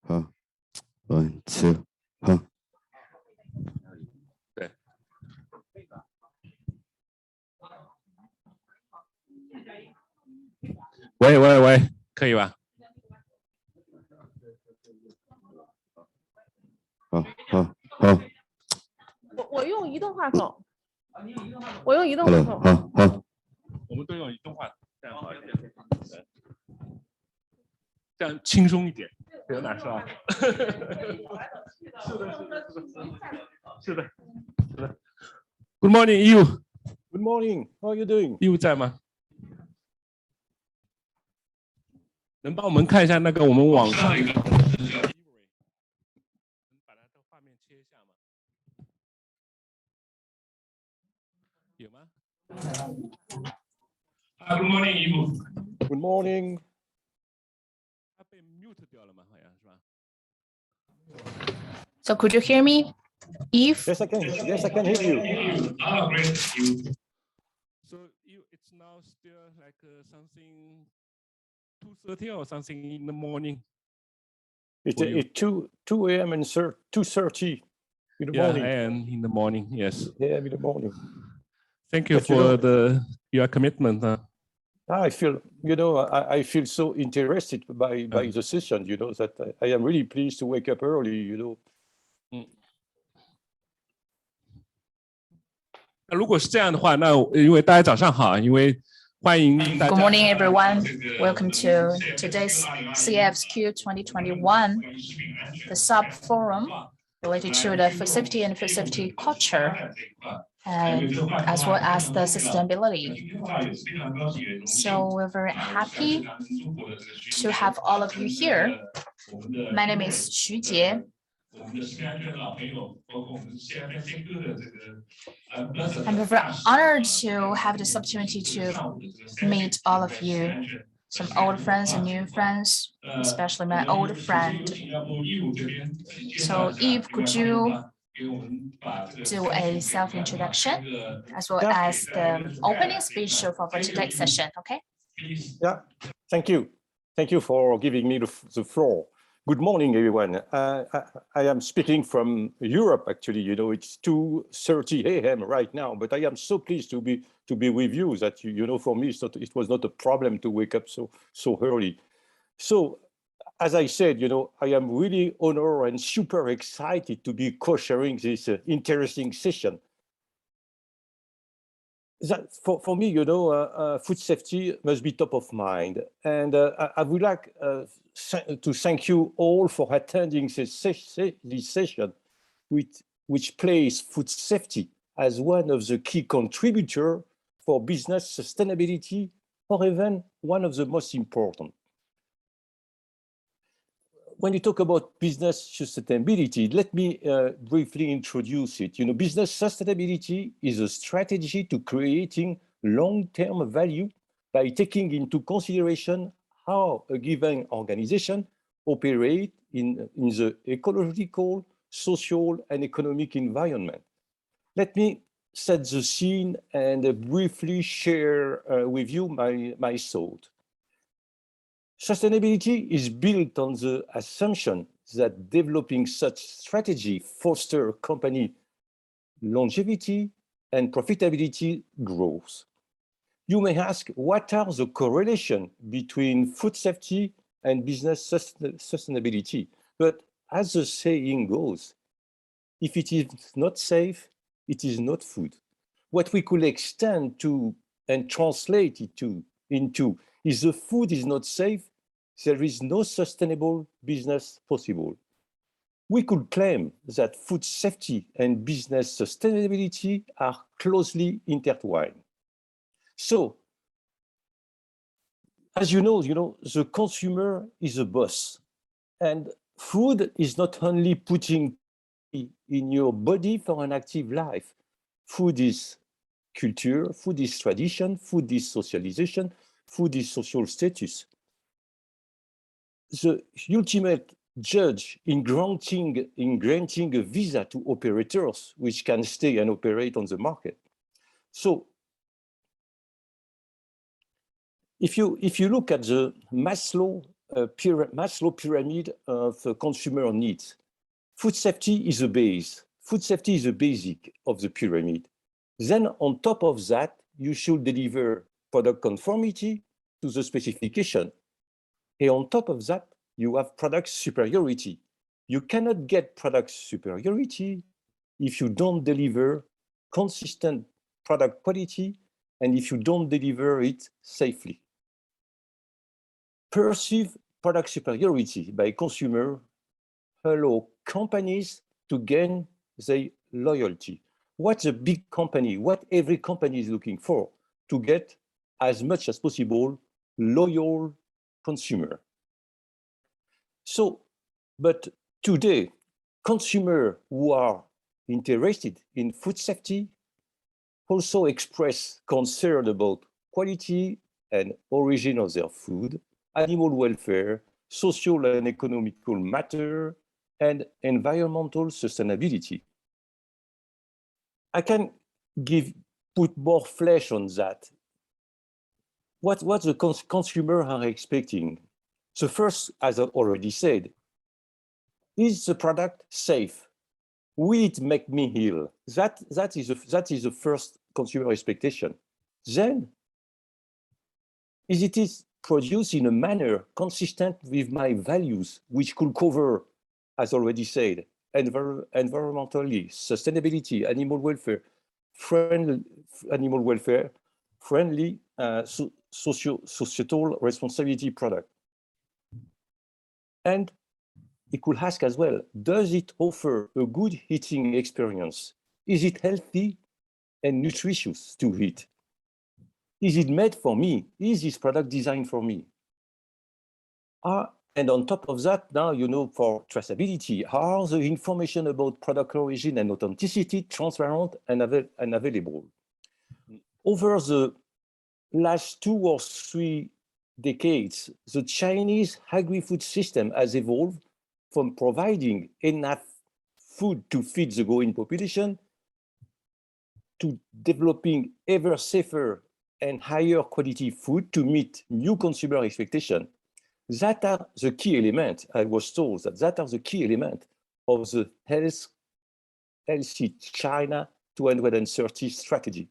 好 ，1, 2，好。对。喂，可以吧？好。我用移动话筒，我用移动话筒。好。我们都用移动话筒，这样好一点。这样轻松一点，有哪是吧？是的。Good morning, you. Good morning. How are you doing? You 在吗？能帮我们看一下那个我们网上能把它的画面切一下吗？有吗？Good morning, you. Good morning. 它被 mute 掉了吗？好像是吧？ So could you hear me, Eve? Yes, I can. Yes, I can hear you. Great. So it's now still like something 2:30 or something in the morning. It's 2 a.m. and 2:30 in the morning. Yeah, I am in the morning. Yes. Yeah, in the morning. Thank you But for your commitment. I feel, I feel so interested by the session, that I am really pleased to wake up early, 那如果是这样的话，那因为大家早上好，因为欢迎大家。Good morning, everyone. Welcome to today's CIFSQ 2021, the sub-forum related to the food safety and food safety culture, as well as the sustainability. So we're very happy to have all of you here. My name is Xu Jie. I'm very honored to have this opportunity to meet all of you, some old friends and new friends, especially my old friend. So Eve, could you do a self-introduction as well as the opening speech for today's session, okay? Yeah, thank you. Thank you for giving me the floor. Good morning, everyone. I am speaking from Europe, actually. It's 2:30 a.m. right now, but I am so pleased to be with you that, for me, it was not a problem to wake up so early. So, as I said, I am really honored and super excited to be co-sharing this interesting session. That for me, food safety must be top of mind. And I would like to thank you all for attending this session, which places food safety as one of the key contributors for business sustainability, or even one of the most important. When you talk about business sustainability, let me briefly introduce it. Business sustainability is a strategy to creating long-term value by taking into consideration how a given organization operates in the ecological, social, and economic environment. Let me set the scene and briefly share with you my thought. Sustainability is built on the assumption that developing such strategy fosters company longevity and profitability growth. You may ask, what are the correlation between food safety and business sustainability? But as the saying goes, if it is not safe, it is not food. What we could extend to and translate it into is the food is not safe, there is no sustainable business possible. We could claim that food safety and business sustainability are closely intertwined. So, as you know, the consumer is a boss, and food is not only putting in your body for an active life. Food is culture, food is tradition, food is socialization, food is social status. The ultimate judge in granting a visa to operators which can stay and operate on the market. So if you look at the Maslow Maslow pyramid of consumer needs. Food safety is the base. Food safety is the basic of the pyramid. Then on top of that, you should deliver product conformity to the specification. And on top of that, you have product superiority. You cannot get product superiority if you don't deliver consistent product quality and if you don't deliver it safely. Perceived product superiority by consumer allow companies to gain their loyalty. What's a big company, what every company is looking for? To get as much as possible loyal consumer. So, but today, consumers who are interested in food safety also express concern about quality and origin of their food, animal welfare, social and economical matter, and environmental sustainability. I can put more flesh on that. What the consumer are expecting? So first, as I already said, is the product safe? Will it make me ill? That is the first consumer expectation. Then, is it produced in a manner consistent with my values, which could cover, as already said, environmentally, sustainability, animal welfare, friendly societal responsibility product. And it could ask as well, does it offer a good eating experience? Is it healthy and nutritious to eat? Is it made for me? Is this product designed for me? And on top of that, now, for traceability, are the information about product origin and authenticity transparent and available? Over the last 2 or 3 decades, the Chinese agri-food system has evolved from providing enough food to feed the growing population to developing ever safer and higher quality food to meet new consumer expectations. That are the key element. I was told that are the key element of the healthy China 230 strategy.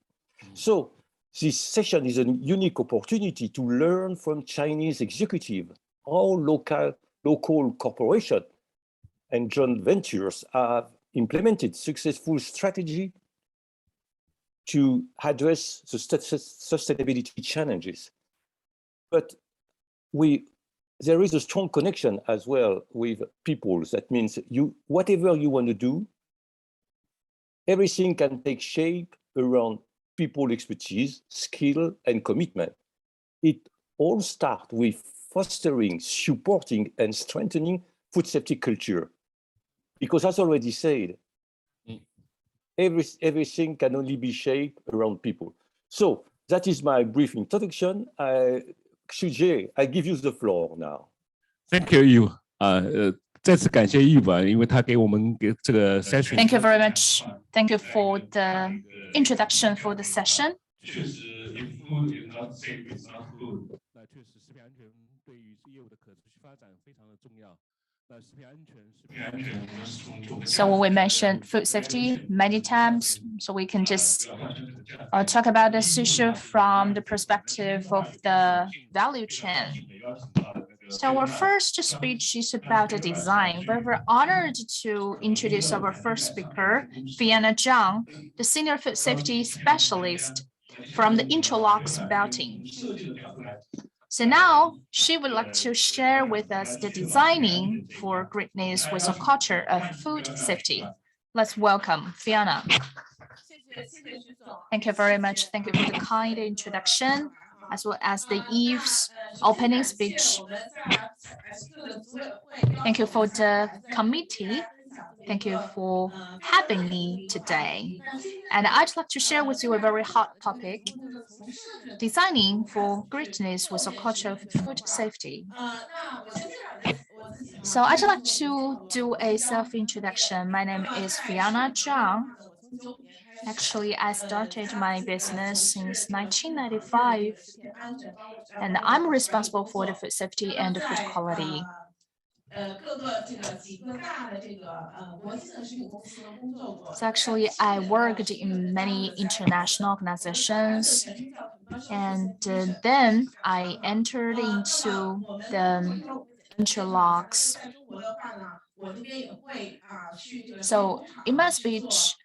So this session is a unique opportunity to learn from Chinese executive how local corporation and joint ventures have implemented successful strategy to address the sustainability challenges. But there is a strong connection as well with people. That means whatever you want to do, everything can take shape around people expertise, skill, and commitment. It all starts with fostering, supporting, and strengthening food safety culture. Because as already said, everything can only be shaped around people. So that is my brief introduction. Xu, I give you the floor now. Thank you. 再次感谢玉吧，因为他给我们这个 session。 Thank you very much. Thank you for the introduction for the session. 确实 if food is not safe, it's not food. 那确实食品安全对于业务的可持续发展非常的重要。那食品安全我们从 So when we mention food safety many times, so we can just talk about this issue from the perspective of the value chain. So our first speech is about the design. We're very honored to introduce our first speaker, Fiona Zhang, the senior food safety specialist from the Interlocks Belting. So now she would like to share with us the designing for greatness with a culture of food safety. Let's welcome Fiona. Thank you very much. Thank you for the kind introduction, as well as the Eve's opening speech. Thank you for the committee. Thank you for having me today. And I'd like to share with you a very hot topic, designing for greatness with a culture of food safety. So I'd like to do a self-introduction. My name is Fiona Zhang. Actually, I started my business since 1995, and I'm responsible for the food safety and the food quality. So actually, I worked in many international organizations, and then I entered into the interlocks. So in my speech,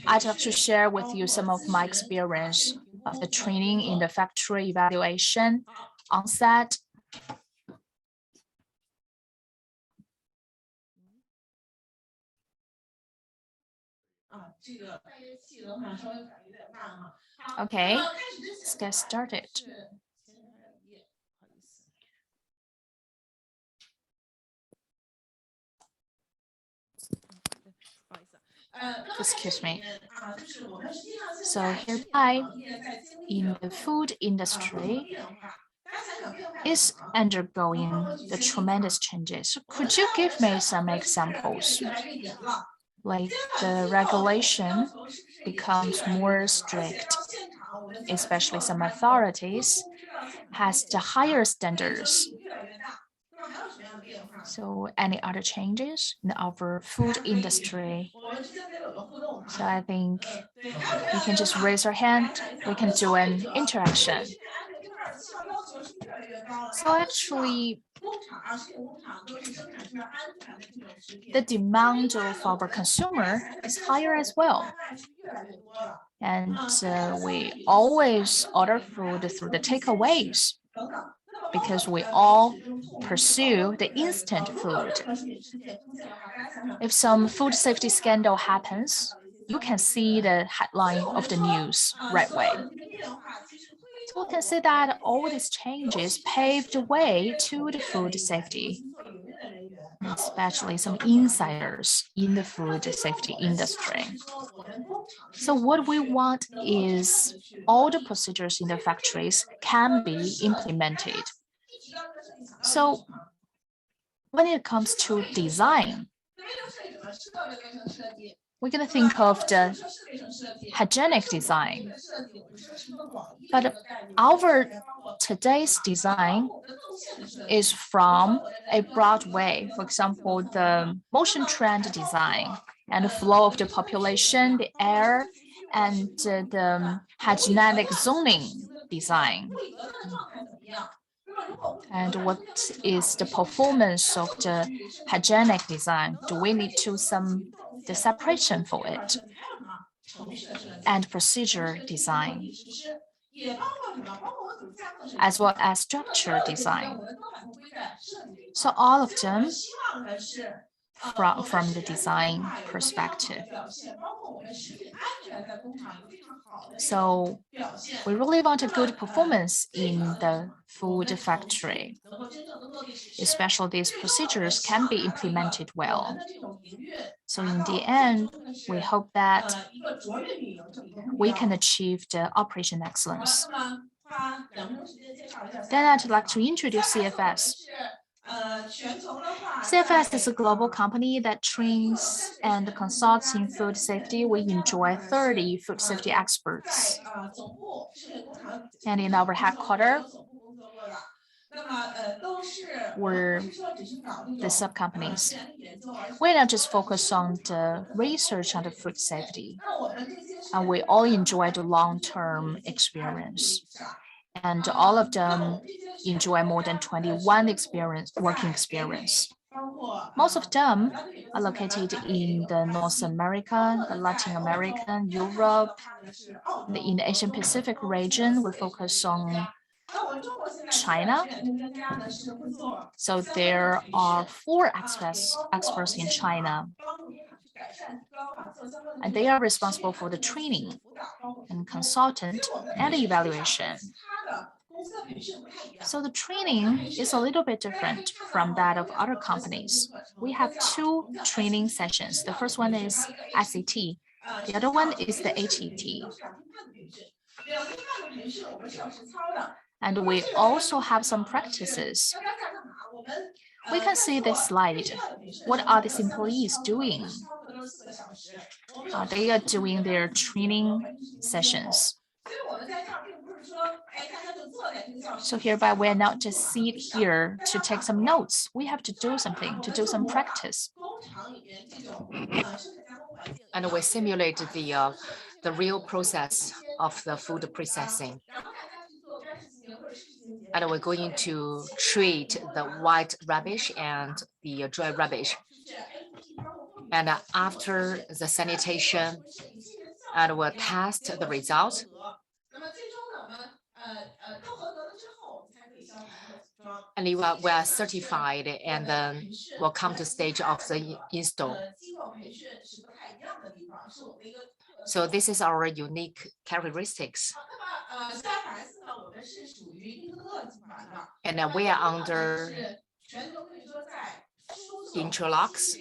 I'd like to share with you some of my experience of the training in the factory evaluation on set. Okay, let's get started. Excuse me. So hereby, in the food industry, is undergoing the tremendous changes. Could you give me some examples? Like the regulation becomes more strict, especially some authorities has the higher standards. So any other changes in our food industry? So I think you can just raise your hand. We can do an interaction. So actually, the demand of our consumer is higher as well. And we always order food through the takeaways because we all pursue the instant food. If some food safety scandal happens, you can see the headline of the news right away. So we can see that all these changes paved the way to the food safety, especially some insiders in the food safety industry. So what we want is all the procedures in the factories can be implemented. So when it comes to design, we're going to think of the hygienic design. But our today's design is from a broad way. For example, the motion trend design and the flow of the population, the air, and the hygienic zoning design. And what is the performance of the hygienic design? Do we need to the separation for it? And procedure design, as well as structure design. So all of them from the design perspective. So we really want a good performance in the food factory. Especially these procedures can be implemented well. So in the end, we hope that we can achieve the operation excellence. Then I'd like to introduce CFS. CFS is a global company that trains and consults in food safety. We enjoy 30 food safety experts. And in our headquarters, we're the sub-companies. We don't just focus on the research on the food safety. And we all enjoy the long-term experience. And all of them enjoy more than 21 working experience. Most of them are located in the North America, the Latin America, Europe. In the Asian Pacific region, we focus on China. So there are 4 experts in China. And they are responsible for the training and consultant and evaluation. So the training is a little bit different from that of other companies. We have 2 training sessions. The first one is SAT. The other one is the HET. And we also have some practices. We can see this slide. What are these employees doing? they are doing their training sessions. So hereby, we're not just sit here to take some notes. We have to do something, to do some practice. And we simulate the real process of the food processing. And we're going to treat the white rubbish and the dry rubbish. And after the sanitation, and we'll test the results. And we are certified, and then we'll come to stage of the install. So this is our unique characteristics. And we are under interlocks.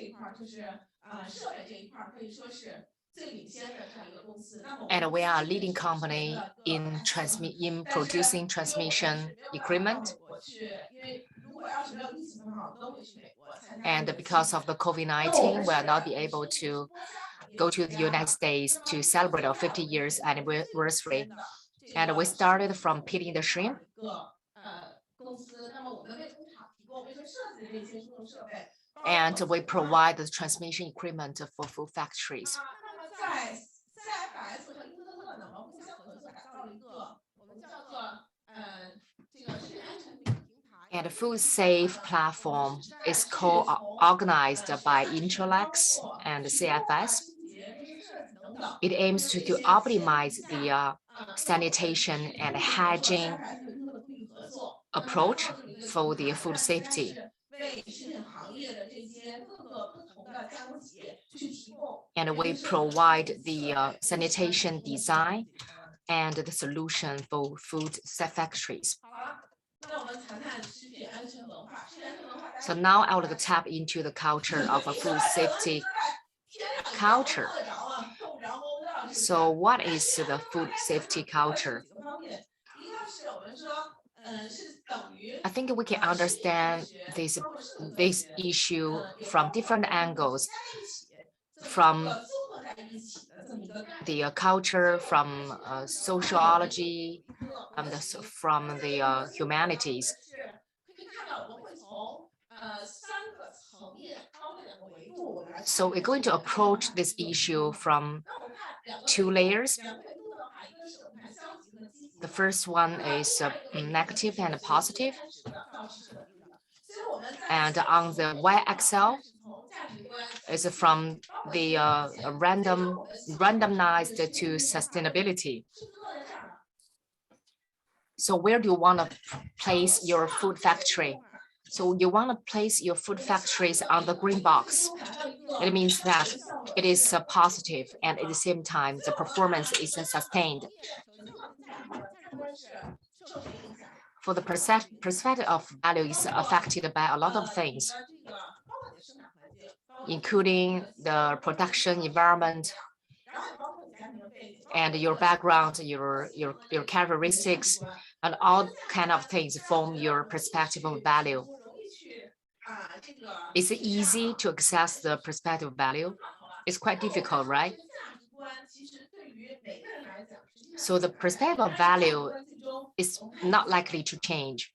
And we are a leading company in producing transmission equipment. And because of the COVID-19, we are not be able to go to the United States to celebrate our 50 years anniversary. And we started from pitting the shrimp. And we provide the transmission equipment for food factories. And the food safe platform is co-organized by Intralex and CFS. It aims to optimize the sanitation and hygiene approach for the food safety. And we provide the sanitation design and the solution for food factories. So now I will tap into the culture of a food safety culture. So what is the food safety culture? I think we can understand this issue from different angles, from the culture, from sociology, from the humanities. So we're going to approach this issue from two layers. The first one is negative and positive. And on the y-axis is from the randomized to sustainability. So where do you want to place your food factory? So you want to place your food factories on the green box. It means that it is positive, and at the same time, the performance is sustained. For the perspective of value is affected by a lot of things, including the production environment and your background, your characteristics, and all kind of things form your perspective of value. Is it easy to access the perspective of value? It's quite difficult, right? So the perspective of value is not likely to change.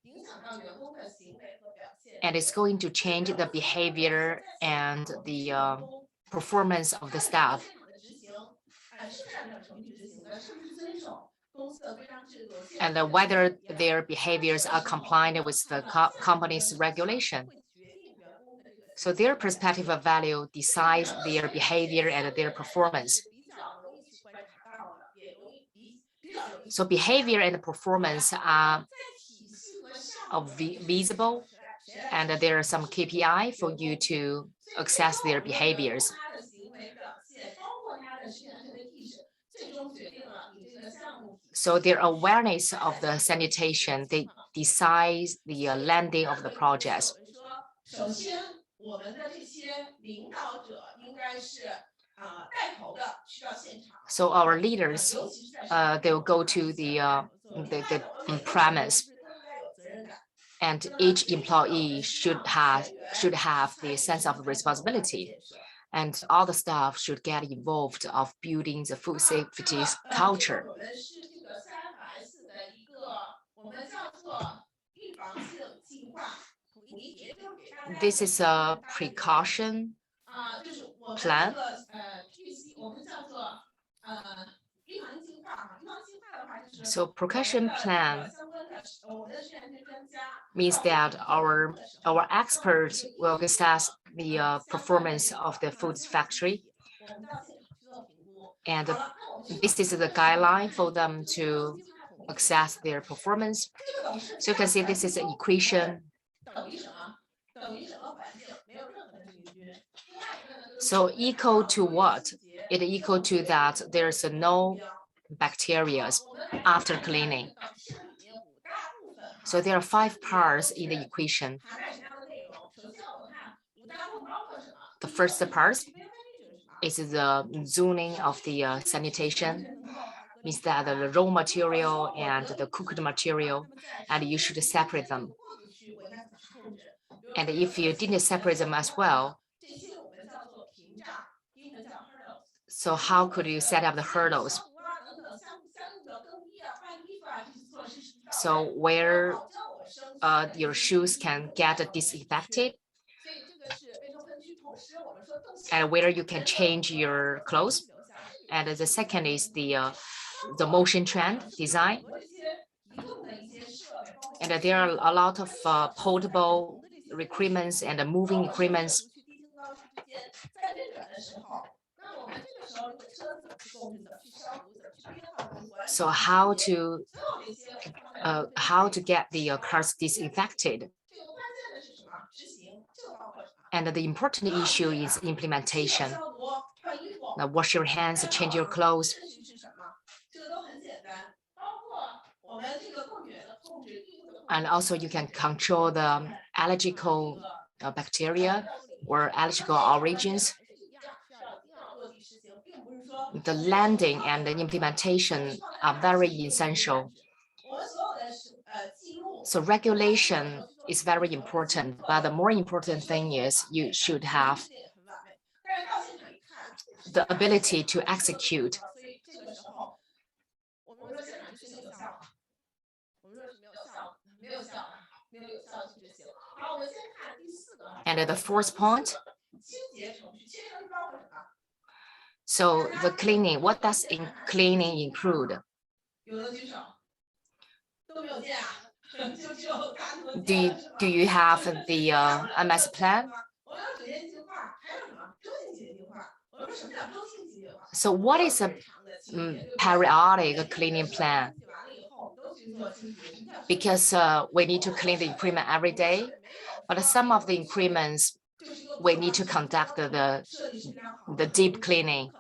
And it's going to change the behavior and the performance of the staff. And whether their behaviors are compliant with the company's regulation. So their perspective of value decides their behavior and their performance. So behavior and performance are visible, and there are some KPI for you to access their behaviors. So their awareness of the sanitation, they decide the landing of the project. So our leaders, they'll go to the premise, and each employee should have the sense of responsibility. and all the staff should get involved of building the food safety culture. This is a precaution plan. So precaution plan means that our experts will assess the performance of the food factory, and this is the guideline for them to assess their performance. So you can see this is an equation. So equal to what? It equal to that there's no bacteria after cleaning. So there are 5 parts in the equation. The first part is the zoning of the sanitation, means that the raw material and the cooked material, and you should separate them. And if you didn't separate them as well, so how could you set up the hurdles? So where your shoes can get disinfected, and where you can change your clothes. And the second is the motion trend design. And there are a lot of portable equipments and moving equipments. So how to get the cars disinfected? And the important issue is implementation. Now, wash your hands, change your clothes. And also you can control the allergical bacteria or allergical origins. The landing and the implementation are very essential. So regulation is very important, but the more important thing is you should have the ability to execute. And the 4th point, so the cleaning, what does cleaning include? Do you have the MS plan? So what is a periodic cleaning plan? Because we need to clean the equipment every day, but some of the equipments we need to conduct the deep cleaning.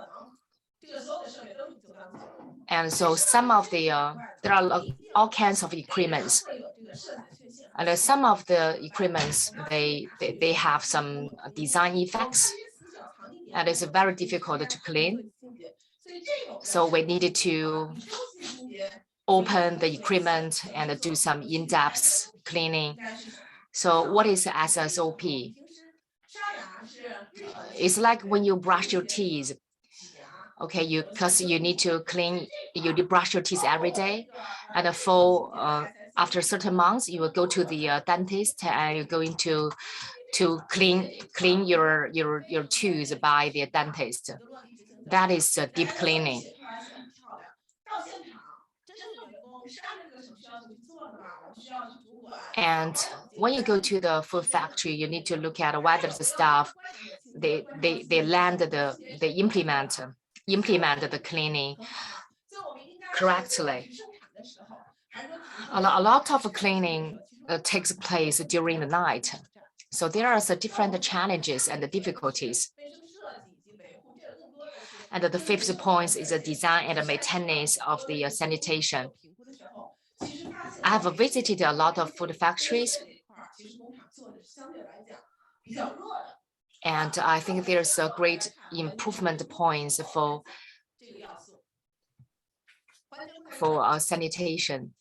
And so some of the there are all kinds of equipments, and some of the equipments they have some design effects, and it's very difficult to clean. So we needed to open the equipment and do some in-depth cleaning. So what is SSOP? It's like when you brush your teeth. Okay, because you need to clean, you brush your teeth every day, and for after certain months, you will go to the dentist and you're going to clean your tooth by the dentist. That is deep cleaning. And when you go to the food factory, you need to look at whether the staff they implement the cleaning correctly. A lot of cleaning takes place during the night. So there are some different challenges and difficulties. And the 5th point is the design and the maintenance of the sanitation. I have visited a lot of food factories, and I think there's a great improvement points for sanitation.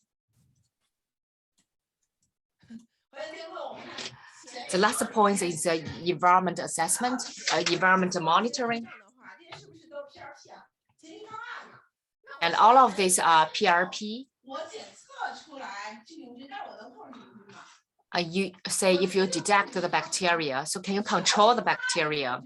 The last point is the environment assessment, environment monitoring. And all of these are PRP. You say if you detect the bacteria, so can you control the bacteria?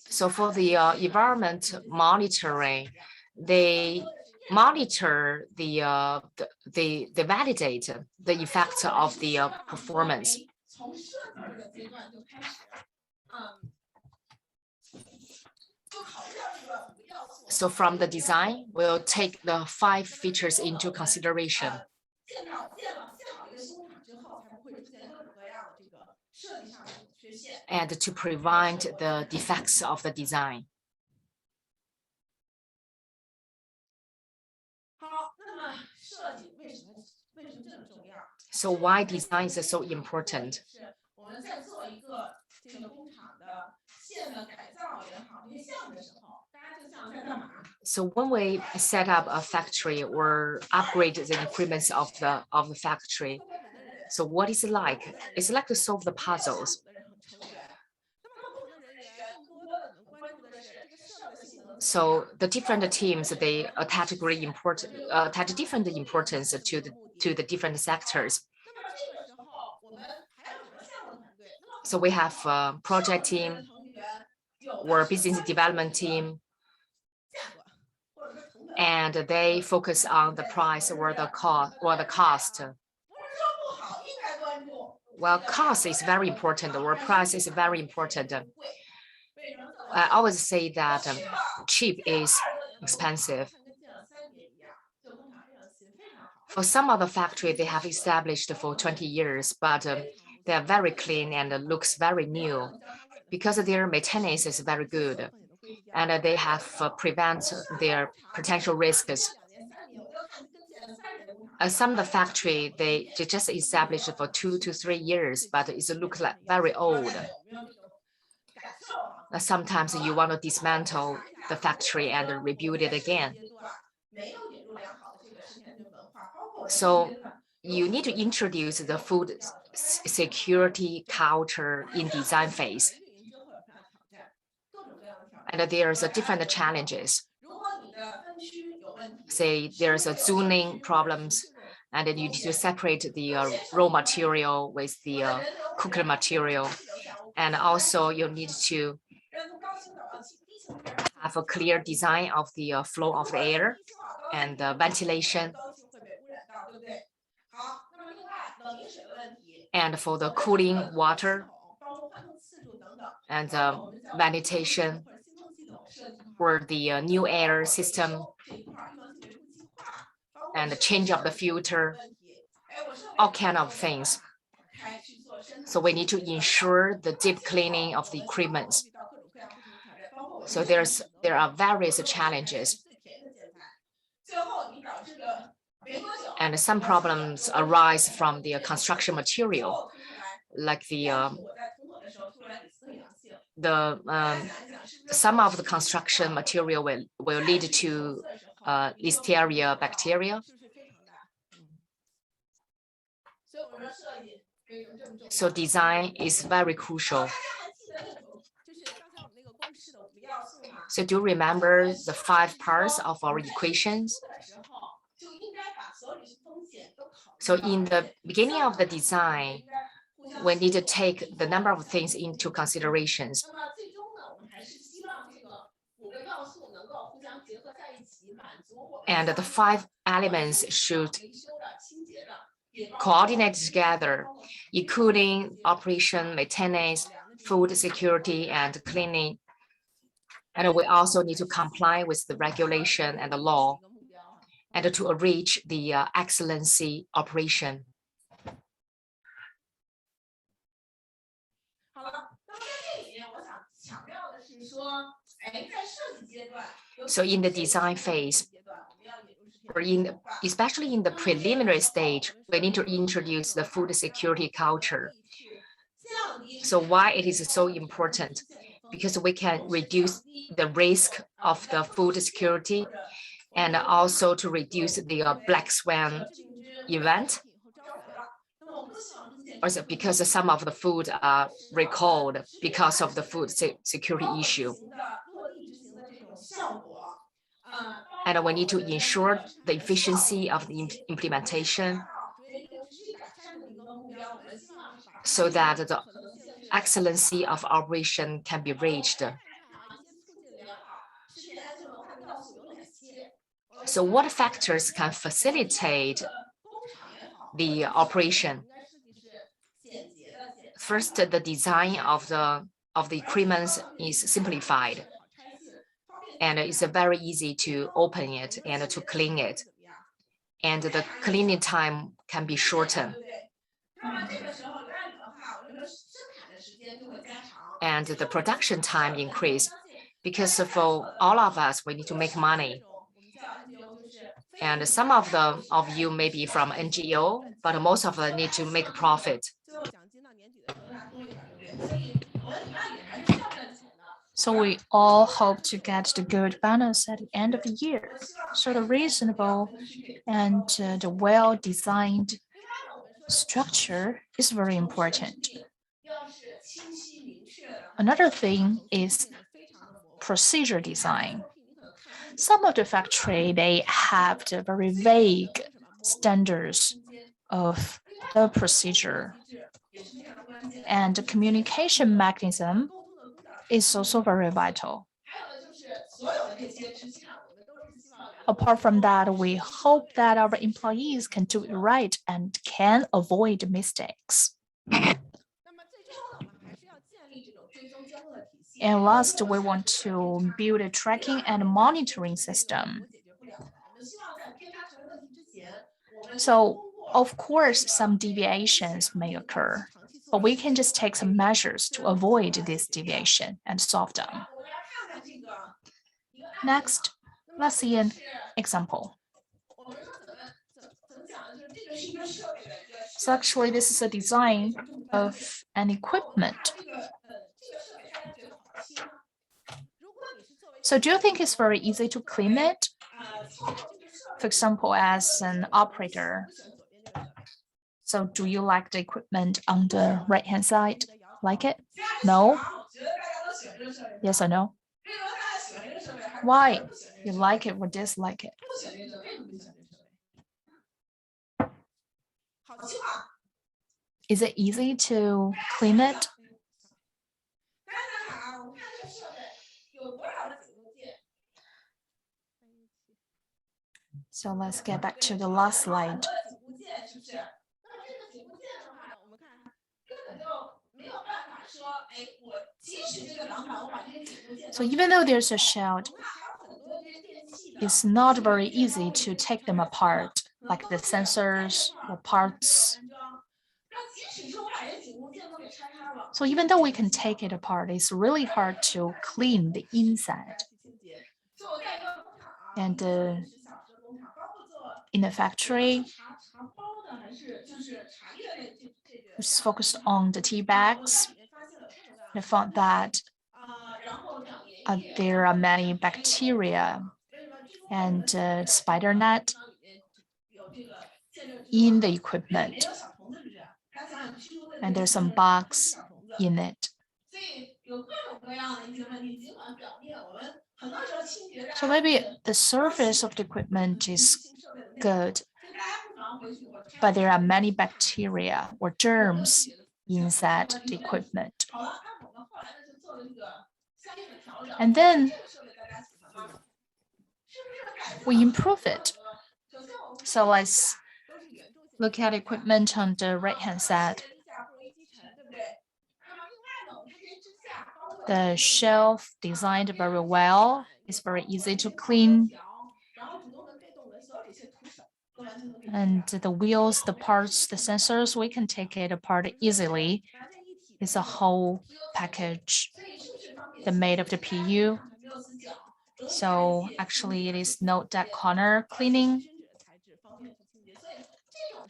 So for the environment monitoring, they monitor they validate the effects of the performance. So from the design, we'll take the 5 features into consideration. And to prevent the defects of the design. So why design is so important? So when we set up a factory or upgrade the equipment of the factory, so what is it like? It's like to solve the puzzles. So the different teams, they attach different importance to the different sectors. So we have a project team or business development team, and they focus on the price or the cost. Well, cost is very important, or price is very important. I always say that cheap is expensive. For some other factory, they have established for 20 years, but they are very clean and looks very new because their maintenance is very good, and they have prevent their potential risks. Some of the factory, they just established for 2 to 3 years, but it looks like very old. Sometimes you want to dismantle the factory and rebuild it again. So you need to introduce the food security culture in design phase. And there's different challenges. Say there's a zoning problems, and then you need to separate the raw material with the cooked material. And also you need to have a clear design of the flow of the air and ventilation. And for the cooling water and ventilation for the new air system and the change of the filter, all kind of things. So we need to ensure the deep cleaning of the equipment. So there are various challenges. And some problems arise from the construction material, like some of the construction material will lead to Listeria bacteria. So design is very crucial. So do you remember the 5 parts of our equations? So in the beginning of the design, we need to take the number of things into considerations. And the 5 elements should coordinate together, including operation, maintenance, food security, and cleaning. And we also need to comply with the regulation and the law, and to reach the excellency operation. So in the design phase, or especially in the preliminary stage, we need to introduce the food security culture. So why it is so important? Because we can reduce the risk of the food security, and also to reduce the black swan event. also because some of the food are recalled because of the food security issue. And we need to ensure the efficiency of the implementation so that the excellency of operation can be reached. So what factors can facilitate the operation? First, the design of the equipment is simplified, and it's very easy to open it and to clean it, and the cleaning time can be shortened. And the production time increase because for all of us, we need to make money. And some of you may be from NGO, but most of them need to make profit. So we all hope to get the good bonus at the end of the year. So the reasonable and the well-designed structure is very important. Another thing is procedure design. Some of the factory, they have the very vague standards of the procedure. And the communication mechanism is also very vital. Apart from that, we hope that our employees can do it right and can avoid mistakes. And last, we want to build a tracking and monitoring system. So, of course, some deviations may occur, but we can just take some measures to avoid this deviation and solve them. Next, let's see an example. So actually, this is a design of an equipment. So do you think it's very easy to clean it? For example, as an operator. So do you like the equipment on the right-hand side? Like it? No? Yes or no? Why? You like it or dislike it? Is it easy to clean it? So let's get back to the last slide. So even though there's a shell, it's not very easy to take them apart, like the sensors or parts. So even though we can take it apart, it's really hard to clean the inside. And in the factory, it's focused on the tea bags. I found that there are many bacteria and spider net in the equipment. And there's some bugs in it. So maybe the surface of the equipment is good, but there are many bacteria or germs inside the equipment. And then we improve it. So let's look at equipment on the right-hand side. The shelf designed very well. It's very easy to clean. And the wheels, the parts, the sensors, we can take it apart easily. It's a whole package. The made of the PU. So actually it is no dead corner cleaning.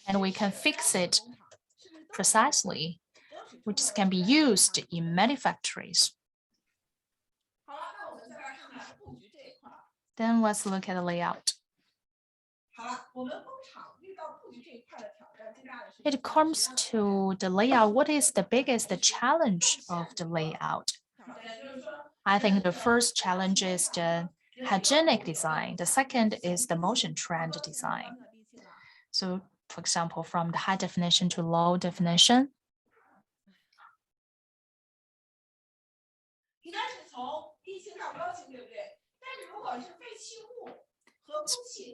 And we can fix it precisely, which can be used in many factories. Then let's look at the layout. it comes to the layout, what is the biggest challenge of the layout? I think the first challenge is the hygienic design. The second is the motion trend design. So, for example, from the high definition to low definition,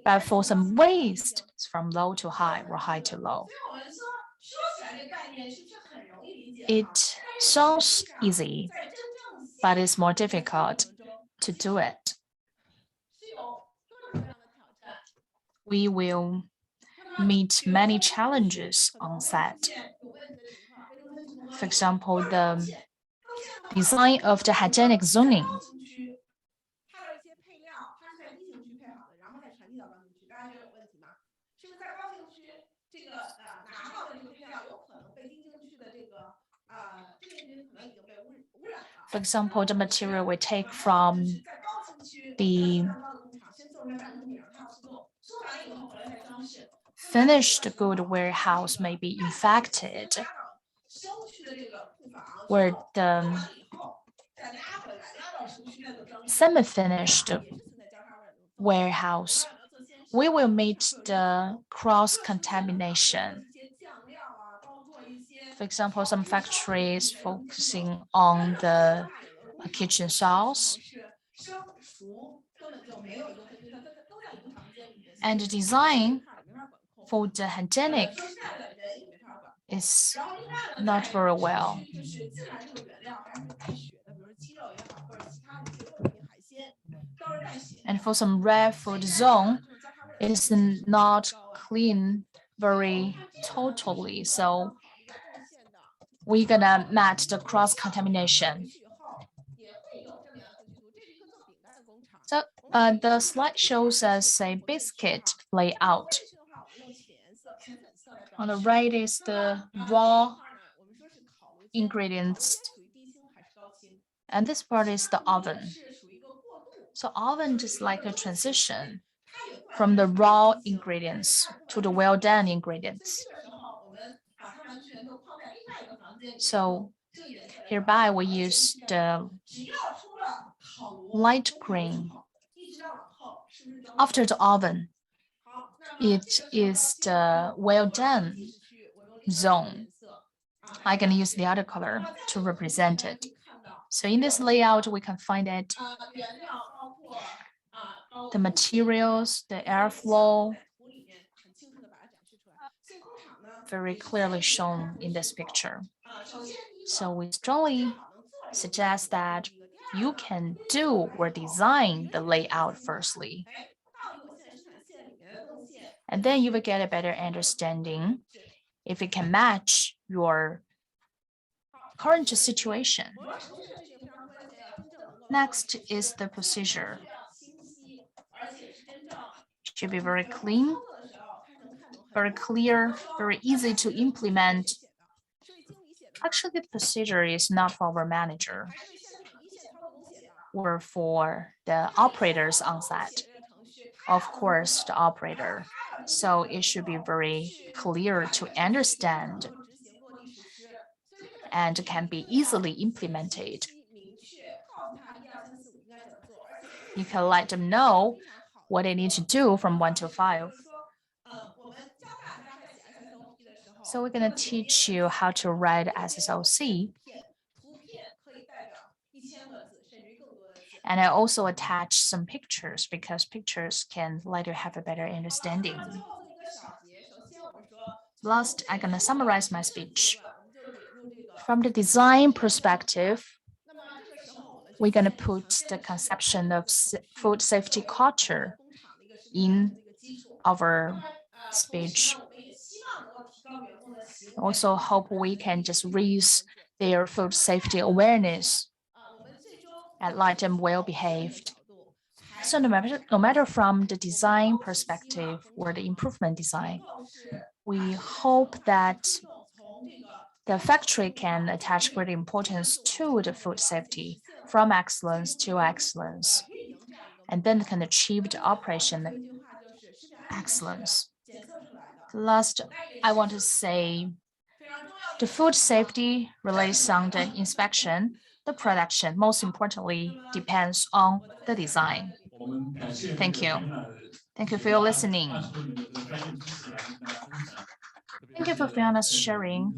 but for some waste, it's from low to high or high to low. It sounds easy, but it's more difficult to do it. We will meet many challenges on set. For example, the design of the hygienic zoning. For example, the material we take from the finished good warehouse may be infected, where the semi-finished warehouse, we will meet the cross-contamination. For example, some factories focusing on the kitchen sauce. And the design for the hygienic is not very well. And for some rare food zone, it is not clean very totally. So we're gonna match the cross-contamination. So the slide shows us a biscuit layout. On the right is the raw ingredients. And this part is the oven. So oven is like a transition from the raw ingredients to the well-done ingredients. So hereby we use the light green. After the oven, it is the well-done zone. I can use the other color to represent it. So in this layout, we can find it, the materials, the airflow, very clearly shown in this picture. So we strongly suggest that you can do or design the layout firstly. And then you will get a better understanding if it can match your current situation. Next is the procedure. It should be very clean, very clear, very easy to implement. Actually, the procedure is not for our manager or for the operators on site. Of course, the operator. So it should be very clear to understand and can be easily implemented. You can let them know what they need to do from 1 to 5. So we're going to teach you how to write SSOC. And I also attach some pictures because pictures can let you have a better understanding. Last, I'm going to summarize my speech. From the design perspective, we're going to put the conception of food safety culture in our speech. Also hope we can just raise their food safety awareness and let them well behaved. So no matter from the design perspective or the improvement design, we hope that the factory can attach great importance to the food safety from excellence to excellence, and then can achieve the operation excellence. Last, I want to say the food safety relies on the inspection. The production, most importantly, depends on the design. Thank you. Thank you for your listening. Thank you for Fiona's sharing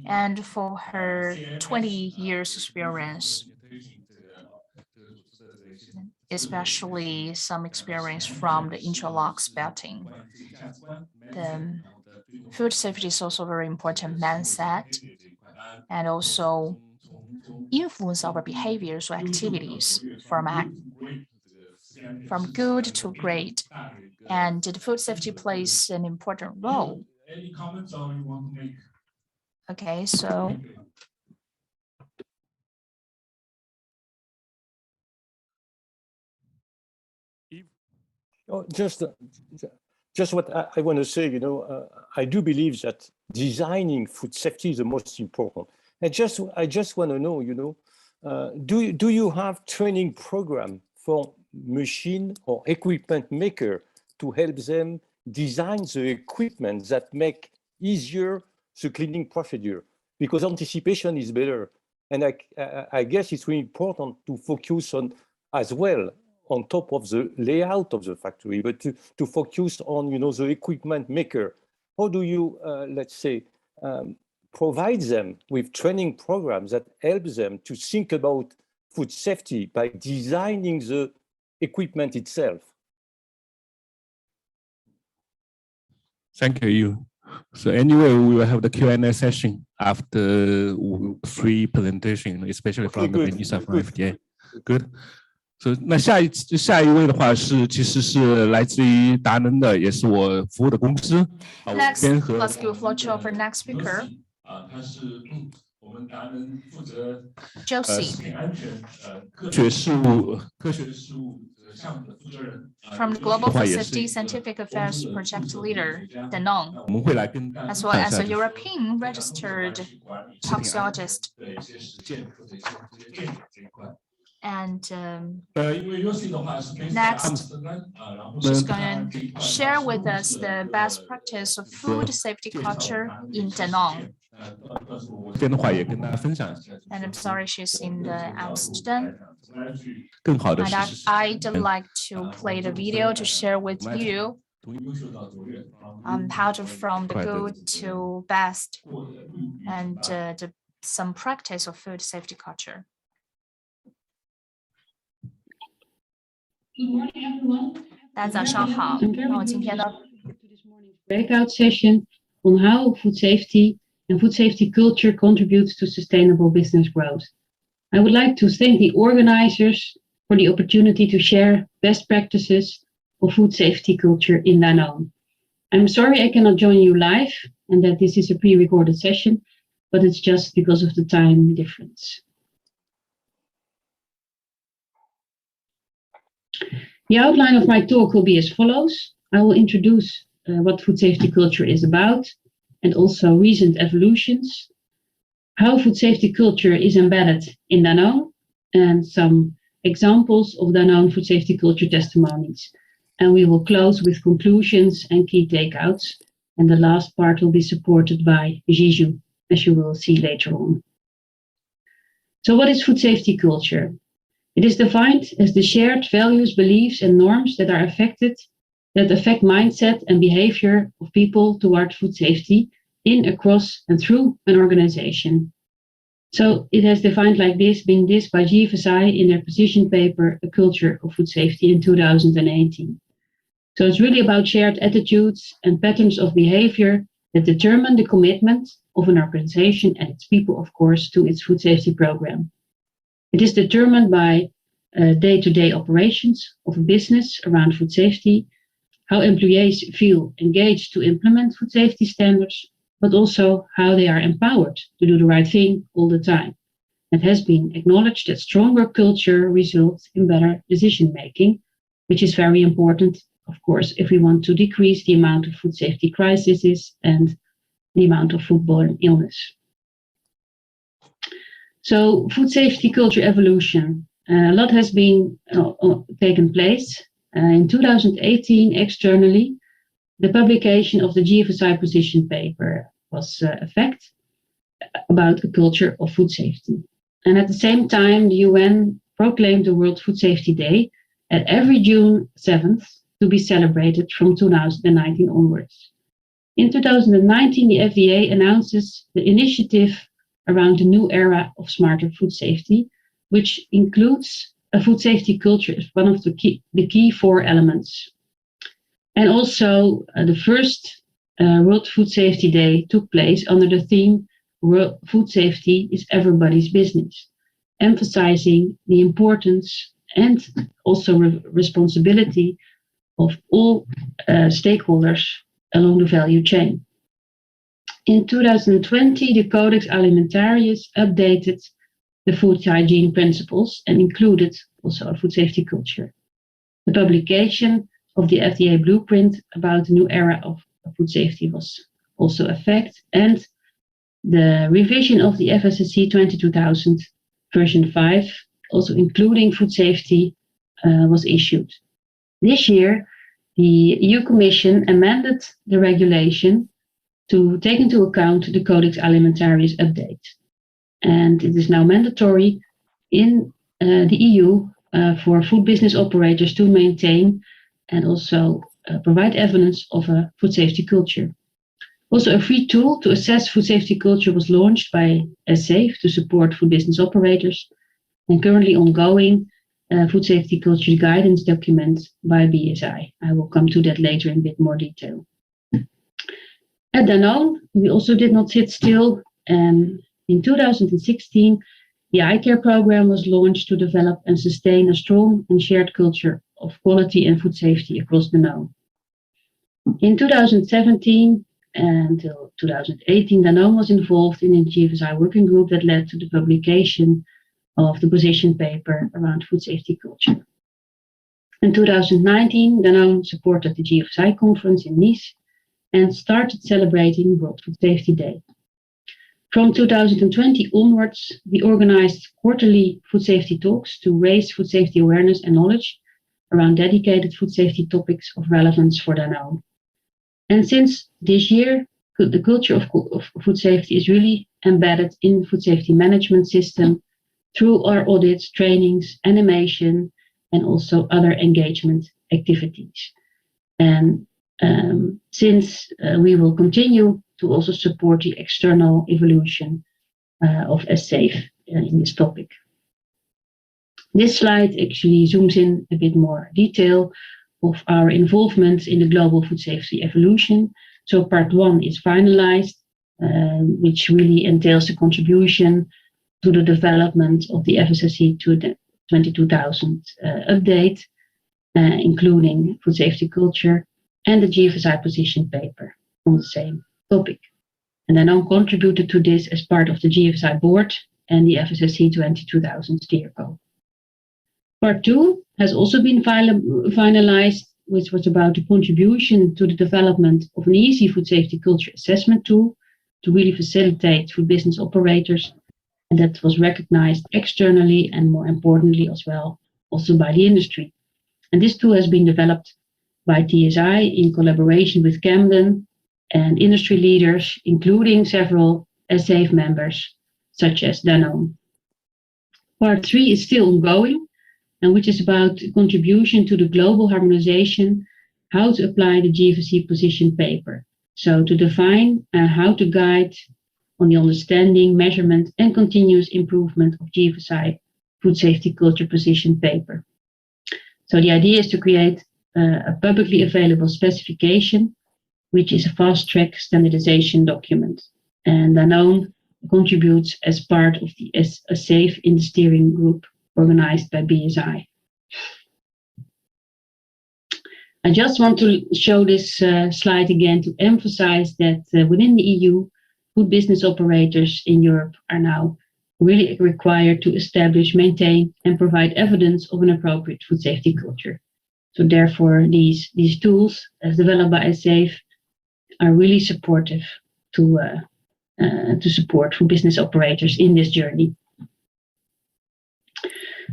and for her 20 years experience, especially some experience from the interlock spelling. The food safety is also very important mindset and also influence our behaviors or activities from good to great. And the food safety plays an important role. Any comments or you want to make? Okay, so Oh, just what I want to say, I do believe that designing food safety is the most important. I just want to know, do you have training program for machine or equipment maker to help them design the equipment that make easier the cleaning procedure? Because anticipation is better. And I guess it's really important to focus on as well on top of the layout of the factory, but to focus on, the equipment maker. How do you, let's say, provide them with training programs that help them to think about food safety by designing the equipment itself? Thank you. So anyway, we will have the Q&A session after 3 presentations, especially from the Minister from FDA. Good. So 那下一位的话其实是来自于达能的，也是我服务的公司。Next, let's give floor to our next speaker. 他是我们达能负责Josie 食品安全科学事务项目的负责人。From the Global Food Safety Scientific Affairs Project Leader, Danone, 我们会来跟 as well as a European registered toxologist. And next, she's going to share with us the best practice of food safety culture in Danone. And I'm sorry, she's in Amsterdam. And I'd like to play the video to share with you how to from the good to best and some practice of food safety culture. Good morning, everyone. 大家早上好。那我今天呢 breakout session on how food safety and food safety culture contributes to sustainable business growth. I would like to thank the organizers for the opportunity to share best practices of food safety culture in Danone. I'm sorry I cannot join you live and that this is a pre-recorded session, but it's just because of the time difference. The outline of my talk will be as follows. I will introduce what food safety culture is about and also recent evolutions, how food safety culture is embedded in Danone, and some examples of Danone food safety culture testimonies. And we will close with conclusions and key takeouts. And the last part will be supported by Jiju, as you will see later on. So what is food safety culture? It is defined as the shared values, beliefs, and norms that affect mindset and behavior of people toward food safety in, across, and through an organization. So it has defined like this, being this by CIFSQ in their position paper, A Culture of Food Safety in 2018. So it's really about shared attitudes and patterns of behavior that determine the commitment of an organization and its people, of course, to its food safety program. It is determined by day-to-day operations of a business around food safety, how employees feel engaged to implement food safety standards, but also how they are empowered to do the right thing all the time. It has been acknowledged that stronger culture results in better decision-making, which is very important, of course, if we want to decrease the amount of food safety crises and the amount of foodborne illness. So food safety culture evolution, a lot has been taken place. In 2018, externally, the publication of the GFSI position paper was a fact about a culture of food safety. And at the same time, the UN proclaimed the World Food Safety Day at every June 7th to be celebrated from 2019 onwards. In 2019, the FDA announces the initiative around the new era of smarter food safety, which includes a food safety culture as one of the key 4 elements. And also, the first World Food Safety Day took place under the theme World Food Safety is Everybody's Business, emphasizing the importance and also responsibility of all stakeholders along the value chain. In 2020, the Codex Alimentarius updated the food hygiene principles and included also a food safety culture. The publication of the FDA blueprint about the new era of food safety was also a fact, and the revision of the FSSC 22000 version 5, also including food safety, was issued. This year, the EU Commission amended the regulation to take into account the Codex Alimentarius update. And it is now mandatory in the EU for food business operators to maintain and also provide evidence of a food safety culture. Also, a free tool to assess food safety culture was launched by SAFE to support food business operators, and currently ongoing food safety culture guidance document by BSI. I will come to that later in a bit more detail. At Danone, we also did not sit still. In 2016, the iCare program was launched to develop and sustain a strong and shared culture of quality and food safety across Danone. In 2017 until 2018, Danone was involved in a GFSI working group that led to the publication of the position paper around food safety culture. In 2019, Danone supported the GFSI conference in Nice and started celebrating World Food Safety Day. From 2020 onwards, we organized quarterly food safety talks to raise food safety awareness and knowledge around dedicated food safety topics of relevance for Danone. And since this year, the culture of food safety is really embedded in the food safety management system through our audits, trainings, animation, and also other engagement activities. And since we will continue to also support the external evolution of SAFE in this topic. This slide actually zooms in a bit more detail of our involvement in the global food safety evolution. So part 1 is finalized, which really entails the contribution to the development of the FSSC 22000 update, including food safety culture and the GFSI position paper on the same topic. And Danone contributed to this as part of the GFSI board and the FSSC 22000 steer co. Part 2 has also been finalized, which was about the contribution to the development of an easy food safety culture assessment tool to really facilitate food business operators. And that was recognized externally and more importantly as well, also by the industry. And this tool has been developed by TSI in collaboration with Camden and industry leaders, including several SAFE members, such as Danone. Part 3 is still ongoing, and which is about contribution to the global harmonization, how to apply the GFSC position paper. So to define how to guide on the understanding, measurement, and continuous improvement of GFSI food safety culture position paper. So the idea is to create a publicly available specification, which is a fast-track standardization document. And Danone contributes as part of the SAFE in the steering group organized by BSI. I just want to show this slide again to emphasize that within the EU, food business operators in Europe are now really required to establish, maintain, and provide evidence of an appropriate food safety culture. So therefore, these tools, as developed by SAFE, are really supportive to support food business operators in this journey.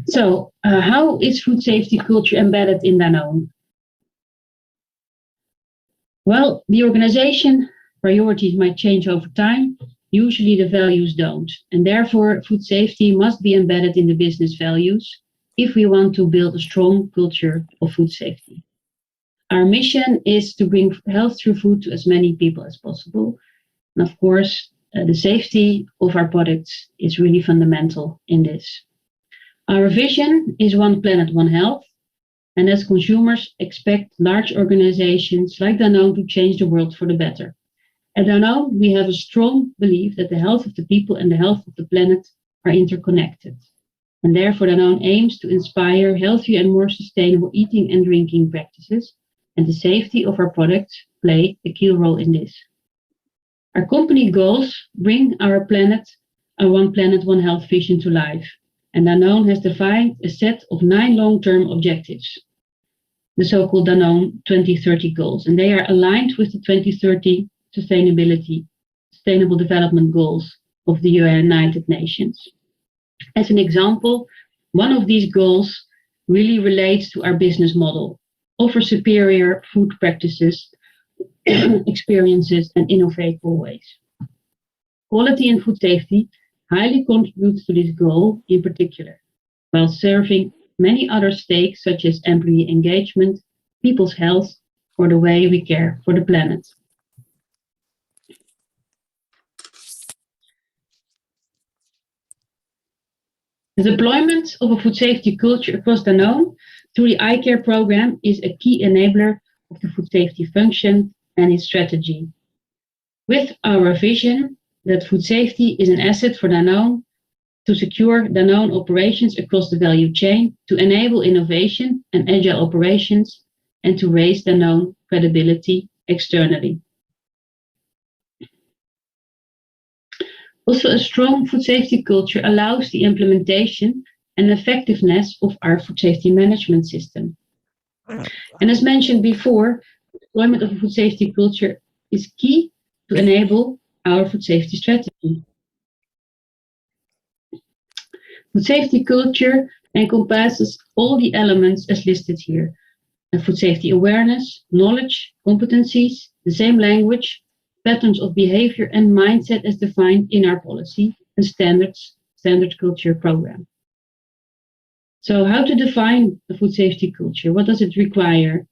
So, how is food safety culture embedded in Danone? Well, the organization priorities might change over time. Usually the values don't. And therefore, food safety must be embedded in the business values if we want to build a strong culture of food safety. Our mission is to bring health through food to as many people as possible. And of course, the safety of our products is really fundamental in this. Our vision is One Planet, One Health. And as consumers expect large organizations like Danone to change the world for the better. At Danone, we have a strong belief that the health of the people and the health of the planet are interconnected. And therefore, Danone aims to inspire healthier and more sustainable eating and drinking practices, and the safety of our products play a key role in this. Our company goals bring our One Planet, One Health vision to life. And Danone has defined a set of 9 long-term objectives, the so-called Danone 2030 goals, and they are aligned with the 2030 Sustainable Development Goals of the United Nations. As an example, one of these goals really relates to our business model, offer superior food practices, experiences, and innovate always. Quality and food safety highly contributes to this goal in particular, while serving many other stakes such as employee engagement, people's health, or the way we care for the planet. The deployment of a food safety culture across Danone through the iCare program is a key enabler of the food safety function and its strategy. With our vision that food safety is an asset for Danone to secure Danone operations across the value chain, to enable innovation and agile operations, and to raise Danone credibility externally. Also, a strong food safety culture allows the implementation and effectiveness of our food safety management system. And as mentioned before, the deployment of a food safety culture is key to enable our food safety strategy. Food safety culture encompasses all the elements as listed here. Food safety awareness, knowledge, competencies, the same language, patterns of behavior and mindset as defined in our policy and standard culture program. So how to define a food safety culture? What does it require?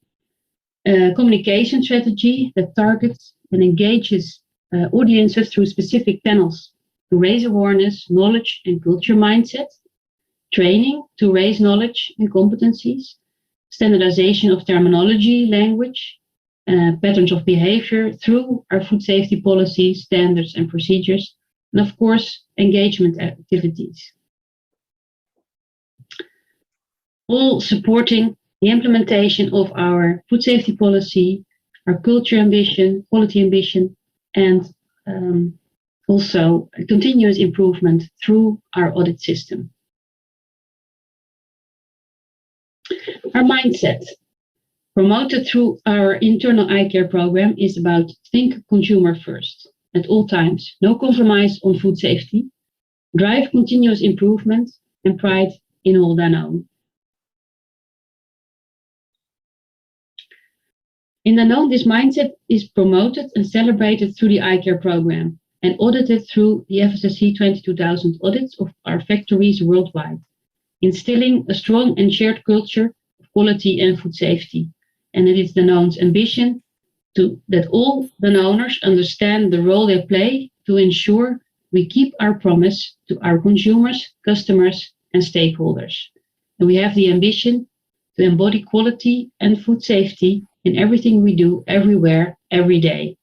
A communication strategy that targets and engages audiences through specific channels to raise awareness, knowledge, and culture mindset. Training to raise knowledge and competencies. Standardization of terminology, language, patterns of behavior through our food safety policies, standards, and procedures. And of course, engagement activities. All supporting the implementation of our food safety policy, our culture ambition, quality ambition, and also continuous improvement through our audit system. Our mindset, promoted through our internal iCare program, is about think consumer first at all times, no compromise on food safety, drive continuous improvement, and pride in all Danone. In Danone, this mindset is promoted and celebrated through the iCare program and audited through the FSSC 22000 audits of our factories worldwide, instilling a strong and shared culture of quality and food safety. And it is Danone's ambition that all Danoners understand the role they play to ensure we keep our promise to our consumers, customers, and stakeholders. And we have the ambition to embody quality and food safety in everything we do, everywhere, every day,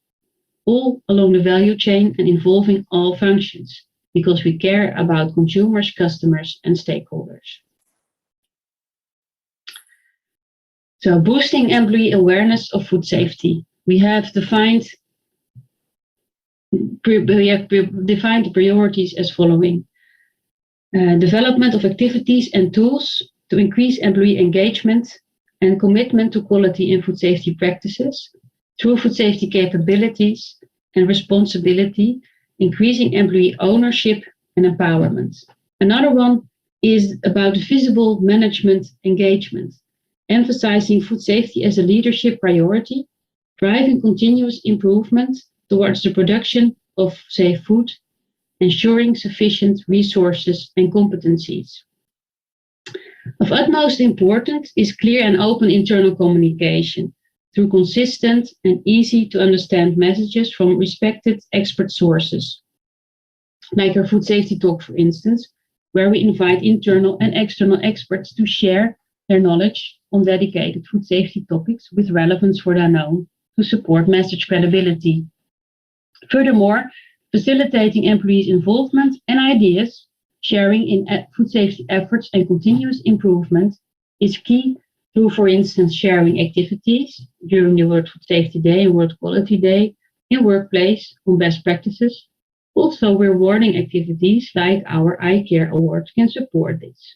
all along the value chain and involving all functions, because we care about consumers, customers, and stakeholders. So, boosting employee awareness of food safety. We have defined the priorities as following. Development of activities and tools to increase employee engagement and commitment to quality and food safety practices through food safety capabilities and responsibility, increasing employee ownership and empowerment. Another one is about visible management engagement, emphasizing food safety as a leadership priority driving continuous improvement towards the production of safe food, ensuring sufficient resources and competencies. Of utmost importance is clear and open internal communication through consistent and easy to understand messages from respected expert sources, like our food safety talk, for instance, where we invite internal and external experts to share their knowledge on dedicated food safety topics with relevance for Danone to support message credibility. Furthermore, facilitating employees' involvement and ideas sharing in food safety efforts and continuous improvement is key through, for instance, sharing activities during the World Food Safety Day and World Quality Day in workplace on best practices. Also, rewarding activities like our iCare Award can support this.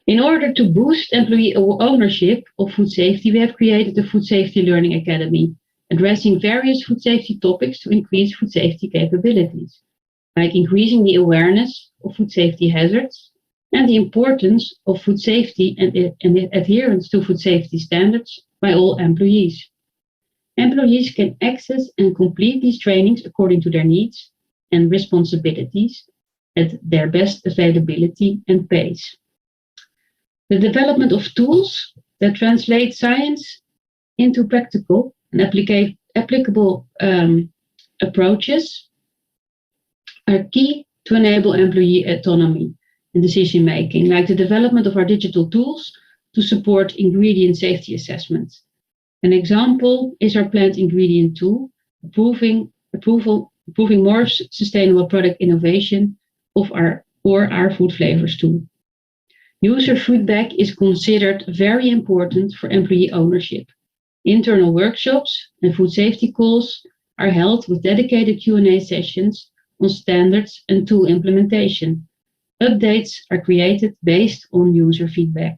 In order to boost employee ownership of food safety, we have created the Food Safety Learning Academy, addressing various food safety topics to increase food safety capabilities, like increasing the awareness of food safety hazards and the importance of food safety and adherence to food safety standards by all employees. Employees can access and complete these trainings according to their needs and responsibilities at their best availability and pace. The development of tools that translate science into practical and applicable approaches are key to enable employee autonomy and decision making, like the development of our digital tools to support ingredient safety assessments. An example is our plant ingredient tool, approving more sustainable product innovation or our food flavors tool. User feedback is considered very important for employee ownership. Internal workshops and food safety calls are held with dedicated Q&A sessions on standards and tool implementation. Updates are created based on user feedback.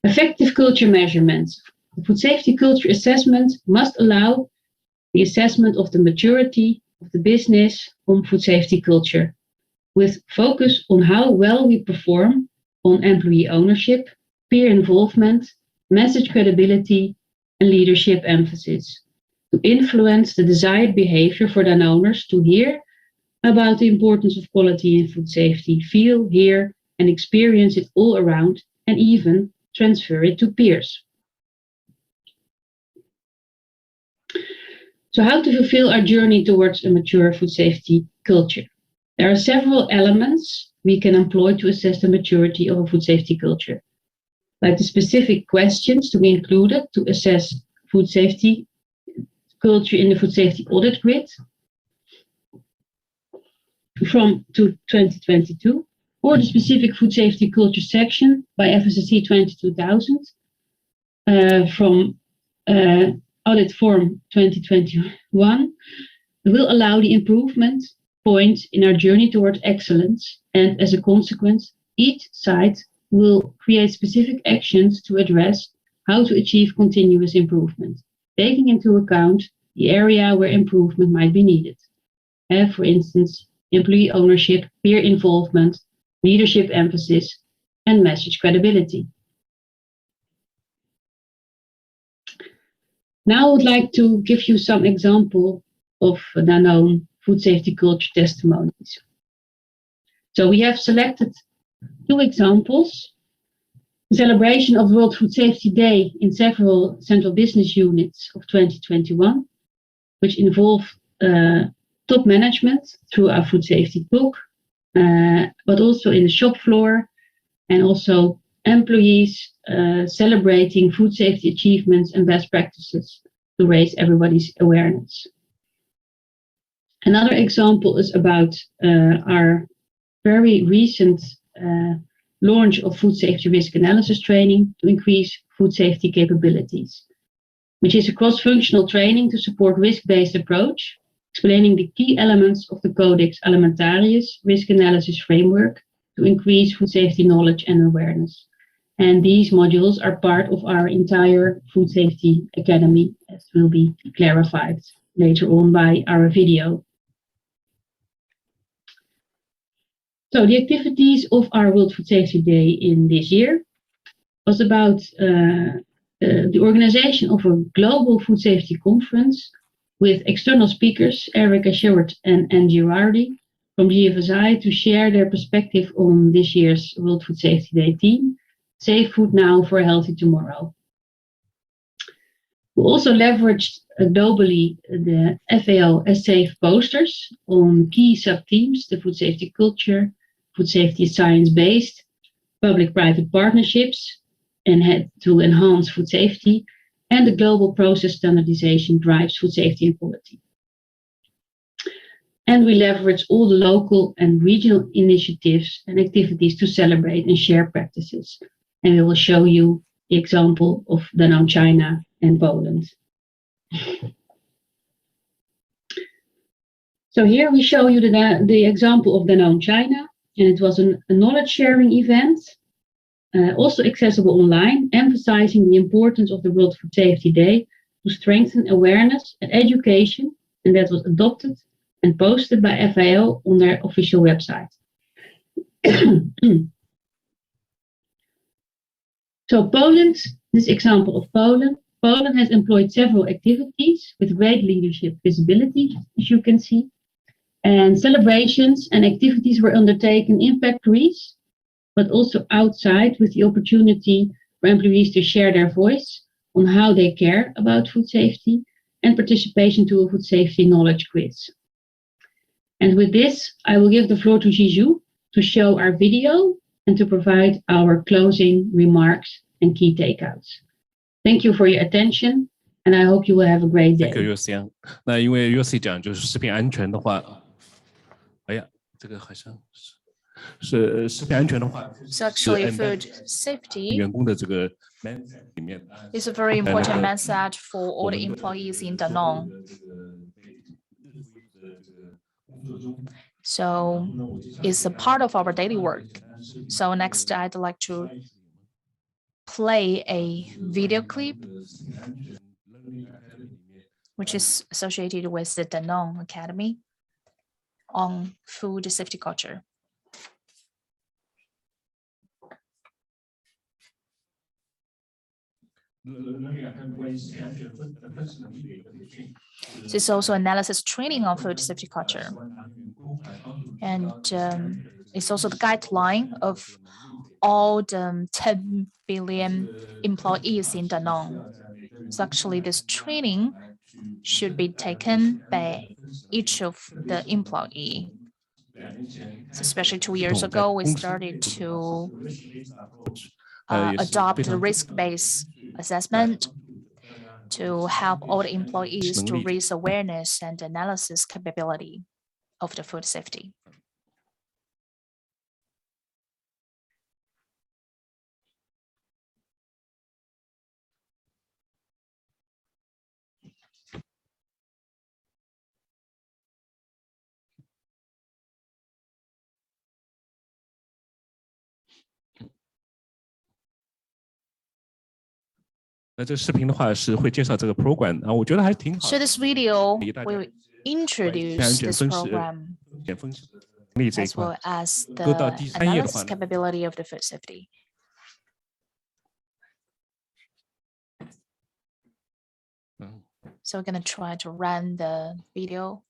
Effective culture measurements. The food safety culture assessment must allow the assessment of the maturity of the business on food safety culture, with focus on how well we perform on employee ownership, peer involvement, message credibility, and leadership emphasis, to influence the desired behavior for Danoneers to hear about the importance of quality in food safety, feel, hear, and experience it all around, and even transfer it to peers. So how to fulfill our journey towards a mature food safety culture? There are several elements we can employ to assess the maturity of a food safety culture, like the specific questions to be included to assess food safety culture in the food safety audit grid from 2022, or the specific food safety culture section by FSSC 22000 from audit form 2021 will allow the improvement points in our journey toward excellence, and as a consequence, each site will create specific actions to address how to achieve continuous improvement, taking into account the area where improvement might be needed. For instance, employee ownership, peer involvement, leadership emphasis, and message credibility. Now I would like to give you some example of Danone food safety culture testimonies. So we have selected 2 examples. The celebration of World Food Safety Day in several central business units of 2021, which involve top management through our food safety talk, but also in the shop floor, and also employees celebrating food safety achievements and best practices to raise everybody's awareness. Another example is about our very recent launch of food safety risk analysis training to increase food safety capabilities, which is a cross-functional training to support risk-based approach, explaining the key elements of the Codex Alimentarius risk analysis framework to increase food safety knowledge and awareness. And these modules are part of our entire Food Safety Academy, as will be clarified later on by our video. So the activities of our World Food Safety Day in this year was about the organization of a global food safety conference with external speakers, Erica Sheward and Anne Girardi from GFSI, to share their perspective on this year's World Food Safety Day theme, Safe Food Now for a Healthy Tomorrow. We also leveraged globally the FAO as safe posters on key sub-themes, the food safety culture, food safety is science-based, public-private partnerships, and had to enhance food safety, and the global process standardization drives food safety and quality. And we leverage all the local and regional initiatives and activities to celebrate and share practices. And we will show you the example of Danone China and Poland. So here we show you the example of Danone China, and it was a knowledge sharing event, also accessible online, emphasizing the importance of the World Food Safety Day to strengthen awareness and education, and that was adopted and posted by FAO on their official website. So Poland, this example of Poland. Poland has employed several activities with great leadership visibility, as you can see. And celebrations and activities were undertaken in factories, but also outside, with the opportunity for employees to share their voice on how they care about food safety, and participation to a food safety knowledge quiz. And with this, I will give the floor to Zizou to show our video and to provide our closing remarks and key takeouts. Thank you for your attention, and I hope you will have a great day. Thank you, Yossian. 那因为 Yossi 讲就是食品安全的话，哎呀，这个好像是食品安全的话， So actually, food safety 员工的这个 里面 is a very important mindset for all the employees in Danone. So it's a part of our daily work. So next, I'd like to play a video clip which is associated with the Danone Academy on food safety culture. This is also analysis training on food safety culture. And it's also the guideline of all the 10 billion employees in Danone. So actually this training should be taken by each of the employee. So especially 2 years ago, we started to adopt the risk-based assessment to help all the employees to raise awareness and analysis capability of the food safety. So this video will introduce this program as well as the analysis capability of the food safety. So we're going to try to run the video.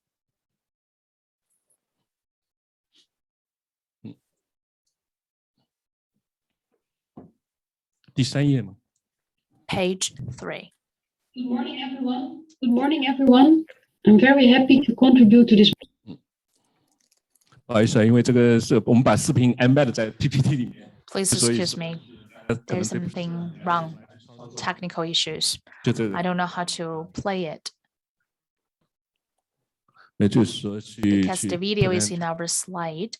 Page 3. Good morning, everyone. Good morning, everyone. I'm very happy to contribute to this. 不好意思，因为这个是我们把视频 embed 在 PPT 里面。 Please excuse me. There's something wrong. Technical issues. I don't know how to play it. Because the video is in our slide.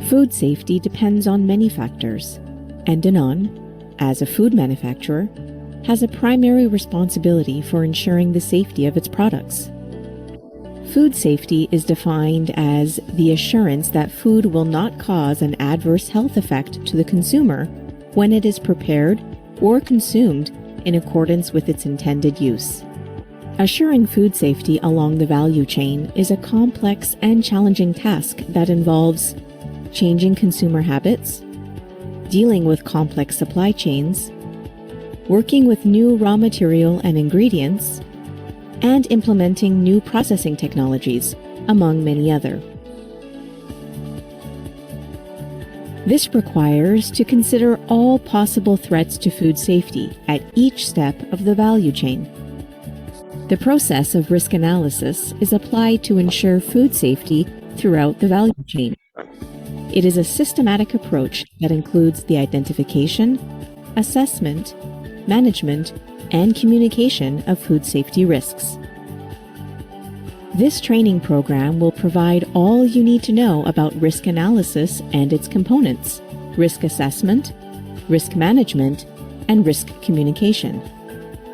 Food safety depends on many factors, and Danone, as a food manufacturer, has a primary responsibility for ensuring the safety of its products. Food safety is defined as the assurance that food will not cause an adverse health effect to the consumer when it is prepared or consumed in accordance with its intended use. Assuring food safety along the value chain is a complex and challenging task that involves changing consumer habits, dealing with complex supply chains, working with new raw material and ingredients, and implementing new processing technologies, among many other. This requires to consider all possible threats to food safety at each step of the value chain. The process of risk analysis is applied to ensure food safety throughout the value chain. It is a systematic approach that includes the identification, assessment, management, and communication of food safety risks. This training program will provide all you need to know about risk analysis and its components, risk assessment, risk management, and risk communication.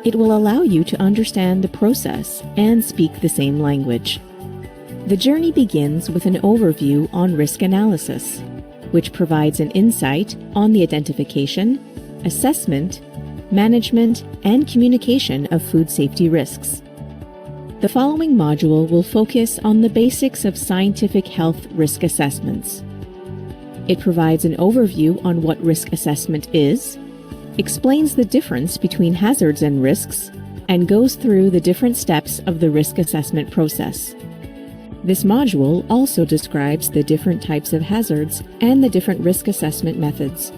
It will allow you to understand the process and speak the same language. The journey begins with an overview on risk analysis, which provides an insight on the identification, assessment, management, and communication of food safety risks. The following module will focus on the basics of scientific health risk assessments. It provides an overview on what risk assessment is, explains the difference between hazards and risks, and goes through the different steps of the risk assessment process. This module also describes the different types of hazards and the different risk assessment methods.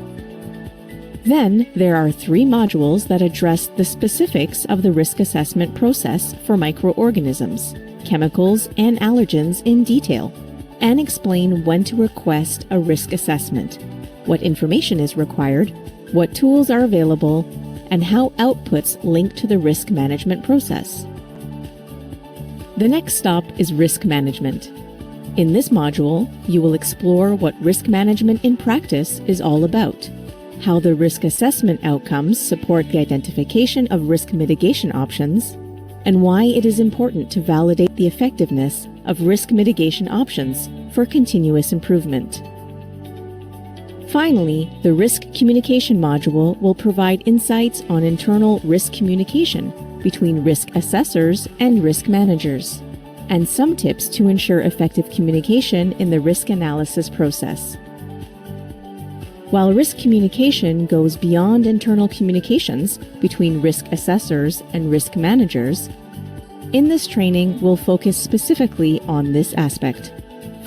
Then, there are 3 modules that address the specifics of the risk assessment process for microorganisms, chemicals, and allergens in detail, and explain when to request a risk assessment, what information is required, what tools are available, and how outputs link to the risk management process. The next stop is risk management. In this module, you will explore what risk management in practice is all about, how the risk assessment outcomes support the identification of risk mitigation options, and why it is important to validate the effectiveness of risk mitigation options for continuous improvement. Finally, the risk communication module will provide insights on internal risk communication between risk assessors and risk managers, and some tips to ensure effective communication in the risk analysis process. While risk communication goes beyond internal communications between risk assessors and risk managers, in this training we'll focus specifically on this aspect.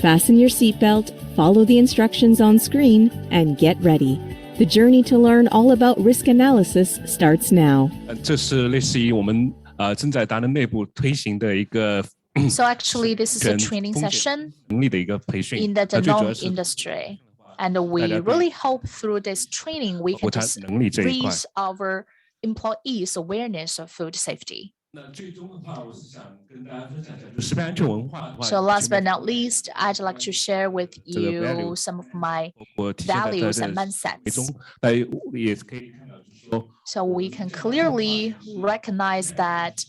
Fasten your seatbelt, follow the instructions on screen, and get ready. The journey to learn all about risk analysis starts now. 这是类似于我们正在达人内部推行的一个 So actually, this is a training session 能力的一个培训。 in the 最主要 Danone 是 industry. And we really hope through this training we can just 能力这一块。 raise our employees' awareness of food safety. 那最终的话，我是想跟大家分享一下，就食品安全文化的话。 So last but not least, I'd like to share with you some of my 我体现在 values 这 and 个 mindsets. 中，那也可以看到，就是说， So we can clearly recognize that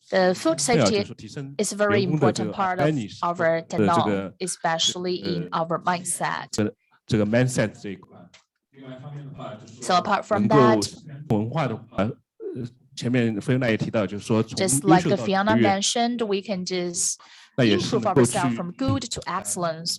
the food 重要就 safety 是提升 is a very 员工的这 important 个 part of awareness our 的这 Danone, 个 especially in our mindset. 这个 mindset 这一块。另外一方面的话，就是说 So apart from 能够 that, 文化的话，前面菲欧娜也提到，就是说从 just 优 like 秀 the 到 Fiona 卓越， mentioned, we can just 那也是 improve 能够 ourselves 去 from good to excellence.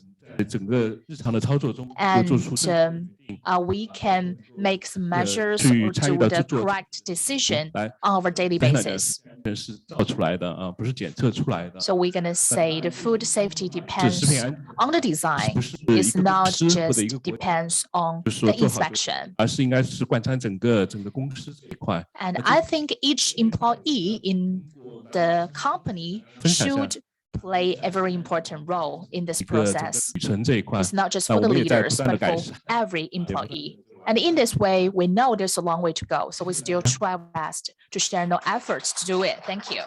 整个日常的操作中又做 And 出正确的决定， we can make some measures 去 or 参与 do 到 the 制作 correct decision 来 on our daily 真的讲 basis. 是造出来的啊，不是检测出来的。 So we're going to say the food safety 这 depends 食品安 on the design. 不是 It's 一个公 not 司或者一 just 个国家， depends on 就是说 the 做好这个 inspection. 而是应该是贯穿整个公司这一块。 And I think each employee in the company 分享一下 should play a very important role in this 一个整个 process. 旅程这一块， It's not just 那 for 我 the 们也在不 leaders, 断的 but 改 for 善。 every employee. And in this way, we know there's a long way to go. So we still try our best to share no efforts to do it. Thank you.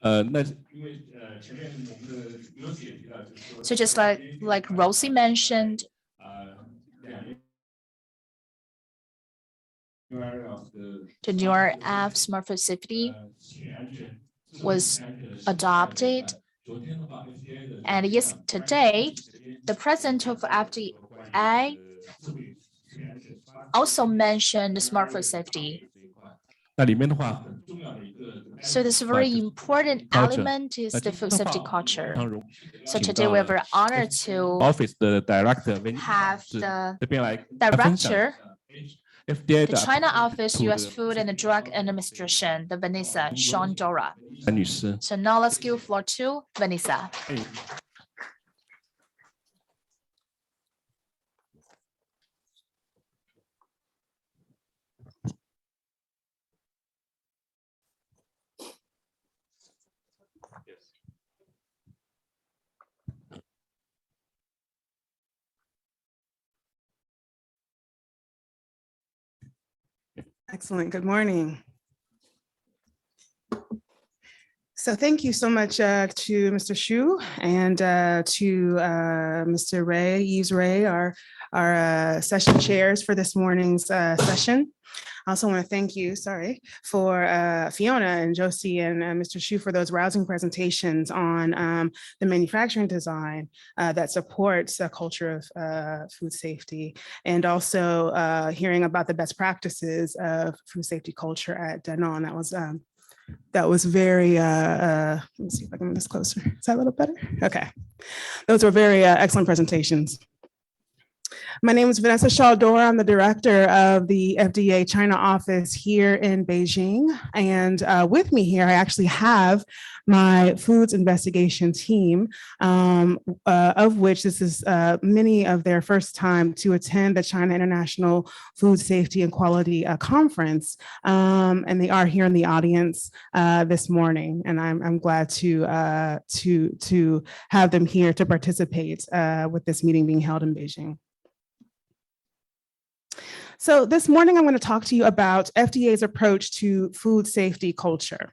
那因为前面我们的刘姐提到，就是说 So just like Rosie mentioned, The new era of smart food safety was adopted. And yes, today, the president of FDA also mentioned smart food safety. 那里面的话， So this very important element is the food safety culture. So today we are very honored to Office 的 Director have the 这边来分享 director, FDA the China Office U.S. Food and Drug Administration, the Vanessa Shondora. 女士。 So now let's give floor to Vanessa. Excellent. Good morning. So thank you so much to Mr. Xu and to Mr. Ray, Yves Ray, our session chairs for this morning's session. I also want to thank you, for Fiona and Josie and Mr. Xu for those rousing presentations on the manufacturing design that supports a culture of food safety, and also hearing about the best practices of food safety culture at Danone. That was very, let me see if I can move this closer. Is that a little better? Okay. Those were very excellent presentations. My name is Vanessa Shaldor. I'm the director of the FDA China office here in Beijing. And with me here, I actually have my foods investigation team, of which this is many of their first time to attend the China International Food Safety and Quality Conference. And they are here in the audience this morning. And I'm glad to have them here to participate with this meeting being held in Beijing. So this morning, I'm going to talk to you about FDA's approach to food safety culture.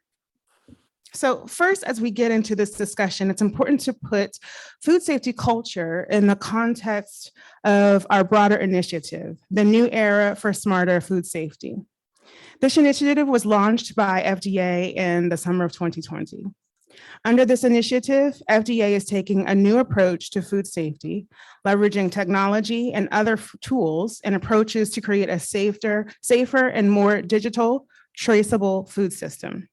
So first, as we get into this discussion, it's important to put food safety culture in the context of our broader initiative, the New Era for Smarter Food Safety. This initiative was launched by FDA in the summer of 2020. Under this initiative, FDA is taking a new approach to food safety, leveraging technology and other tools and approaches to create a safer and more digital, traceable food system.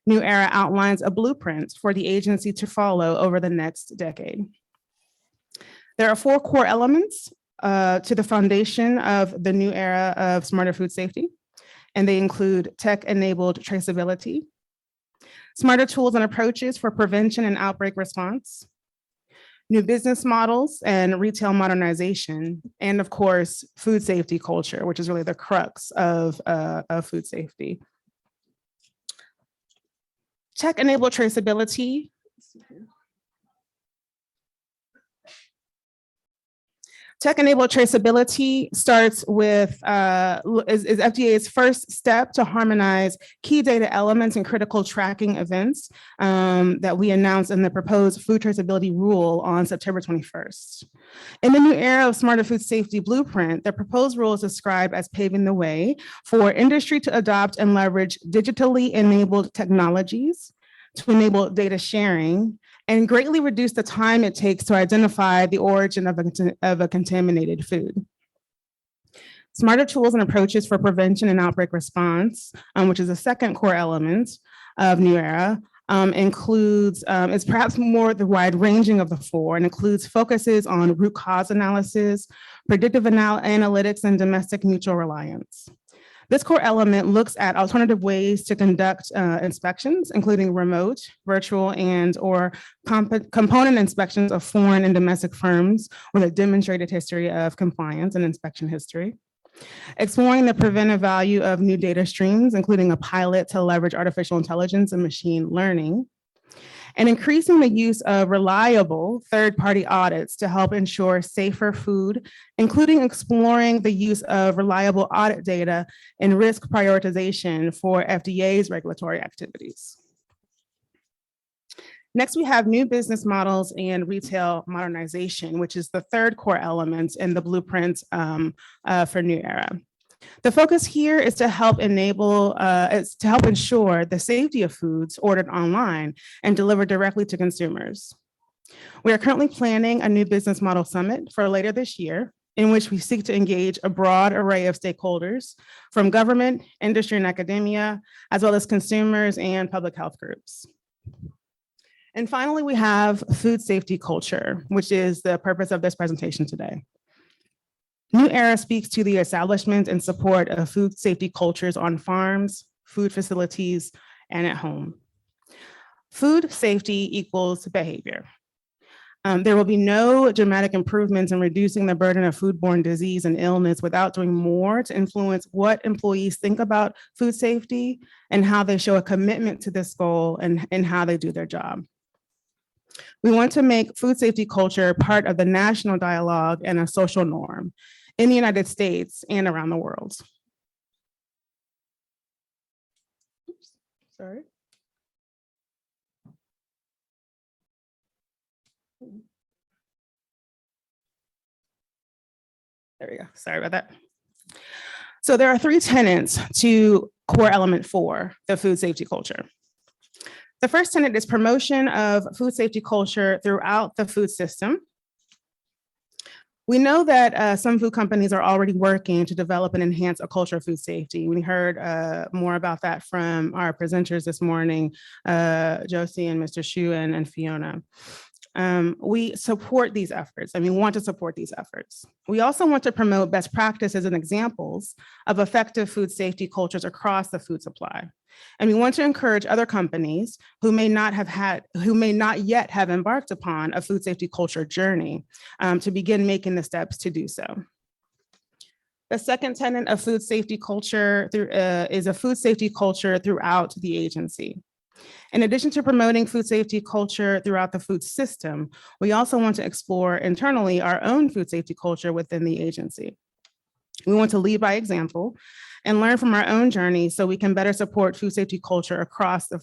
New Era outlines a blueprint for the agency to follow over the next decade. There are 4 core elements to the foundation of the New Era of Smarter Food Safety, and they include tech-enabled traceability, smarter tools and approaches for prevention and outbreak response, new business models and retail modernization, and of course, food safety culture, which is really the crux of food safety. Tech-enabled traceability. Tech-enabled traceability starts with, is FDA's first step to harmonize key data elements and critical tracking events that we announced in the proposed food traceability rule on September 21st. In the New Era of Smarter Food Safety Blueprint, the proposed rule is described as paving the way for industry to adopt and leverage digitally enabled technologies to enable data sharing and greatly reduce the time it takes to identify the origin of a contaminated food. Smarter tools and approaches for prevention and outbreak response, which is a second core element of New Era, includes, is perhaps more the wide ranging of the 4 and includes focuses on root cause analysis, predictive analytics, and domestic mutual reliance. This core element looks at alternative ways to conduct inspections, including remote, virtual, and/or component inspections of foreign and domestic firms with a demonstrated history of compliance and inspection history. Exploring the preventive value of new data streams, including a pilot to leverage artificial intelligence and machine learning. And increasing the use of reliable third-party audits to help ensure safer food, including exploring the use of reliable audit data and risk prioritization for FDA's regulatory activities. Next, we have new business models and retail modernization, which is the third core element in the blueprint for New Era. The focus here is to help ensure the safety of foods ordered online and delivered directly to consumers. We are currently planning a new business model summit for later this year, in which we seek to engage a broad array of stakeholders from government, industry, and academia, as well as consumers and public health groups. And finally, we have food safety culture, which is the purpose of this presentation today. New Era speaks to the establishment and support of food safety cultures on farms, food facilities, and at home. Food safety equals behavior. There will be no dramatic improvements in reducing the burden of foodborne disease and illness without doing more to influence what employees think about food safety and how they show a commitment to this goal and how they do their job. We want to make food safety culture part of the national dialogue and a social norm in the United States and around the world. Oops, sorry. There we go. Sorry about that. So there are 3 tenets to core element 4, the food safety culture. The first tenet is promotion of food safety culture throughout the food system. We know that some food companies are already working to develop and enhance a culture of food safety. We heard more about that from our presenters this morning, Josie and Mr. Shu and Fiona. We support these efforts and we want to support these efforts. We also want to promote best practices and examples of effective food safety cultures across the food supply. And we want to encourage other companies who may not yet have embarked upon a food safety culture journey to begin making the steps to do so. The second tenet of food safety culture is a food safety culture throughout the agency. In addition to promoting food safety culture throughout the food system, we also want to explore internally our own food safety culture within the agency. We want to lead by example and learn from our own journey so we can better support food safety culture across the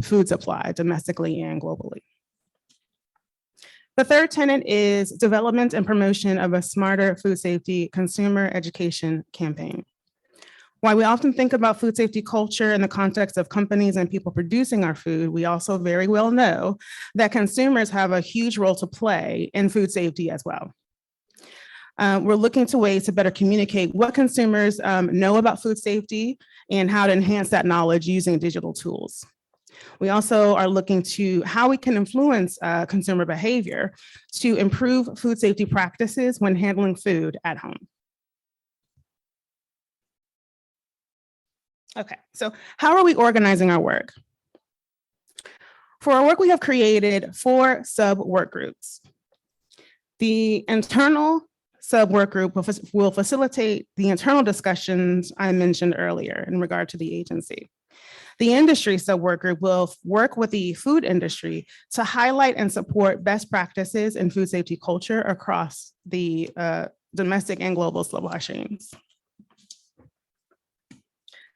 food supply, domestically and globally. The third tenet is development and promotion of a smarter food safety consumer education campaign. While we often think about food safety culture in the context of companies and people producing our food, we also very well know that consumers have a huge role to play in food safety as well. We're looking to ways to better communicate what consumers know about food safety and how to enhance that knowledge using digital tools. We also are looking to how we can influence consumer behavior to improve food safety practices when handling food at home. Okay, so how are we organizing our work? For our work, we have created 4 sub-work groups. The internal sub-work group will facilitate the internal discussions I mentioned earlier in regard to the agency. The industry sub-work group will work with the food industry to highlight and support best practices in food safety culture across the domestic and global supply chains.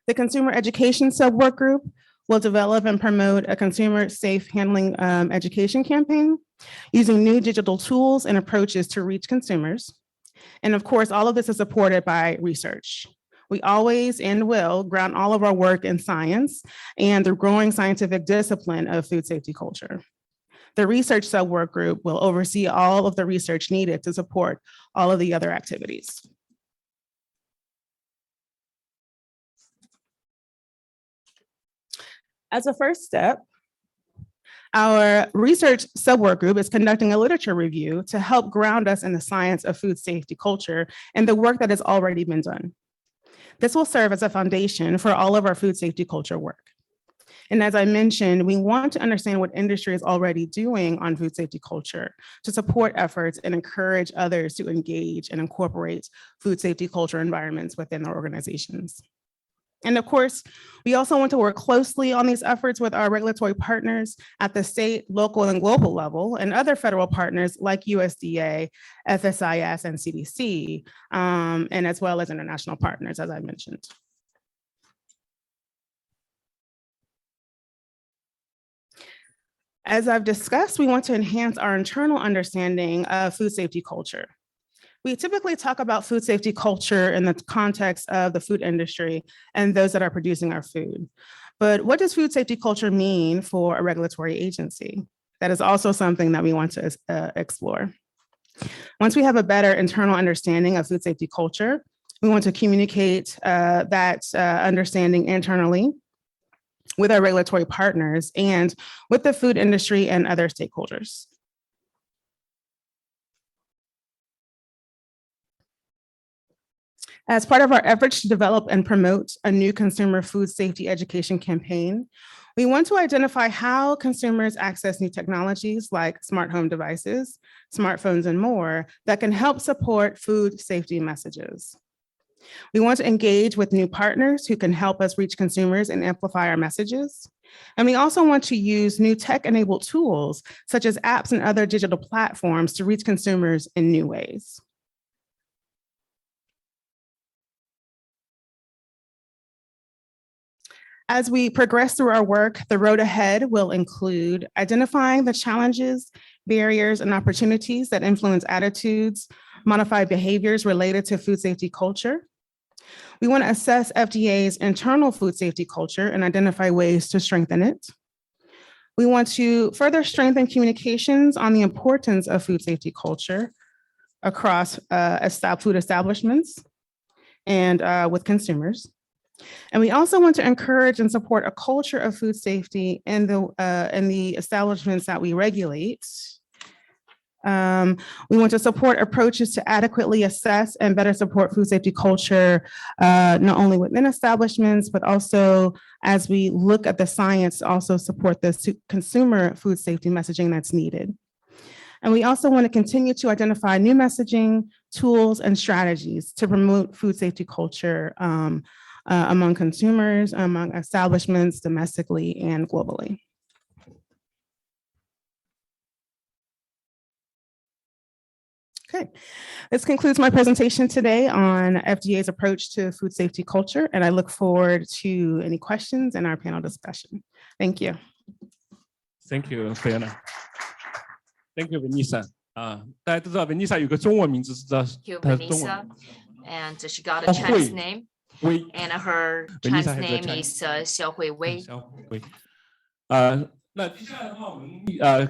The consumer education sub-work group will develop and promote a consumer safe handling education campaign using new digital tools and approaches to reach consumers. And of course, all of this is supported by research. We always and will ground all of our work in science and the growing scientific discipline of food safety culture. The research sub-work group will oversee all of the research needed to support all of the other activities. As a first step, our research sub-work group is conducting a literature review to help ground us in the science of food safety culture and the work that has already been done. This will serve as a foundation for all of our food safety culture work. And as I mentioned, we want to understand what industry is already doing on food safety culture to support efforts and encourage others to engage and incorporate food safety culture environments within their organizations. And of course, we also want to work closely on these efforts with our regulatory partners at the state, local, and global level, and other federal partners like USDA, FSIS, and CDC, and as well as international partners, as I mentioned. As I've discussed, we want to enhance our internal understanding of food safety culture. We typically talk about food safety culture in the context of the food industry and those that are producing our food. But what does food safety culture mean for a regulatory agency? That is also something that we want to explore. Once we have a better internal understanding of food safety culture, we want to communicate that understanding internally with our regulatory partners and with the food industry and other stakeholders. As part of our efforts to develop and promote a new consumer food safety education campaign, we want to identify how consumers access new technologies like smart home devices, smartphones, and more that can help support food safety messages. We want to engage with new partners who can help us reach consumers and amplify our messages. And we also want to use new tech-enabled tools, such as apps and other digital platforms, to reach consumers in new ways. As we progress through our work, the road ahead will include identifying the challenges, barriers, and opportunities that influence attitudes, modify behaviors related to food safety culture. We want to assess FDA's internal food safety culture and identify ways to strengthen it. We want to further strengthen communications on the importance of food safety culture across food establishments and with consumers. And we also want to encourage and support a culture of food safety in the establishments that we regulate. We want to support approaches to adequately assess and better support food safety culture, not only within establishments, but also as we look at the science, also support the consumer food safety messaging that's needed. And we also want to continue to identify new messaging, tools, and strategies to promote food safety culture among consumers, among establishments, domestically and globally. Okay, this concludes my presentation today on FDA's approach to food safety culture, and I look forward to any questions in our panel discussion. Thank you. Thank you, Fiona. Thank you, Vanessa. 大家都知道 Vanessa 有个中文名字是叫 Thank you, 她的中文 Vanessa. And she got a Chinese name. 薇 And her Vanessa Chinese has a name Chinese- is Xiao Hui Wei. 小薇。那接下来的话，我们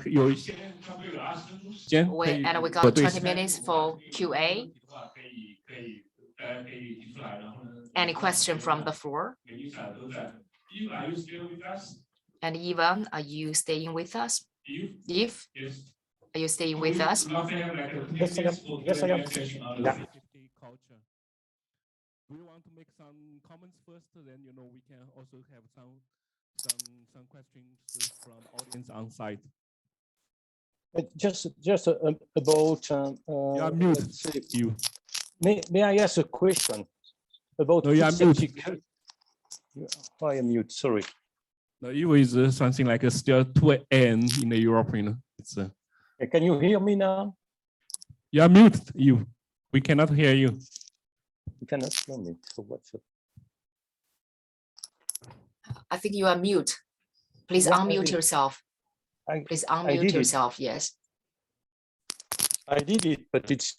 有一些差不多有20分钟时间，可以 And we 我 got 对 20 minutes for QA. 大家可以提出来，然后呢 Any question from the floor? Vanessa 都在。Eva, are you still with us? And Eva, are you staying with us? Eve, Yes. are you staying with us? Yes, I am. Yes, I am. Yeah. Culture. Do you want to make some comments first? Then we can also have some questions from audience on site. Just about. You are mute. Let's see. You. May I ask a question about? No, you are food mute. safety? I am mute. Sorry. No, you is something like still 2 a.m. in the Europe. It's Can you hear me now? you are mute. You. We cannot hear you. You cannot hear me. So what's up? I think you are mute. Please Yeah, I unmute did. yourself. Please did unmute it. yourself. Yes. I did it, but it's.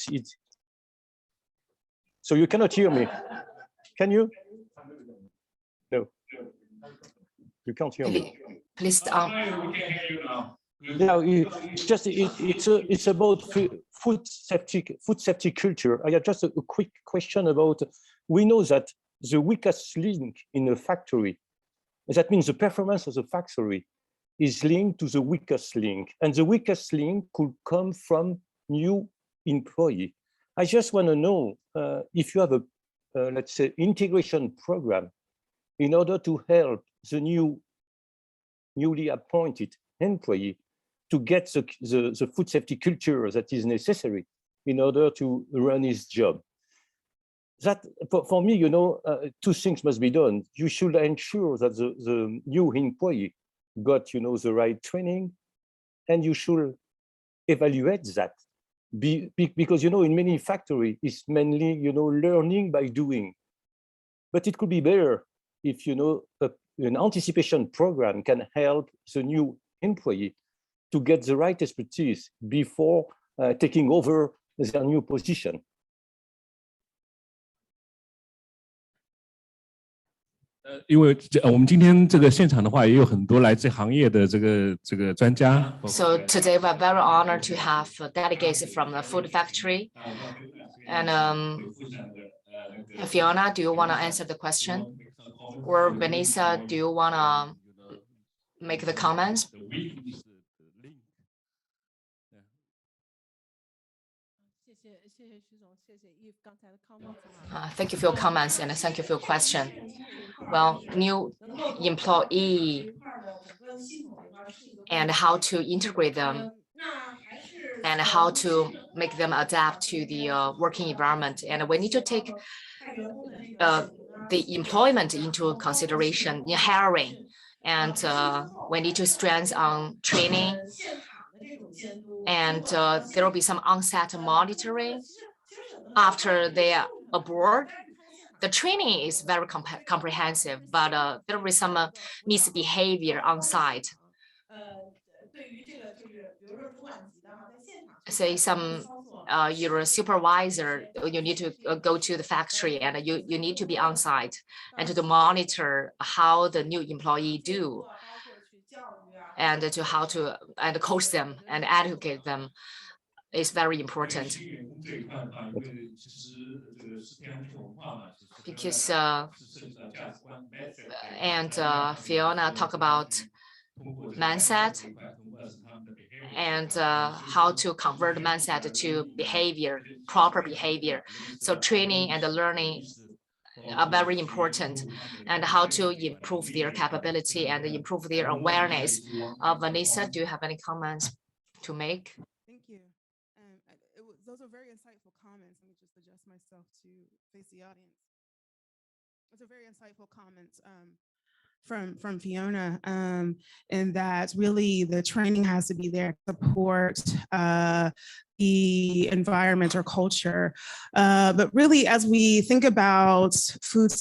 So you cannot hear me. Can you? No. You can't hear me. Please. We can hear you now. Yeah, it's about food safety culture. I have just a quick question about. We know that the weakest link in a factory, that means the performance of the factory, is linked to the weakest link, and the weakest link could come from new employee. I just want to know if you have a let's say integration program in order to help the newly appointed employee to get the food safety culture that is necessary in order to run his job. That for me, two things must be done. You should ensure that the new employee got, the right training, and you should evaluate that. Because, in many factories, it's mainly, learning by doing. But it could be better if, an anticipation program can help the new employee to get the right expertise before taking over their new position. 因为我们今天这个现场的话，也有很多来自行业的这个专家。So today we're very honored to have delegates from the food factory. And Fiona, do you want to answer the question? Or Vanessa, do you want to make the comments? Thank you for your comments and thank you for your question. Well, new employee and how to integrate them and how to make them adapt to the working environment. And we need to take the employment into consideration in hiring. And we need to strengthen on training. And there will be some on-site monitoring after they are aboard. The training is very comprehensive, but there will be some misbehavior on site. Say some your supervisor, you need to go to the factory and you need to be on site and to monitor how the new employee do and to how to coach them and educate them is very important. Because Fiona talked about mindset and how to convert mindset to behavior, proper behavior. So training and learning are very important, and how to improve their capability and improve their awareness. Vanessa, do you have any comments to make? Thank you. Those are very insightful comments. Let me just adjust myself to face the audience. Those are very insightful comments from Fiona, in that really the training has to be there to support the environment or culture. But really, as we think about food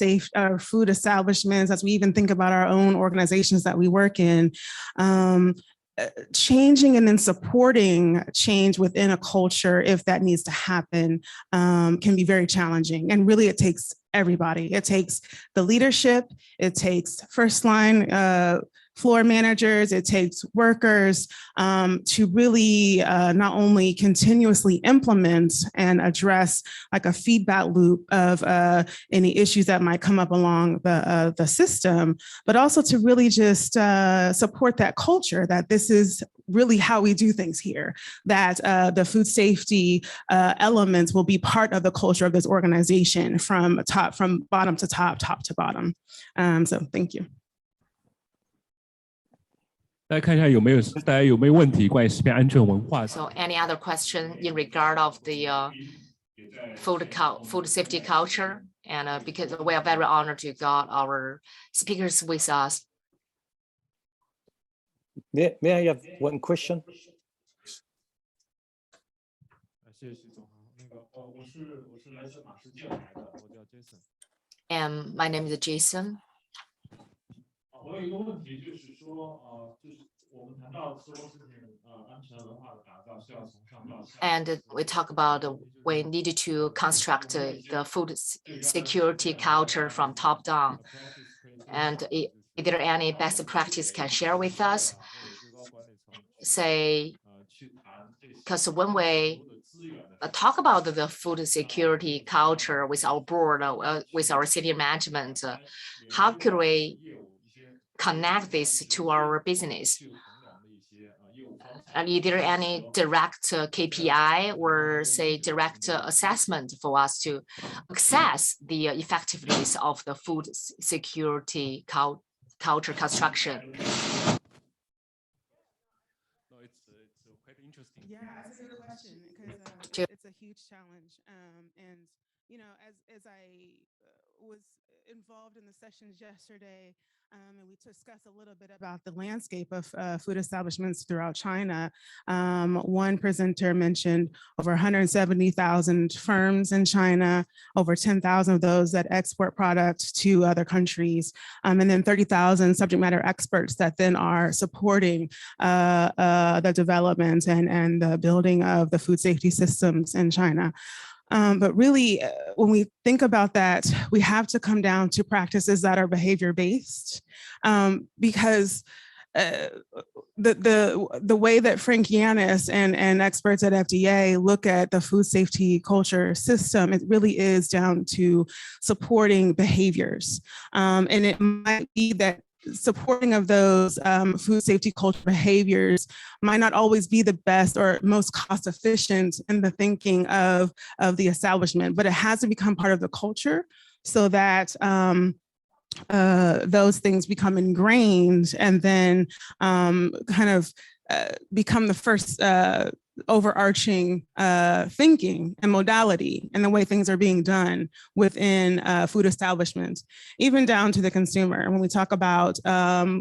establishments, as we even think about our own organizations that we work in, changing and then supporting change within a culture, if that needs to happen, can be very challenging. And really, it takes everybody. It takes the leadership, it takes first line floor managers, it takes workers to really not only continuously implement and address like a feedback loop of any issues that might come up along the system, but also to really just support that culture, that this is really how we do things here, that the food safety elements will be part of the culture of this organization from bottom to top to bottom. So thank you. 大家看一下有没有问题关于食品安全文化。 So any other question in regard of the food safety culture? And because we are very honored to got our speakers with us. May I have one question? And my name is Jason. And we talk about we needed to construct the food security culture from top down. And is there any best practice can share with us? Say, because when we talk about the food security culture with our board, with our senior management, how could we connect this to our business? And is there any direct KPI or say direct assessment for us to assess the effectiveness of the food security culture construction? Yeah, that's a good question because it's a huge challenge. And you know, as I was involved in the sessions yesterday, and we discussed a little bit about the landscape of food establishments throughout China. One presenter mentioned over 170,000 firms in China, over 10,000 of those that export products to other countries, and then 30,000 subject matter experts that then are supporting the development and the building of the food safety systems in China. But really, when we think about that, we have to come down to practices that are behavior-based, because the way that Frank Yanis and experts at FDA look at the food safety culture system, it really is down to supporting behaviors. And it might be that supporting of those food safety culture behaviors might not always be the best or most cost efficient in the thinking of the establishment, but it has to become part of the culture so that those things become ingrained and then kind of become the first overarching thinking and modality and the way things are being done within food establishments, even down to the consumer. When we talk about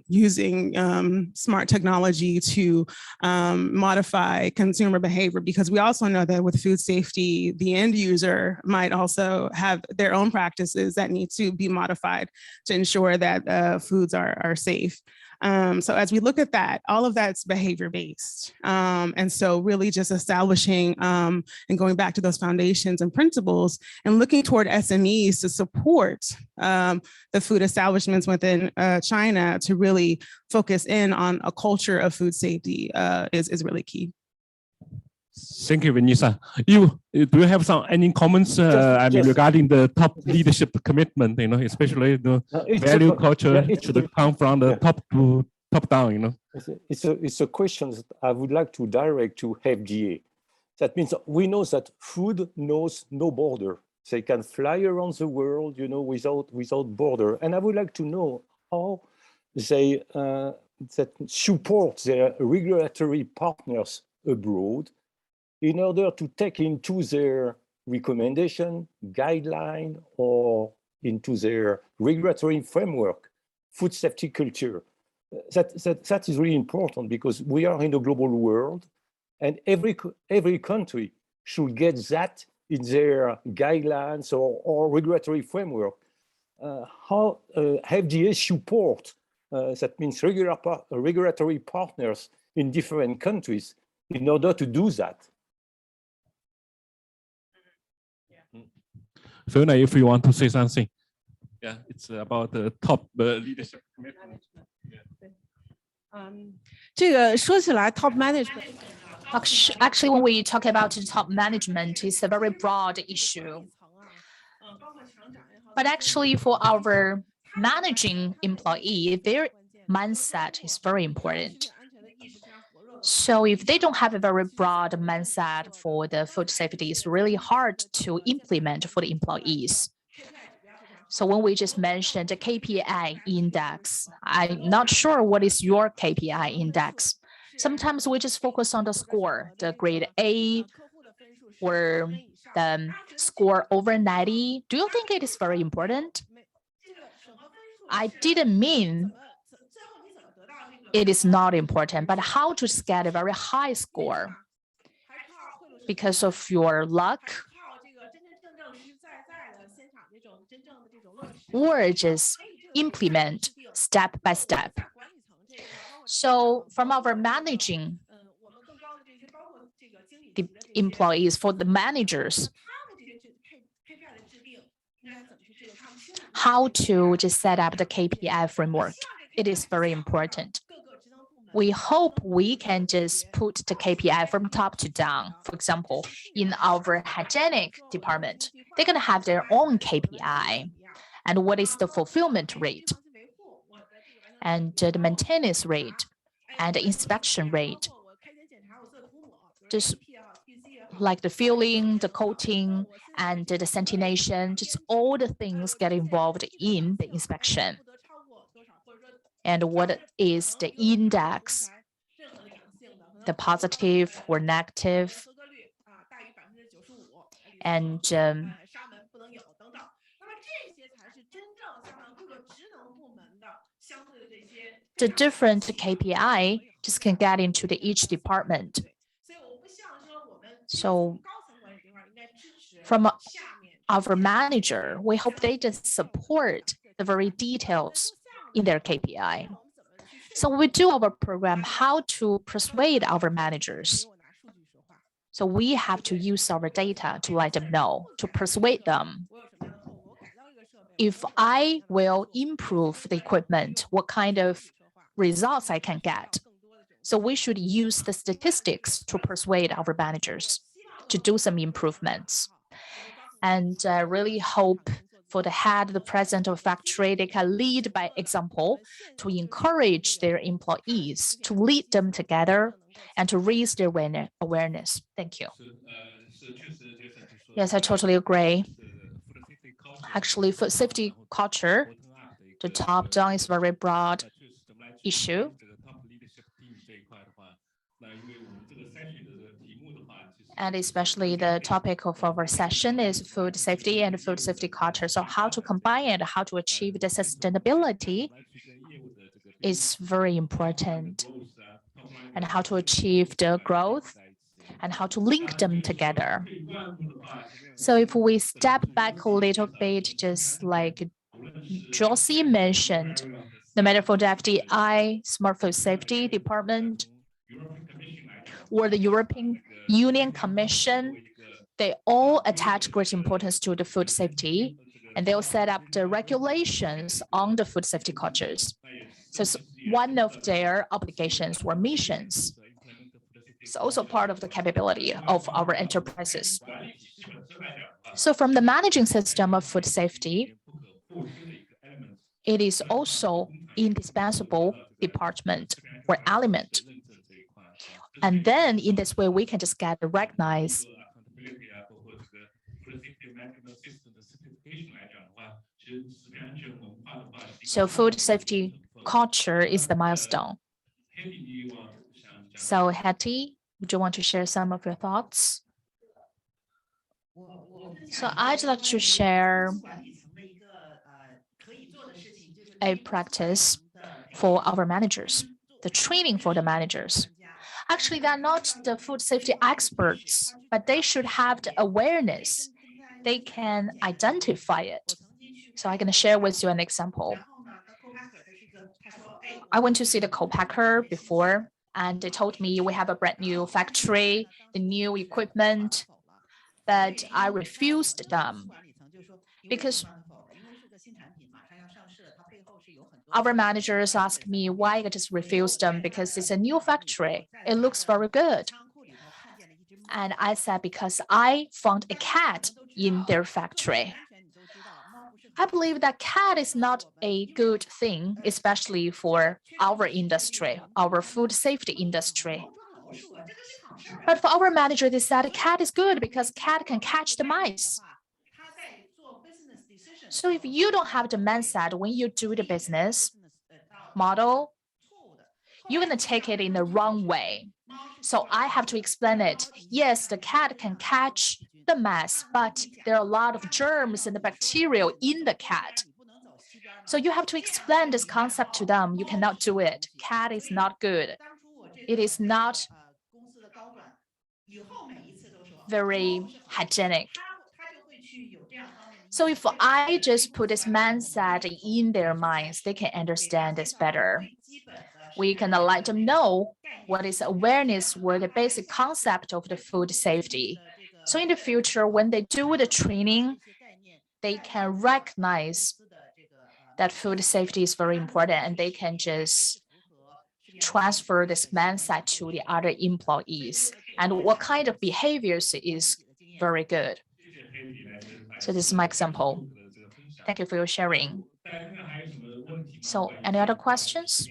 using smart technology to modify consumer behavior, because we also know that with food safety, the end user might also have their own practices that need to be modified to ensure that foods are safe. So as we look at that, all of that's behavior-based. And so really just establishing and going back to those foundations and principles and looking toward SMEs to support the food establishments within China to really focus in on a culture of food safety is really key. Thank you, Vanessa. Do you have any comments regarding the top leadership commitment, especially the value culture should come from the top to top down, It's a question that I would like to direct to FDA. That means we know that food knows no border. They can fly around the world, without border. And I would like to know how they that support their regulatory partners abroad in order to take into their recommendation, guideline, or into their regulatory framework, food safety culture. That is really important because we are in a global world and every country should get that in their guidelines or regulatory framework. How FDA support, that means regulatory partners in different countries in order to do that. Fiona, if you want to say something. Yeah, it's about the top leadership commitment. Top management. Actually, when we talk about top management, it's a very broad issue. But actually, for our managing employee, their mindset is very important. So if they don't have a very broad mindset for the food safety, it's really hard to implement for the employees. So when we just mentioned the KPI index, I'm not sure what is your KPI index. Sometimes we just focus on the score, the grade A or the score over 90. Do you think it is very important? I didn't mean it is not important, but how to get a very high score because of your luck or just implement step by step. So from our managing the employees, for the managers, how to just set up the KPI framework. It is very important. We hope we can just put the KPI from top to down. For example, in our hygienic department, they're going to have their own KPI. And what is the fulfillment rate? And the maintenance rate and the inspection rate. Just like the filling, the coating, and the sanitation, just all the things get involved in the inspection. And what is the index, the positive or negative, and the different KPI just can get into each department. So from our manager, we hope they just support the very details in their KPI. So we do our program how to persuade our managers. So we have to use our data to let them know, to persuade them. If I will improve the equipment, what kind of results I can get. So we should use the statistics to persuade our managers to do some improvements. And I really hope for the head, the president of factory, they can lead by example to encourage their employees, to lead them together and to raise their awareness. Thank you. Yes, I totally agree. Actually, food safety culture, the top down is very broad issue. And especially the topic of our session is food safety and food safety culture. So how to combine it, how to achieve the sustainability is very important. And how to achieve the growth and how to link them together. So if we step back a little bit, just like Josie mentioned, no matter for the FDI, Smart Food Safety Department, or the European Union Commission, they all attach great importance to the food safety, and they'll set up the regulations on the food safety cultures. So it's one of their obligations or missions. It's also part of the capability of our enterprises. So from the managing system of food safety, it is also indispensable department or element. And then in this way, we can just get recognized. So food safety culture is the milestone. So Hattie, would you want to share some of your thoughts? So I'd like to share a practice for our managers, the training for the managers. Actually, they're not the food safety experts, but they should have the awareness. They can identify it. So I'm going to share with you an example. I went to see the co-packer before, and they told me we have a brand new factory, the new equipment, but I refused them because our managers asked me why I just refused them because it's a new factory. It looks very good. And I said, because I found a cat in their factory. I believe that cat is not a good thing, especially for our industry, our food safety industry. But for our manager, they said cat is good because cat can catch the mice. So if you don't have the mindset when you do the business model, you're going to take it in the wrong way. So I have to explain it. Yes, the cat can catch the mice, but there are a lot of germs and the bacteria in the cat. So you have to explain this concept to them. You cannot do it. Cat is not good. It is not very hygienic. So if I just put this mindset in their minds, they can understand this better. We can let them know what is awareness or the basic concept of the food safety. So in the future, when they do the training, they can recognize that food safety is very important and they can just transfer this mindset to the other employees and what kind of behaviors is very good. So this is my example. Thank you for your sharing. So any other questions?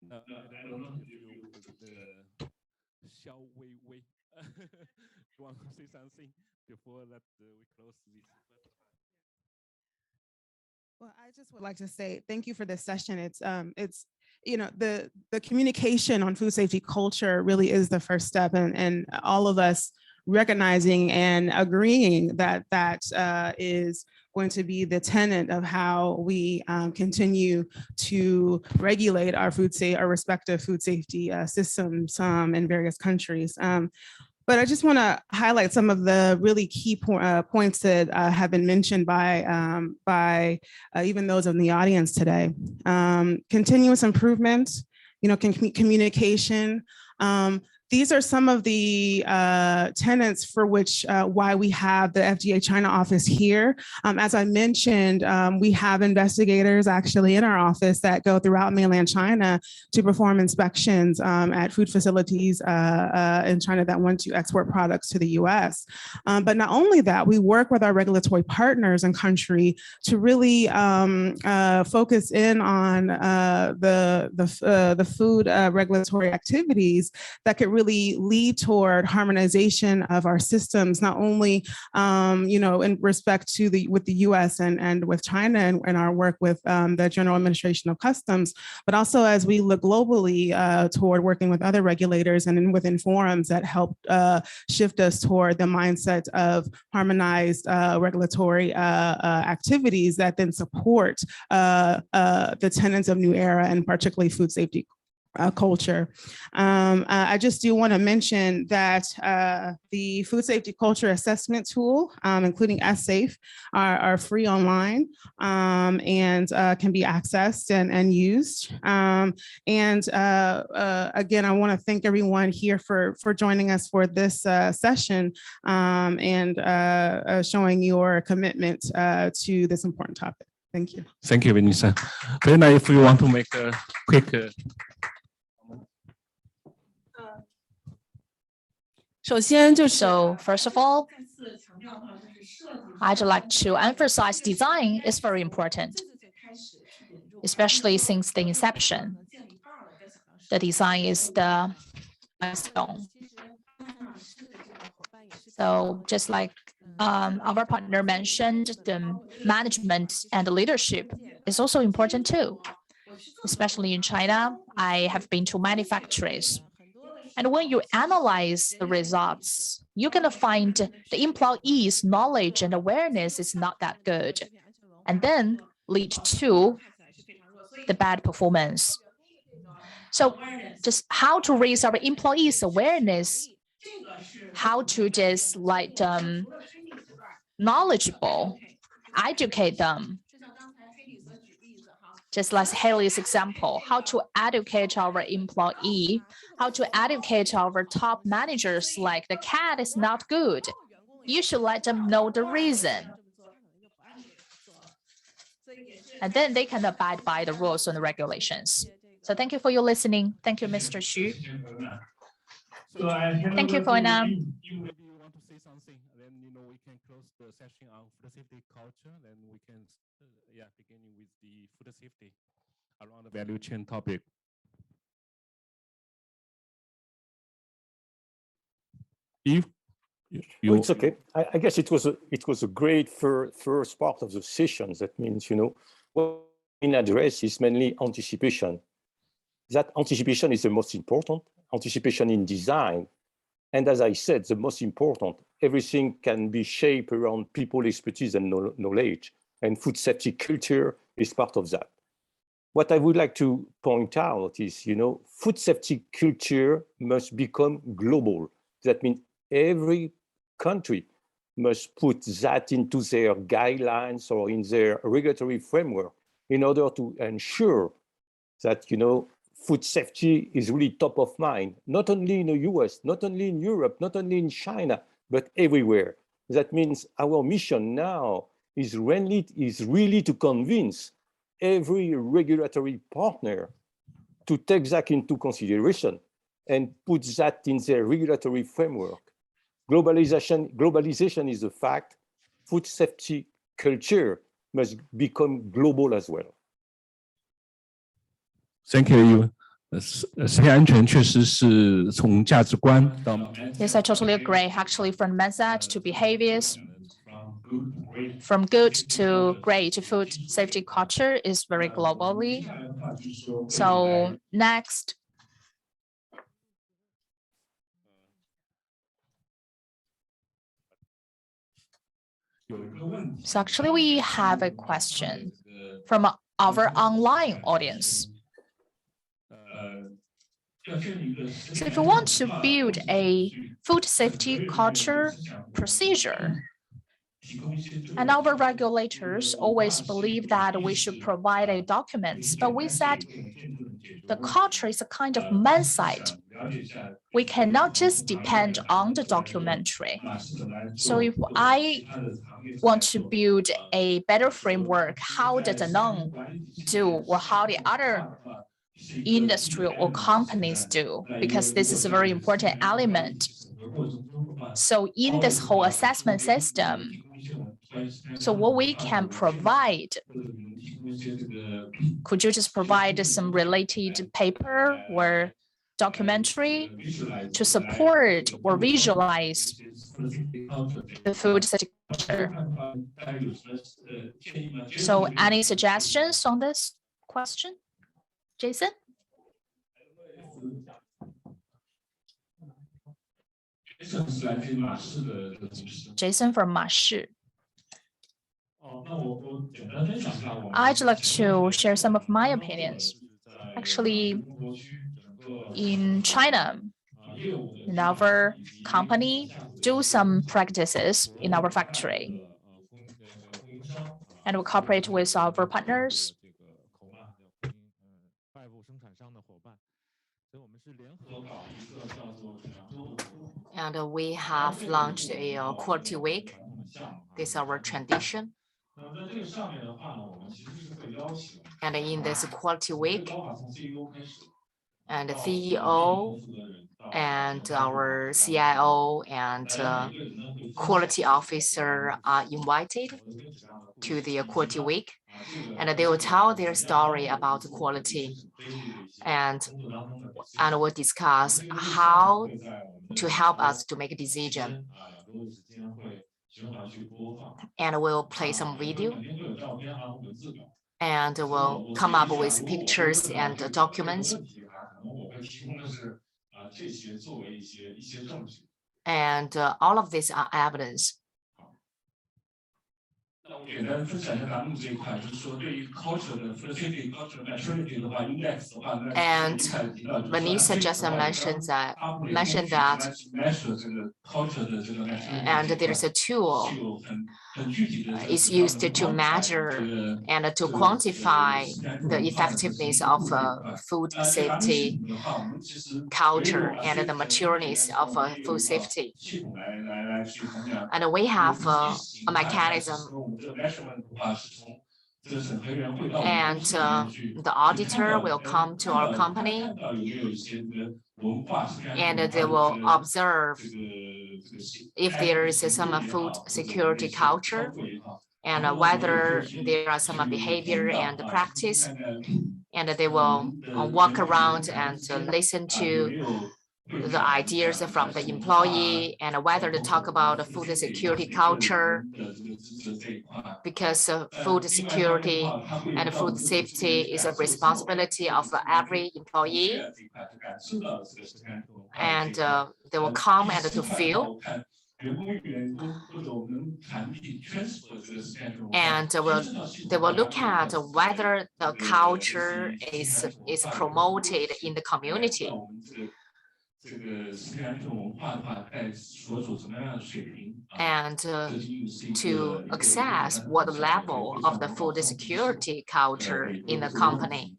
I don't know if shall we you want to say something before that we close this? Well, I just would like to say thank you for this session. It's you know, the communication on food safety culture really is the first step, and all of us recognizing and agreeing that that is going to be the tenet of how we continue to regulate our respective food safety systems in various countries. But I just want to highlight some of the really key points that have been mentioned by even those in the audience today. Continuous improvement, communication. These are some of the tenets for which why we have the FDA China office here. As I mentioned, we have investigators actually in our office that go throughout mainland China to perform inspections at food facilities in China that want to export products to the US. But not only that, we work with our regulatory partners in country to really focus in on the food regulatory activities that could really lead toward harmonization of our systems, not only in respect to with the US and with China and our work with the General Administration of Customs, but also as we look globally toward working with other regulators and within forums that help shift us toward the mindset of harmonized regulatory activities that then support the tenets of New Era and particularly food safety culture. I just do want to mention that the food safety culture assessment tool, including SSAFE, are free online and can be accessed and used. Again, I want to thank everyone here for joining us for this session and showing your commitment to this important topic. Thank you. Thank you, Vanessa. Then if you want to make a quick So first of all, I'd like to emphasize design is very important, especially since the inception. The design is the milestone. So just like our partner mentioned, the management and the leadership is also important too. Especially in China, I have been to many factories. And when you analyze the results, you're going to find the employees' knowledge and awareness is not that good, and then lead to the bad performance. So just how to raise our employees' awareness, how to just like knowledgeable, educate them. Just like Haley's example, how to educate our employee, how to educate our top managers, like the cat is not good. You should let them know the reason. And then they can abide by the rules and the regulations. So thank you for your listening. Thank you, Mr. Xu. Thank you, Foina. You want to say something, then we can close the session on food safety culture. Then we can beginning with the food safety around the value chain topic. If it's okay. I guess it was a great first part of the session. That means what in address is mainly anticipation. That anticipation is the most important. Anticipation in design. And as I said, the most important, everything can be shaped around people expertise and knowledge. And food safety culture is part of that. What I would like to point out is, food safety culture must become global. That means every country must put that into their guidelines or in their regulatory framework in order to ensure that, food safety is really top of mind, not only in the US, not only in Europe, not only in China, but everywhere. That means our mission now is really to convince every regulatory partner to take that into consideration and put that in their regulatory framework. Globalization is a fact. Food safety culture must become global as well. Thank you. 食品安全确实是从价值观到 Yes, I totally agree. Actually, from mindset to behaviors, from good to great, food safety culture is very globally. So next. So actually, we have a question from our online audience. So if you want to build a food safety culture procedure, and our regulators always believe that we should provide a documents, but we said the culture is a kind of mindset. We cannot just depend on the documentary. So if I want to build a better framework, how the Danone do, or how the other industry or companies do, because this is a very important element. So in this whole assessment system, so what we can provide, could you just provide some related paper or documentary to support or visualize the food safety culture? So any suggestions on this question? Jason? Jason from 马氏. I'd like to share some of my opinions. Actually, in China, in our company, do some practices in our factory. And we cooperate with our partners. And we have launched a quality week. This is our tradition. And in this quality week, and the CEO and our CIO and quality officer are invited to the quality week, and they will tell their story about quality, and we'll discuss how to help us to make a decision. And we'll play some video, and we'll come up with pictures and documents. And all of these are evidence. And Vanessa just mentioned that, and there is a tool is used to measure and to quantify the effectiveness of food safety culture and the matureness of food safety. And we have a mechanism. And the auditor will come to our company, and they will observe if there is some food security culture, and whether there are some behavior and practice, and they will walk around and listen to the ideas from the employee, and whether to talk about the food security culture, because food security and food safety is a responsibility of every employee. And they will come and to feel. And they will look at whether the culture is promoted in the community. And to assess what level of the food security culture in the company.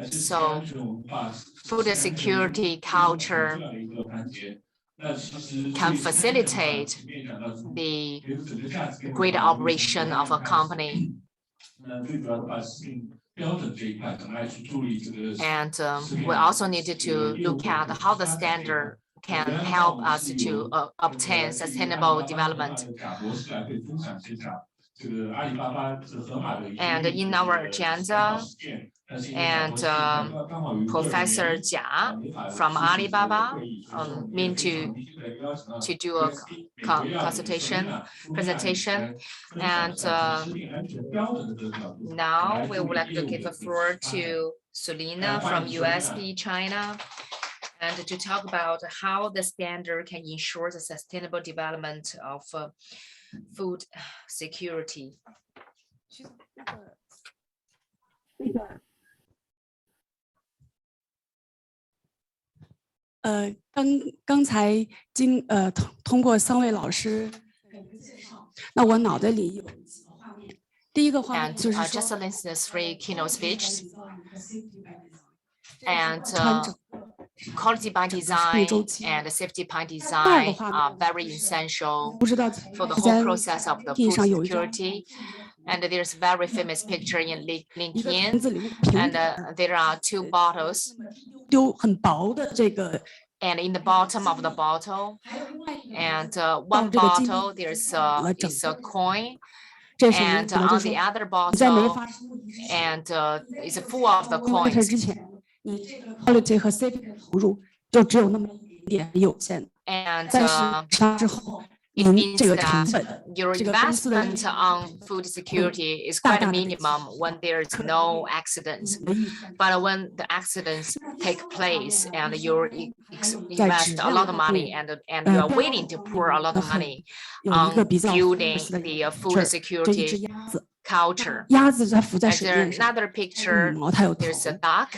So food security culture can facilitate the great operation of a company. And we also need to look at how the standard can help us to obtain sustainable development. And in our agenda, and Professor Jia from Alibaba mean to do a consultation presentation. And now we would like to give the floor to Sulina from USP China. and to talk about how the standard can ensure the sustainable development of food security. 刚才通过3位老师，那我脑袋里有几个画面。第一个画面 And 就是 just 说， listen to 3 keynote speeches and quality by design and safety by design are very essential 不知道 for the 大 whole 家 process of the 地 food 上有一张 security. And there's a very famous picture in 一个 LinkedIn. 瓶子里面的瓶 And 底 there are 2 bottles. 丢很薄的这个 And in the bottom of the bottle, and one 这个金 bottle there's is a coin, 这是什么意 and 思呢？就 on 是 the 说 other 你在没 bottle, 发生问题之前， and is full of the 因为这 coins. 之前，你这个 quality 和 safety 的投入就只有那么一点点有限的， And 但是发之后， it 您 means 这个成 that 本， your 这个公司的 investment on food security is quite a minimum when there's no accidents. But when the accidents take place and you invest a lot of money and you are willing to pour a lot of money 有一 on 个比较 building famous 的 the 事 food 儿，就一只 security 鸭子， culture. 鸭子它浮在 And 水 there's 面上， another 它有 picture, 羽毛，它有头， there's a duck,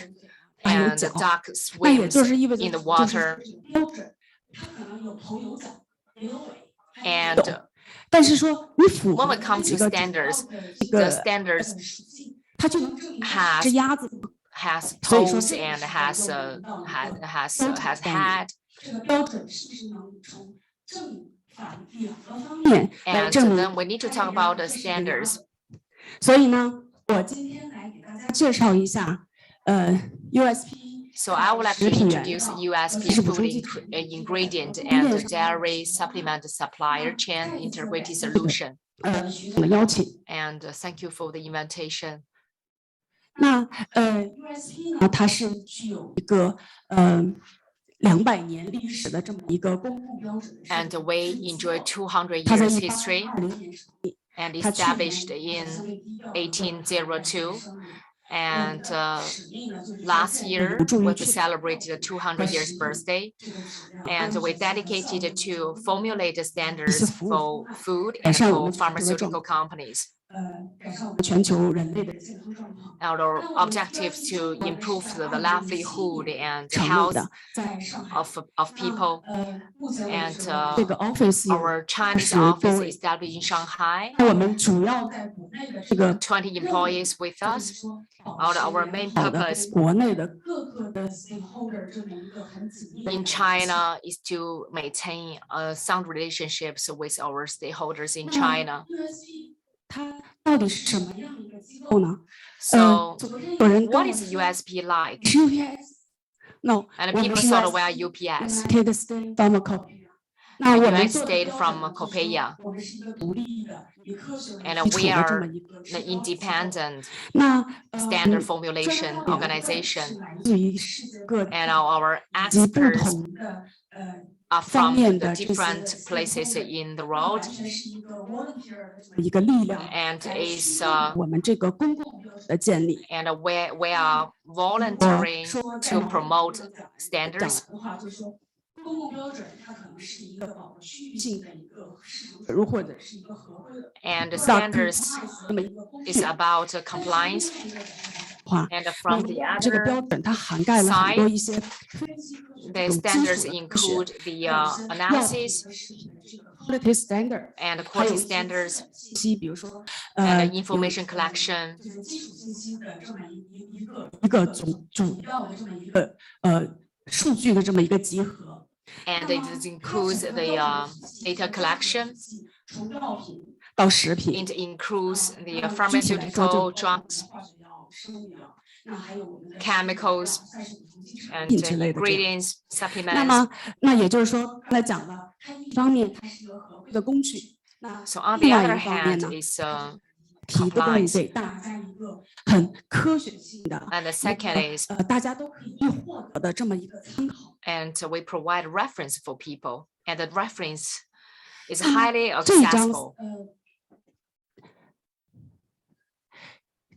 它有 and the 脚， duck 那也 swims 就是意味着 in the 就是 water. 标准，它可能有头有脚也有尾， And 但是说你符 when 合 it comes 几 to 个主要 standards, 的 the 这个 standards 它就能证明这 has 只鸭子 has 所以说 toes 这个 and 时候 has 就 a 轮到一 has 个 has 标准 has 概念 had 这个标准是不是能从正反两个方面来 and 证明 then we need to talk about the standards. 所以呢，我今天来给大家介绍一下USP So I would like to 食品源 introduce USP 食谱 food 中继 ingredient 第一 and 点是 dairy supplement supplier chain integrated solution. 徐总的邀请。 And thank you for the invitation. 那USP 呢，它是具有一个200年历史的这么一个公共标准的设 And 计 we enjoy 200它在 years history 1820年成立， and 它去 established 年 in 相对低调的 1802. 生日 And 使命呢，就是说 last 在 year 有助于 we've 确保 celebrated the 200 years birthday. 这个质量 And 安 we 全和 dedicated 效率 to formulate the standards 一些服务 for food 改 and 善我 for 们全球的状 pharmaceutical 况 companies. 改善我们全球人类的健康状况。 Our objectives to improve the livelihood and 成立 health 的，在上海 of people. 目前为 And 止这个 office 有 our Chinese 20多 office 位， established in Shanghai, 那我们主要在国内的这个 20 employees with 就是 us. 说保 Our 持 main 好的 purpose 国内的各个的 stakeholder 这么一个很紧密的 in 联系 China is to maintain sound relationships with our stakeholders in China. USP 它到底是什么样一个机构呢？ So 昨天有人跟 what 我 is 说 USP like? 是 UPS。No， And 我们 people 是 thought we are USP UPS, United States Pharmacopoeia。那我们 United 做的 States 标 from 准就是说 Copeia. 我们是一个独立的以科学为 And 基础 we 的这 are 么一个 the 指标机构 independent 那 standard 专 formulation 家委员会 organization. 是来自于世界各地 And our 及不 experts 同的 are 方 from 面 the 的这些 different places in the world 完全是一个 volunteer 的这么一个力量 and 来 is 驱动我们这个公共标准的建立。 and we are volunteering 说 to 在 promote 讲 standards. 的话，就是说公共标准它可能是一个保护区域性的一个市场准入或者是一个合规的 And the 那 standards 这么一个工 is 具 about compliance. 话。 And from the 这个标 other 准它涵盖了很多 side, 一些分析科学 the 这种基 standards 础的科学， include the 还有一些 analysis 药品和食品的这个 quality standard， and 还有 quality 一些 standards 信息，比如说 and 有 information collection. 这个基础信息的这么一个主要的这么一个数据的这么一个集合。 And it includes the data collection 从药品到食品， it includes the 具体来说 pharmaceutical 就 drugs, 化学药、生物药，那还有我们的 chemicals 再生补充剂产 and 品之类的这样。 ingredients, 那 supplements. 么，那也就是说，刚才讲了，它一方面它是一个合规的工具，那 So on 另 the 外一 other 个方面 hand 呢， is 提供 compliance. 给大家一个很科学性的 And the second is 大家都可以获得的这么一个参考。 and we provide reference for people, and the reference is highly 这一张 accessible.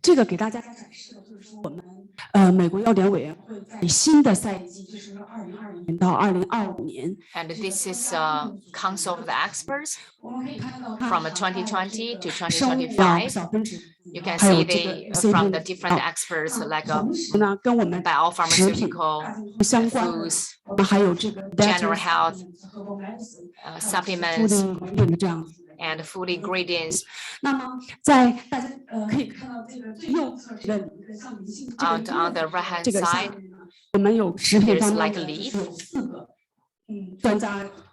这个给大家展示的就是说我们美国药典委员会在新的赛季，就是说2020年到2025年。And this is a council of the experts from 2020 to 2025. You can see they from the different experts like biopharmaceutical, foods, general health, supplements, and food ingredients. On the right hand side, there's like a leaf.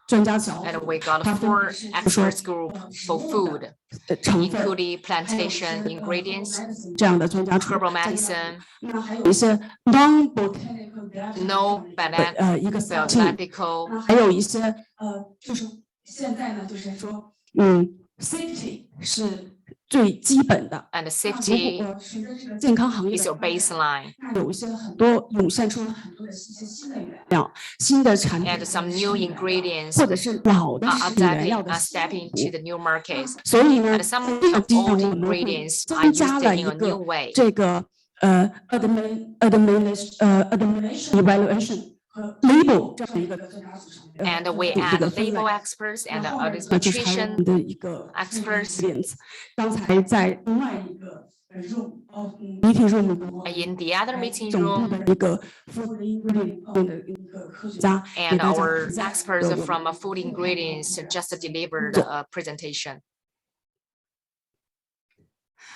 And we got 4 experts group for food, including plantation ingredients, herbal medicine, no biomedical, safety 是最基本的 and safety is your baseline. 有一些很多涌现出了很多的一些新的原料、新的产品 and some new ingredients 或者是老的原料的 stepping to the new markets. 所以呢， And some 这个地方 old 我们会 ingredients are 增加 used 了 in 一 a new 个 way. 这个administration evaluation 和 label 这样的一个专家组成。 And we add label experts and nutrition experts. 刚才在另外一个 meeting room In the other meeting room, 的一个 food ingredient 的一个科学家 and our experts from food ingredients just delivered a presentation.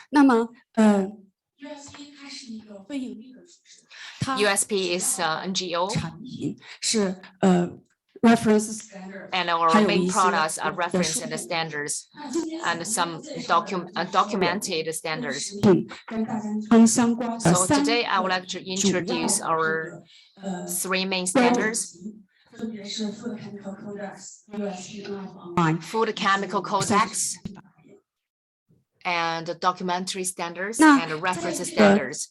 那么USP 它是一个非盈利的组织，它 USP is NGO. 产品是reference standard， and our main products are reference and standards and some documented standards. So today I would like to introduce our 3 main standards. Food Chemical Codex and documentary standards and reference standards.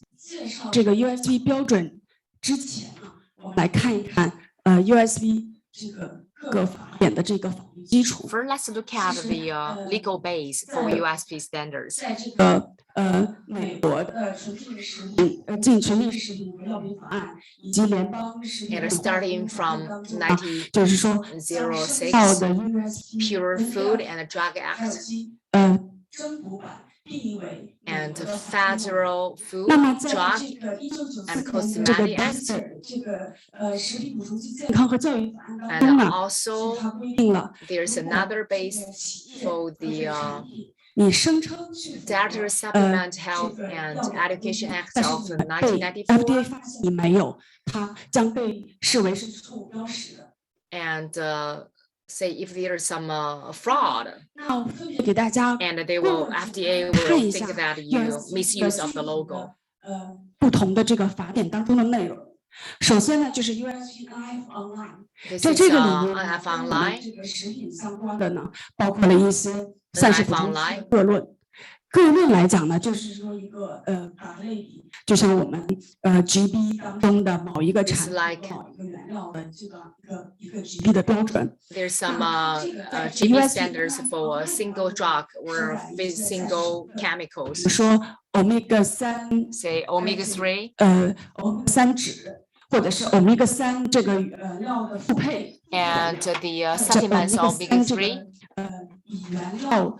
这个 USB 标准之前呢，我们来看一看USB 这个各法典的这个法律基础。 First, let's look at the legal base for USB standards. 在这个美国的纯净食品禁纯净食品药品法案以及联邦食品 And starting from 就是说 1906, 到的 USB Pure Food and Drug Act 增补版定义为 and Federal Food, 那么在 Drug 这个and 1994年这个 Cosmetic Act, 这个食品补充剂健康和教育法案当 and 中呢， also 它规定了 there's another base for the 你声称 Dietary Supplement Health and Education Act 但是 of 被 1994. FDA 发现你没有，它将被视为是错误标识的。 And say if there's some fraud, 那我分别给大家 and they will FDA 看 will 一下 think that you misuse of the logo. 不同的这个法典当中的内容。首先呢，就是 USP NF Online， This 在 is 这个里面 NF Online. 这个食品相关的呢，包括了一些膳食补充 NF 剂各论。各论来讲呢，就是说一个打类比，就像我们GB 当中的某一个产品、某一个原料的这个一个 GB 的标准。 There's some GB standards for a single drug or single chemicals. 说 omega 3 Say omega-3 omega 3酯，或者是 omega 3这个原料的复配。 and the supplements of omega-3. 以原料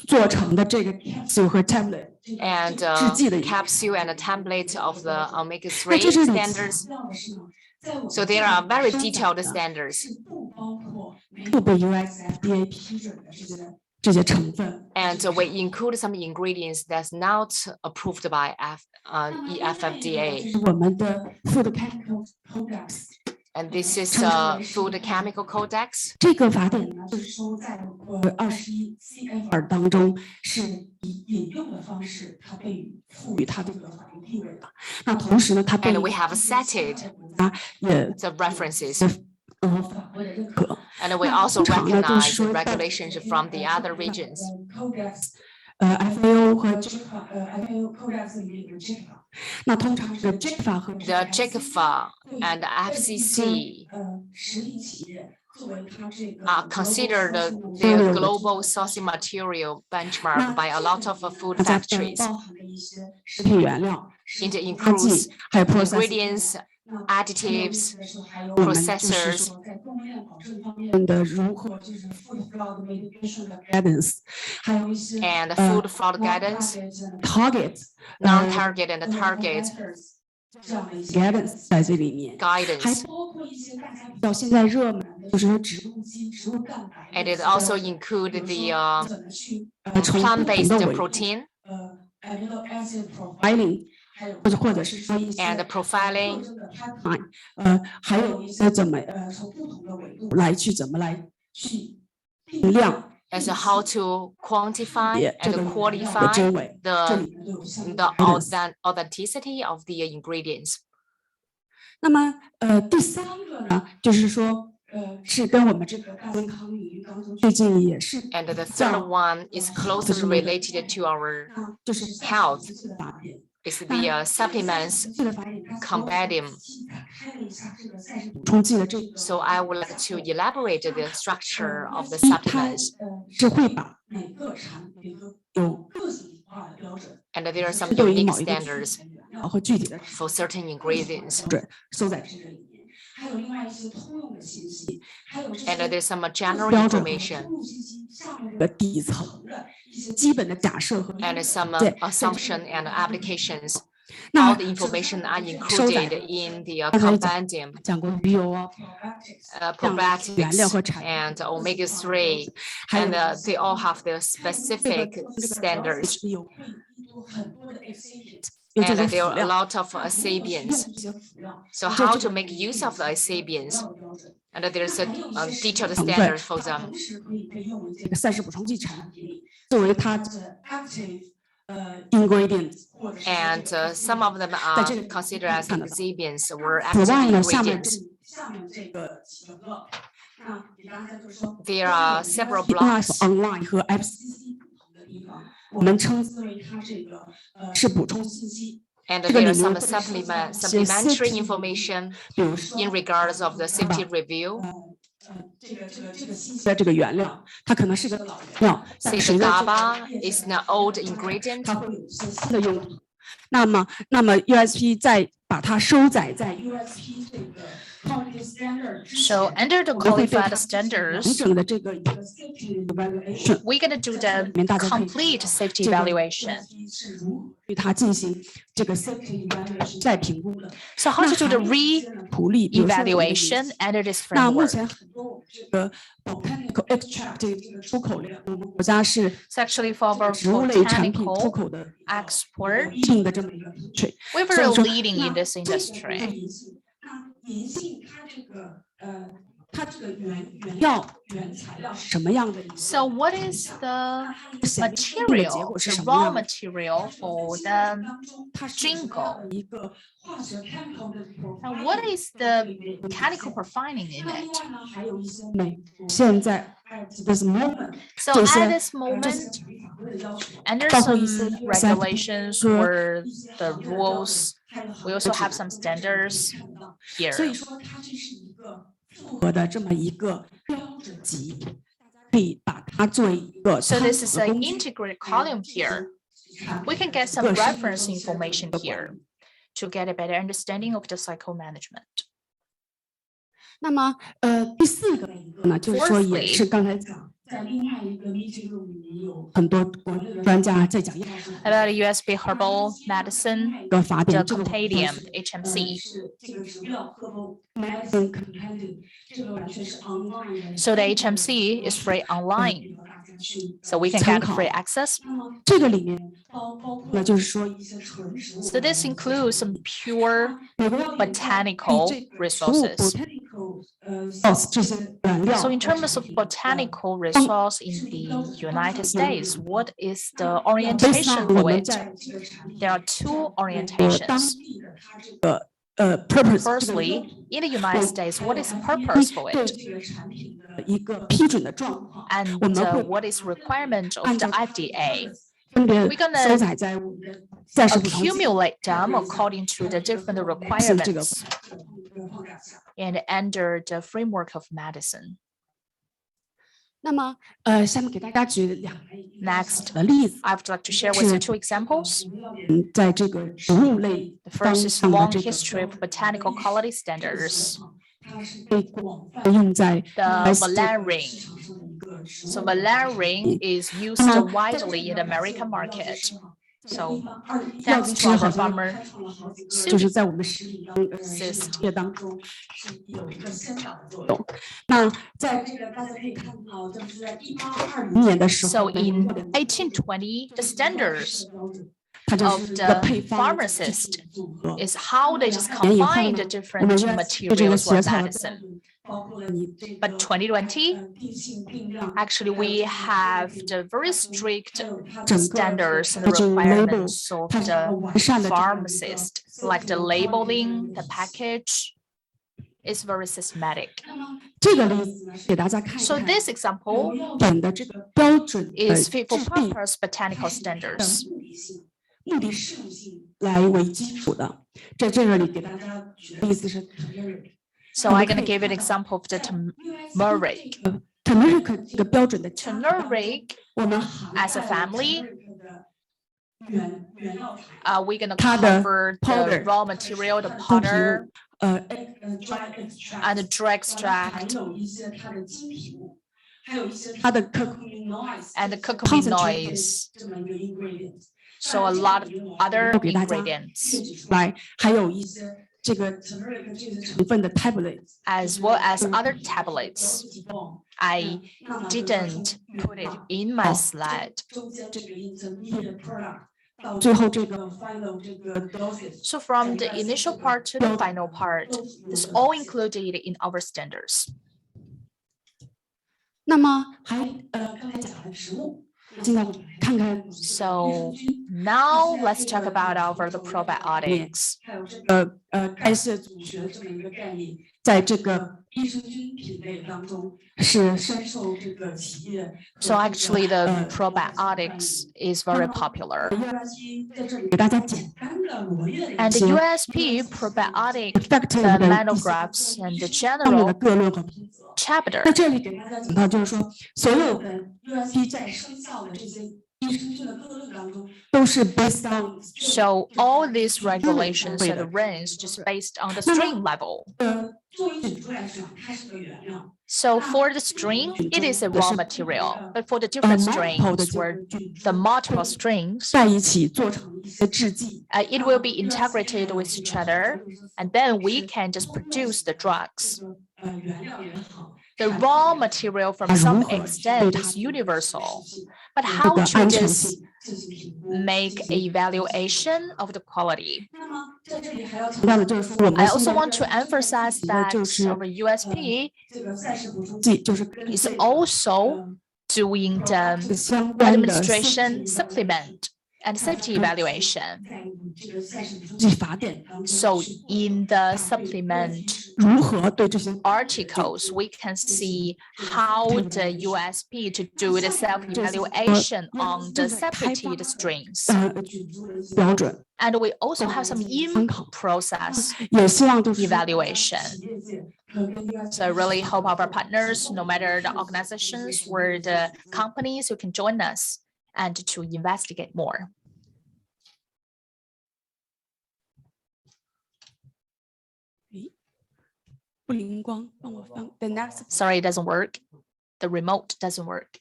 做成的这个 capsule 和 tablet and 制剂的 capsule and a template of the omega-3 standards. So there are very detailed standards. 不被 US FDA 批准的这些成分。 And we include some ingredients that's not approved by EFFDA. 我们的 Food Chemical Codex。 And this is Food Chemical Codex. 这个法典呢，就是说在21 CFR 当中是以引用的方式，它被赋予它这个法律地位的。那同时呢，它被 And we have cited 也 the references. 法规的认可。 And we also recognize the regulations from the other regions. FAO 和 FAO Codex 里面有 JICFA。 那通常这个 JICFA 和 The JICFA and FCC 食品企业作为它这个 are considered the global sourcing material benchmark by a lot of food factories. 包含了一些食品原料 It includes ingredients, additives, processors, and food fraud guidance, non-target and target guidance. And it also includes the plant-based protein and profiling, as to how to quantify and qualify the authenticity of the ingredients. 那么第三个呢，就是说是跟我们这个大健康领域当中最近也是 And the third one is closely related to our health. It's the supplements compendium. So I would like to elaborate the structure of the supplements. And there are some unique standards for certain ingredients. And there's some general information and some assumption and applications. All the information are included in the compendium. Probiotics and omega-3, and they all have their specific standards. And there are a lot of Sabians. So how to make use of the Sabians? And there's a detailed standard for them. And some of them are considered as excipients or active ingredients. There are several blocks. And there are some supplementary information in regards of the safety review. Say the GABA is an old ingredient. 那么 USP 再把它收载在 USP 这个 So under the qualified standards, we're going to do the complete safety evaluation. So how to do the re-evaluation under this framework? It's actually for our botanical export. We were leading in this industry. So what is the material, the raw material for the jingle? And what is the chemical profiling in it? So at this moment, under some regulations or the rules, we also have some standards here. So this is an integrated column here. We can get some reference information here to get a better understanding of the cycle management. 那么第四个呢，就是说也是刚才讲，在另外一个 meeting room 里面有很多国内的专家在讲 about USB herbal medicine, the compendium, HMC. So the HMC is free online, so we can get free access. 这个里面那就是说一些纯植物 So this includes some pure botanical resources. So in terms of botanical resource in the United States, what is the orientation for it? There are two orientations. Firstly, in the United States, what is the purpose for it? And what is requirement of the FDA? We're gonna accumulate them according to the different requirements and under the framework of medicine. 那么下面给大家举两个 Next, 的例子， I would like to share with you two examples. 在这个植物类 The 方 first is 向的 long 这个 history of botanical quality standards. 它是被广泛用在 The US 这个 valerian. 市场上的一个植 So 物 valerian is used widely in the American market. So thanks to our farmer 就是在我们食品业当中是有一个先导的作用。那在这个大家可以看到，就是在1820年的时 So 候， in 1820, the standards 它就 of 是一个 the 配方的 pharmacist 组合。 is how they just 年以后 combine 呢 the 我 different 们 US 对这个 materials or 协调的标 medicine. 准包括了你这个 But 2020, 定性定量 actually we have the very strict 整个 standards and 它这个 requirements label of 它是要 the 完善的这样的一个 pharmacist, like the labeling, the package is very systematic. 这个例子呢是给大家看一 So 看 this example 点的这个标准的 is fit for 制定 purpose botanical standards. 目的适用性来为基础的。在这里给大家举的例子是 So I'm going to give an example of the turmeric. turmeric 这个标准的 Turmeric 我们 as a family, 原料 we're going to 它的 cover the powder raw material, the 豆皮 powder dry extract and the dry 还 extract 有一些它的精品物，还有一些它的 curcumin noise and the curcumin noise. 这么一个 ingredient。 So a lot of other 给大家 ingredients 列举出来，还有一些这个 turmeric 这些成分的 tablets， as well as other tablets. I didn't put it in my slide. 中间这个 intermediate product 到最后这个 final 这个 dosage。 So from the initial part to the final part, it's all included in our standards. 那么还刚才讲了植物，现在我们来看看 So now let's talk about the probiotics. 还有这个代谢组学这么一个概念，在这个益生菌品类当中是深受这个企业。 So actually the probiotics is very popular. 在这里给大家简单的罗列了 And 一 the 些 USP probiotic, the effective 的 monographs and the 上面 general 的各论和通则。 chapter. 那这里给大家讲到，就是说，所有的 USP 在生效的这些益生菌的各论当中，都是 based on So all these regulations and rules just based on the strain level. 作为菌株来说，它是个原料。 So for the strain, it is a raw material. But for the different strains or the multiple strains, 在一起做成一些制剂。 it will be integrated with each other, and then we can just produce the drugs. 原料也好。 The raw material from some extent is universal, but how to just make a evaluation of the quality? 那么在这里还要强调的就是说，我们 I also want to emphasize that our USP 这个膳食补充剂就是跟 is also doing the 相关的 administration supplement and safety evaluation. 在这个膳食补充剂法典当中 So in the supplement 如何对这些 articles, we can see how the USP to do the self-evaluation on the separated strains. 菌株的标准， And we also have some in-process 也希望就是 evaluation. 企业界跟 USP So I really hope our partners, no matter the organizations or the companies who can join us and to investigate more. 不灵光，帮我翻 the next。 Sorry, it doesn't work. The remote doesn't work.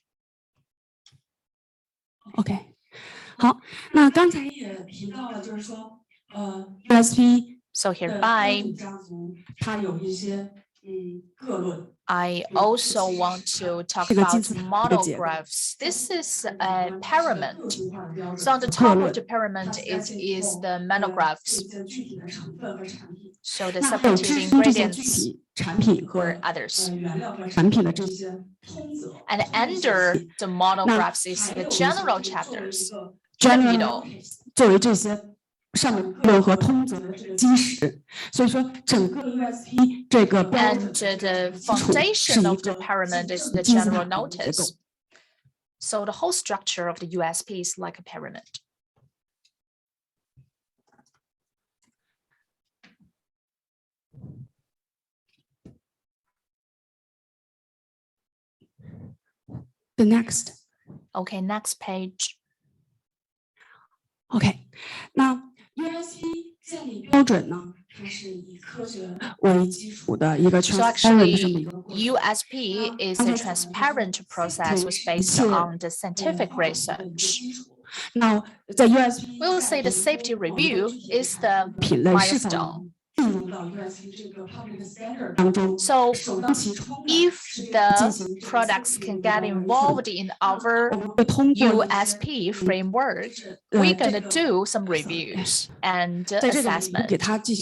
OK， 好，那刚才也提到了，就是说，USP So 的 hereby, 家族它有一些各论。 I also want to talk about monographs. This is a pyramid. So on the top of the pyramid is the monographs. So the 那还有 separated 支撑这些具 ingredients 体产品和 or others. 原料和产品的这些通则。 And under the monographs is the general chapters. In the General middle. 作为这些上面各论和通则的这个基石，所以说整个 USP 这个标 And 准 the 基础是 foundation 一 of the 个 pyramid is the 金字 general 塔的结 notice. 构。 So the whole structure of the USP is like a pyramid. The next. Okay, next page. OK，那 USP 建立标准呢，它是以科学为基础的一个 So transparent 的这么 actually, 一个过程。 USP is a transparent process was based on the scientific research. 那在 USP We will say the safety review is the 品类是否 milestone. 进入到 USP 这个 public standard 当中， So 首当其冲的 if 是 the 进行 products can get involved in our 我们会通过 USP framework, we're gonna do some reviews and 在这里给 assessment. 它一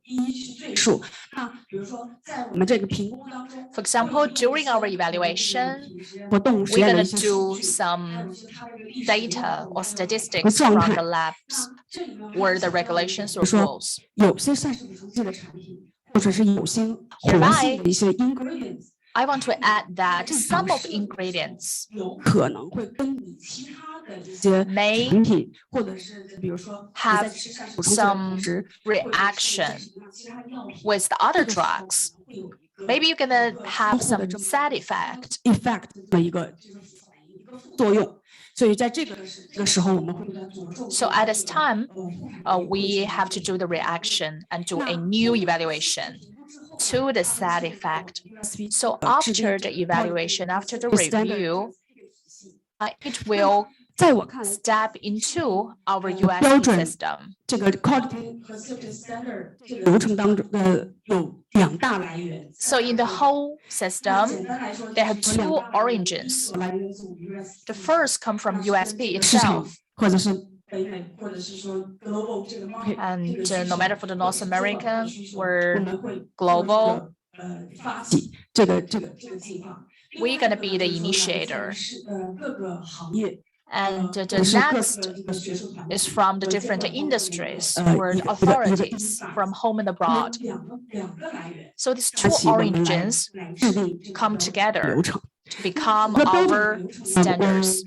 一去赘述。那比如说，在我们这个评估当中 For example, during our evaluation, 和动物实 we're 验的 gonna 一些数 do 据， some data or statistics from the labs or the regulations or 说 rules. 有些膳食补充剂的产品，或者是有些活性的一些 ingredients， I want to add that some of ingredients 有可能会跟你其他的一些 may 产品，或者是比如说 have 你在吃膳食补充剂的 some 同时 reaction with the other drugs. Maybe you're gonna have some side effect. effect 的一个作用。所以在这个时候，我们会比较着重。 So at this time, we have to do the reaction and do a new evaluation to the side effect. So after the evaluation, after the review, it will 在我看来， step into our 标 USP 准 system. 这个 quality 和 safety standard 这个流程当中有两大来源。 So in the whole system, 简单来说， they have 就是两 two 大 origins. 来源从 USP The first come from USP 市场 itself. 或者是北美，或者是说 global 这个 market， And 这个 no matter for the North American 我 or 们会 global, 发起这个计划。 we're gonna be the initiator. 各个行业。 And the next is from the different industries or authorities from home and abroad. So these two origins come together to become our standards.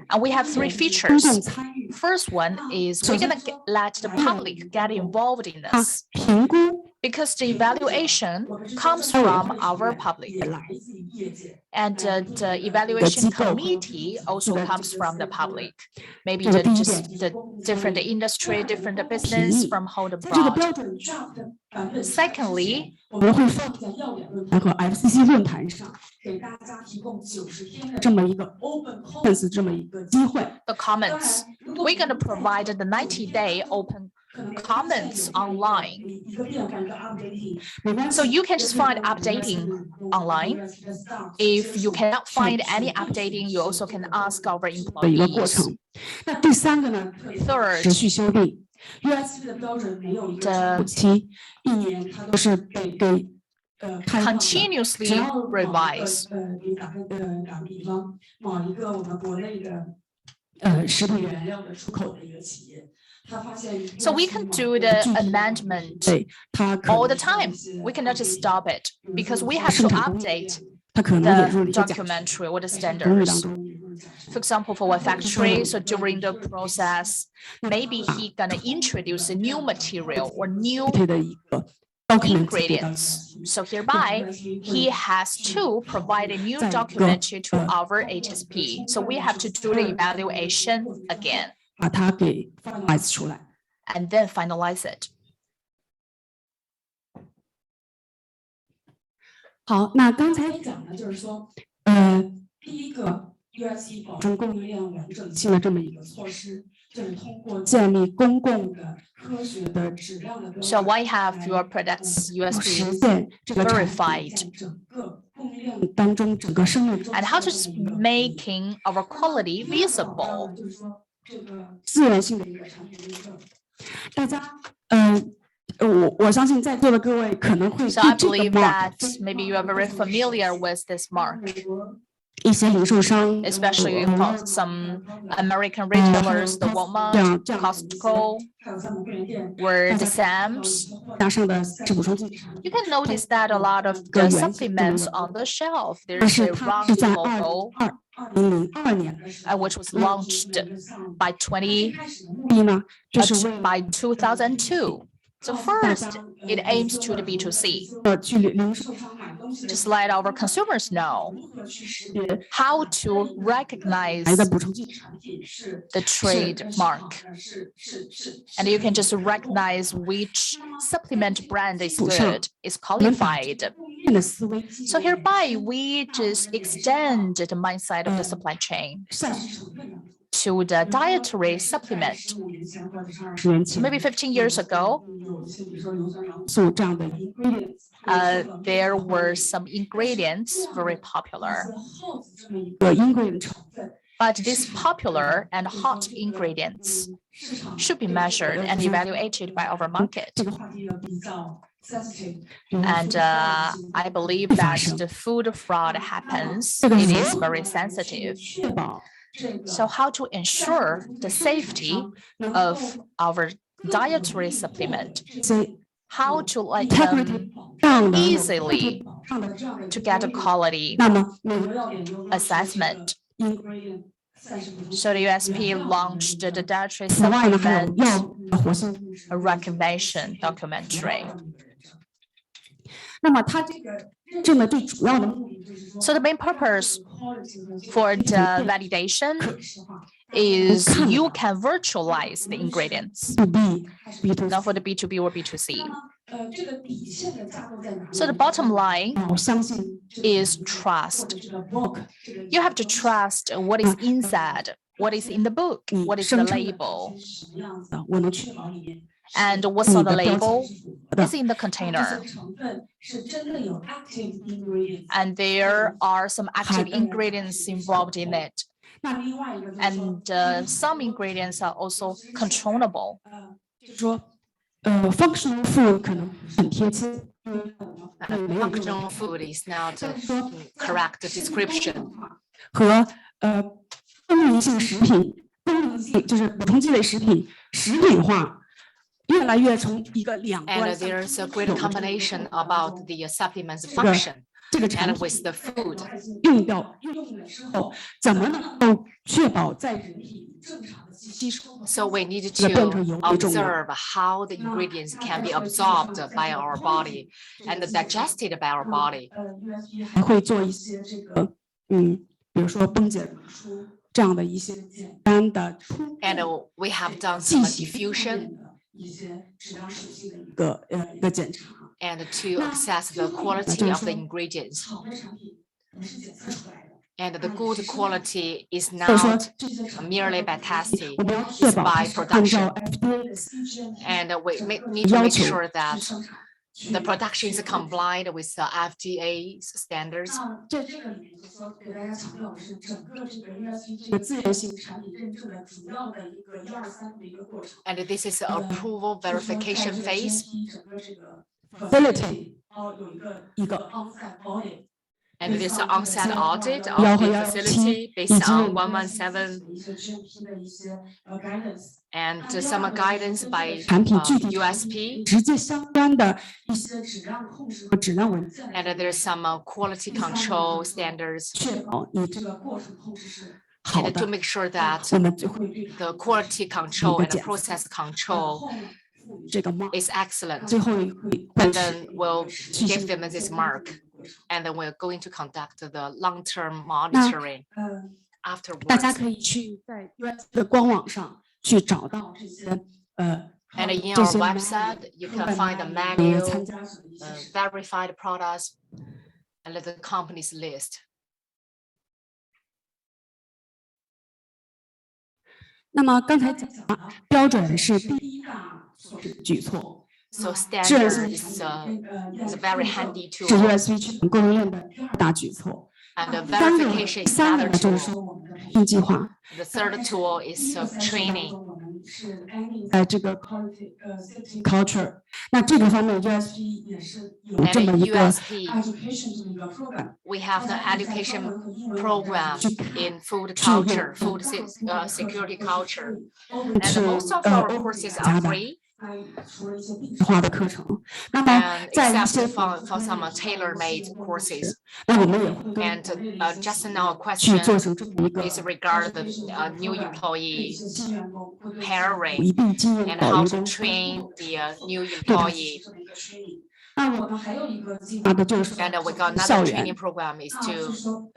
And we have three features. First one is we're gonna let the public get involved in this. 评估 Because the evaluation comes from our public. And the evaluation committee also comes from the public. Maybe the different industry, different business from home 在这个 abroad. 标准上的Secondly, 我们会放在要点论坛和 FCC 论坛上，给大家提供90天的这么一个 open comments 这么一个机会。 the comments. We're going to provide the 90-day open comments online. 一个变化一个 updating， So you can just find updating online. If you cannot find any updating, you also can ask our 的一个过 employees. 程。那第三个呢， Third, 持续修订。USP 的标准没有一个停步期，一年它都是给开放的 continuously 只要某一个 revise. 给打个比方，某一个我们国内的食品原料的出口的一个企业，他发现 So we can do the amendment 对它 all the time. We cannot just stop it because we have to update 它可能引入了 the 一些假 documentary or the 公寓 standards. 当中引入了假 For example, for a factory, so during the process, maybe he gonna introduce a new material or new 配的一个 document ingredients. So hereby, he has to provide a new document to our HSP. So we have to do the evaluation again 把它给 finalize 出来。 and then finalize it. 好，那刚才讲的就是说，第一个 USP 保证供应链完整性的这么一个措施，就是通过建立公共的、科学的、质量的标 So 准， why have your products 实 USP 现这个产品 verified 在整个供应链当中整个生命周期 and how to 的 just 一个 making our quality visible? 就是说这个自然性的一个产品认证，大家我相信在座的各位可能会 So 对 I 这个 believe mark that maybe you are very familiar with this mark, 一些零售商 especially for some American retailers, the Walmart, Costco, 还有像我们会员店 or the Sam's. 加上的膳食补充剂产 You 品， can notice that a lot of the supplements on the shelf, 但 there's 是 a 它 round 是在 logo, 2002年的时候 which was launched by 开始的目的呢，就是为了 by 2002 So first, it aims to the B2C. Just let our consumers know how to recognize the trademark. And you can just recognize which supplement brand is good, is qualified. So hereby, we just extend the mindset of the supply chain to the dietary supplement. So maybe 15 years ago, there were some ingredients very popular. But these popular and hot ingredients should be measured and evaluated by our market. And I believe that the food fraud happens. It is very sensitive. So how to ensure the safety of our dietary supplement? How to let them easily to get a quality assessment. So the USP launched the dietary supplement recognition documentary. So the main purpose for the validation is you can virtualize the ingredients, not for the B2B or B2C. So the bottom line is trust. You have to trust what is inside, what is in the book, what is the label, and what's on the label is in the container. And there are some active ingredients involved in it. And some ingredients are also controllable. Functional food functional food is not a correct description. 和功能性食品，就是补充剂类食品食品化，越来越从一个两端。And there's a great combination about the supplements function. And with the food. 用的时候，怎么能够确保在人体正常的吸收 ？So we need to observe how the ingredients can be absorbed by our body and digested by our body. 还会做一些这个，比如说崩解出这样的一些简单的。And we have done some diffusion. 一些质量属性的一个检查。 And to assess the quality of the ingredients. And the good quality is not merely by testing, it's by production. And we need to make sure that the production is compliant with the FDA standards. And this is the approval verification phase. And this on-site audit of the facility based on 117 and some guidance by USP. And there's some quality control standards. And to make sure that the quality control and the process control is excellent. And then we'll give them this mark. And then we're going to conduct the long-term monitoring afterwards. 大家可以去在 US 的官网上去找到这些And in our website, you can find the menu, verified products, and the company's list. 那么刚才讲标准是第一大举措。 So standard is a very handy tool. 是 USP 全供应链的大举措。 And the verification is another tool. 计划。 The third tool is training. 在这个 safety culture， 那这个方面 USP 也是有这么一个 education 这么一个 program。 We have the education program in food culture, food security culture, and most of our courses are free. 化的课程。那么 and 在一 except 些 for some tailor-made courses. 那我们也会跟 And just now a 去 question 做成这么一个 is regard the new employee 新员工会一 pairing 并经营 and 到 how 员 to 工 train the new 对他 employee. 这么一个 training。那我们还有一个计划的就是 And we got 校 another 园 training program is 就 to 是说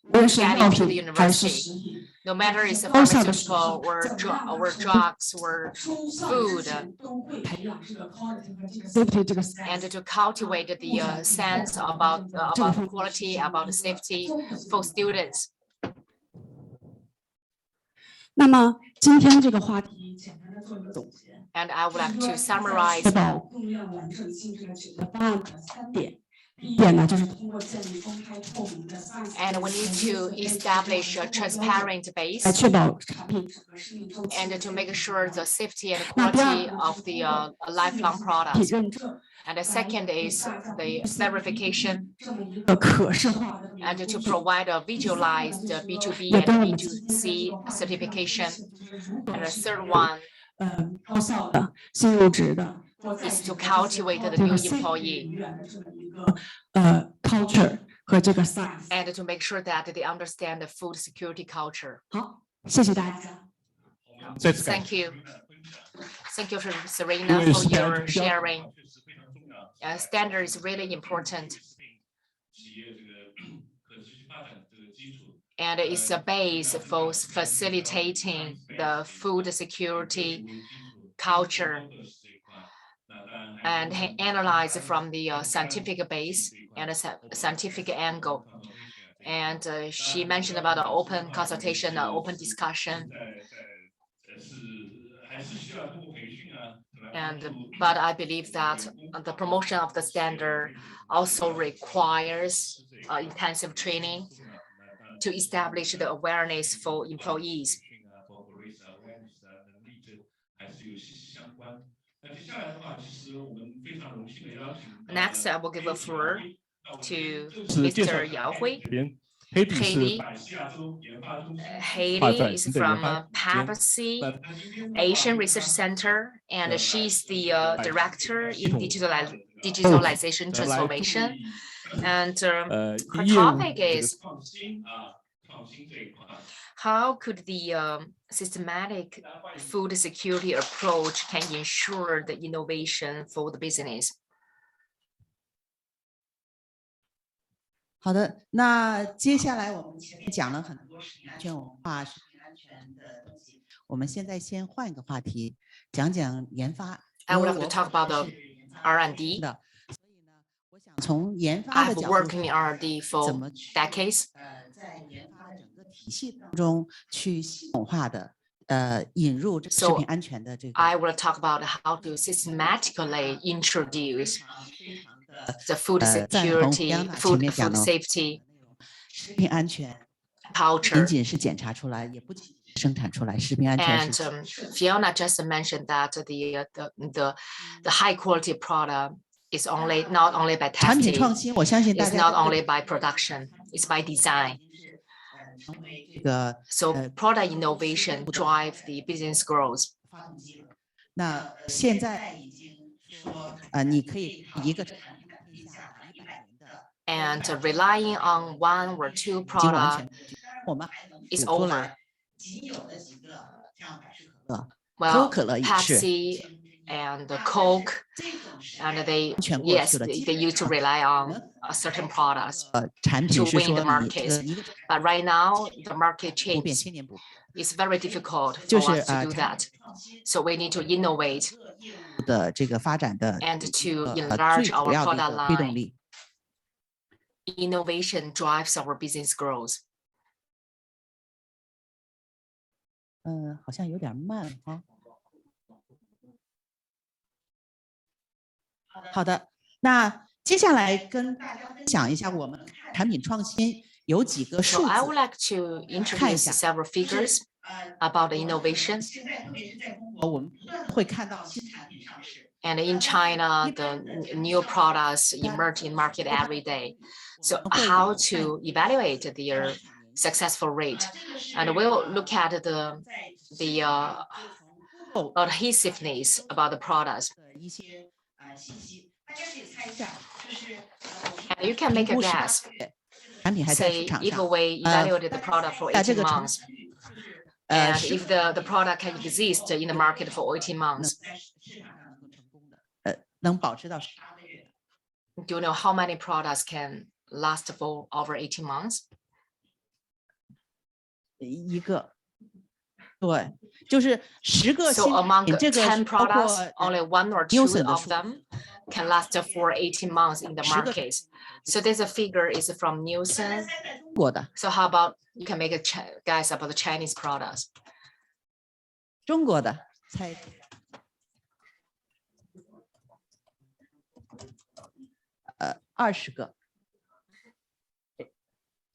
无论是 get 药 into the 品还是 university, 食品， no matter it's a 高校的食 pharmaceutical 品 or 怎么样 or 是 drugs or 初校之 food, 前都会培养这个 quality 和这个 safety 这个 and sense。 to cultivate the sense about quality, about safety for students. 那么今天这个话题简单的做一个总结， And I would like 确 to 保 summarize 供应链完整性这个解决方案的3点。第一点呢，就是通过建立公开透明的 and we need to establish a transparent 来 base 确保产品整个生命周期 and to make sure the safety and 那第二 quality 个 of the lifelong 品 products. 认证 And the second is the verification 这么一个可视化的 and to provide a visualized B2B 也 and 跟我们今天的 B2C 这个话题 certification. 就是如何 And the 是 third one 高效的、新入职的， is to cultivate the new employee 的这么一个culture 和这个 science。 and to make sure that they understand the food security culture. 好，谢谢大家。 Thank you. Thank you, Serena, for your sharing. Standard is really important. And it's a base for facilitating the food security culture and analyze from the scientific base and a scientific angle. And she mentioned about the open consultation, open discussion. But I believe that the promotion of the standard also requires intensive training to establish the awareness for employees. Next, I will give the floor to Mr. Yao Hui. Haley is from PAPC Asian Research Center, and she's the director in digitalization transformation. And her topic is how could the systematic food security approach can ensure the innovation for the business? 好的，那接下来我们前面讲了很多食品安全文化、食品安全的东西，我们现在先换一个话题，讲讲研发。I would like to talk about the R&D. 的，所以呢，我想从研发的 I've 角 worked 度 in R&D for 怎么去 decades. 在研发的整个体系当中去系统化的引入这个食 So 品安全的这个 I will talk about how to systematically introduce the food 赞同 security, Fiona 前 food 面讲的 safety 食品安全。仅 culture. 仅是检查出来，也不仅是生产出来，食品安全 And 是 Fiona just mentioned that the high quality product is not only by 产品 testing, 创新。我相信大 it's 家 not 都 only by production, it's by design. 成为这个 So product innovation drive the business growth. 发动机了。那现在已经说，你可以一个产品打天下100年的， And relying on one or two 已经完 products 全不行。我们还能 is 数出 over. 来仅有的几个，像百事可乐、可 Well, 口可乐也是。 Pepsi and Coke, 这种时 and 代 they 完全过 yes 去了。 they used to rely on certain products 产 to 品是 win 说 the 你这 market. 个一个 But right now the market 不变， changes. 千年不变。 It's very difficult 就 for 是 us to do 产 that. 品创新 So we need to innovate 的这个发展的 and to 最 enlarge 主 our 要的一 product 个推动 line. 力。 Innovation drives our business growth. 好像有点慢啊。好的，那接下来跟大家分享一下我们看产品创新有几个 So 数 I 字 would。like to introduce several figures about the innovation. 现在特别是在中国，我们不断地会看到新产品上市。 And in China, the new products emerge in market every day. So how to evaluate their successful rate? And we'll look at the adhesiveness about the products. 一些信息，大家可以猜一下，就是And you can make a guess. 产品还在市 Say 场 if 上， we evaluated the product for 这 18 个成 months, and if the product can exist in the market for 18 months, 在市场上能够成功的，能保持到18个月。 do you know how many products can last for over 18 months? 一个，对，就是10个 So 新 among 品，这个 10是包括 products, only 1 or 2 Nielsen 的 of 数 them can last for 18 months in the 10个 market. So this figure is from Nielsen. 中国的， So how about you can make a guess about the Chinese products? 中国的猜。20个。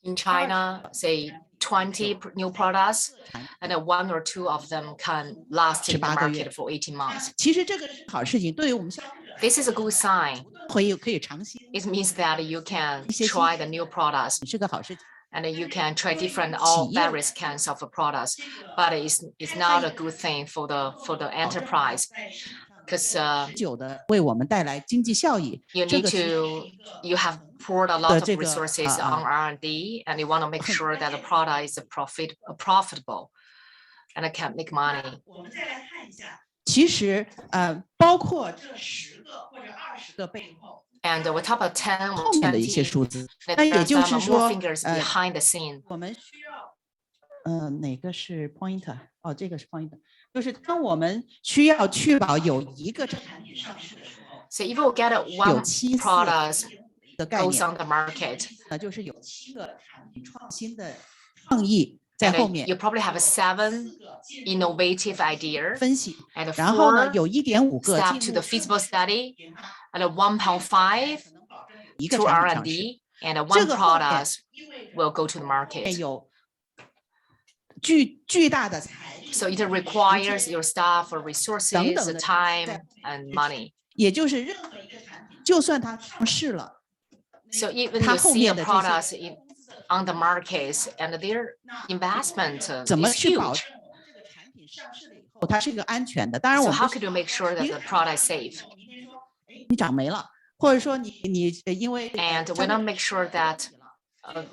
In China, say 20 new products, and 1 or 2 of them can last in the 18个月。 market for 18 months. 其实这个是好事情，对于我们消费者 This is a good sign. 可以尝新， It means that you can try the new products 是个好事情。 and you can try different all various kinds of products, but it's not a good thing for the enterprise because 久的为我们带来经济效益， you 这 need 个是 you have poured a lot of 这个 resources on R&D, and you want to make sure that the product is profitable and it can make money. 我们再来看一下，其实包括这10个或者20个背后， And we talk about 10后 or 面的一些 20. 数字， There 那也 are 就是 some more 说， fingers behind the scene. 我们需要，哪个是 point？ 哦，这个是 point， 就是当我们需要确保有一个产品上市的时候， So if we get 有1 7 product 的概 goes 念， on the market, 就是有7个产品创新的创意在 and 后面 you probably have 7 innovative ideas 分析， and 然后呢， 4有1.5个 step 进 to 入 the feasible study and 1.5一个 to 产品上市， R&D, and 1 这个后面 product will go to the market. 有巨大的财力， So it requires your staff, resources, 等等的 time, and money. 也就是任何一个产品，就算它上市了， So even 它 you 后 see 面 a 的这些 products on the markets and their investment 怎么 is 去保 huge. 证这个产品上市了以后它是一个安全的？当然， So 我 how 们 could you make sure that the product is safe? 你长霉了，或者说你因为 And we don't make sure that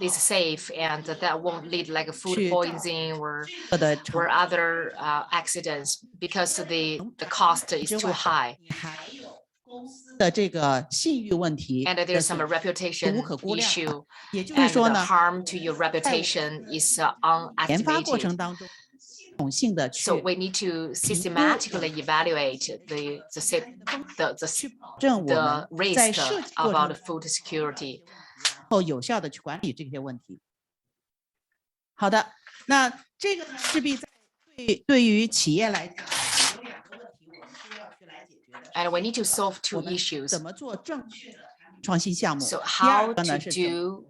it's safe and that won't lead like a food poisoning or other accidents because the cost is too high. 还有公司的这个信誉问题 And there's some 的 reputation 无可估量 issue. 也就是 And 说 the 呢， harm to your reputation is 研发过程 unestimated. 当中系统性的去 So we need to systematically evaluate the 证我 the 们在 risk 设计过程 about food security. 后有效的去管理这些问题。好的，那这个呢势必在对于企业来讲有2个问题，我们需要去来解决的。 And we need to solve 2 我们 issues. 怎么做正确的产品创新项目？ So 第 how 二个 to 呢是怎么 do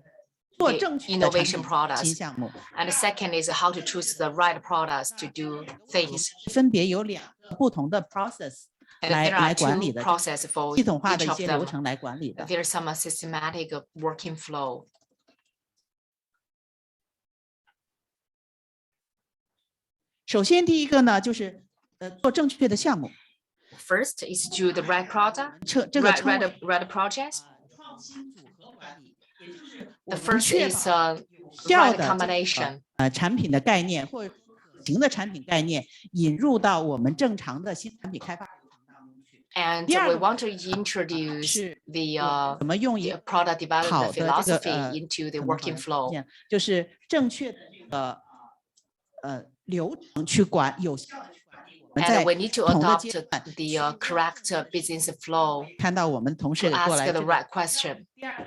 做 the 正确的产 innovation 品新 products. 项目？ And the second is how to choose the right products to do things. 分别有2个不同的 process And 来 there are 管 2 理的， processes for 系统化的 each 一 of 些流 them. 程来管理的。 There's some systematic working flow. 首先第一个呢就是做正确的项目， First is do the right product, 这个 right projects. 创新组合管理，也就是我 The 们 first 确 is 保 right 效的这 combination. 个产品的概念或者可行的产品概念引入到我们正常的新产品开发过程当中去。 And 第二 we 个 want to introduce 是 the 怎么用一 the 个 product 好 development 的这个 philosophy into the 可能好 working 的 flow. 这样就是正确的这个流程去有效的去管理我们在 And we need to 不同的 adopt 阶段 the correct business flow 看到我们同事 to 也过 ask 来 the 这个 right question. 第二个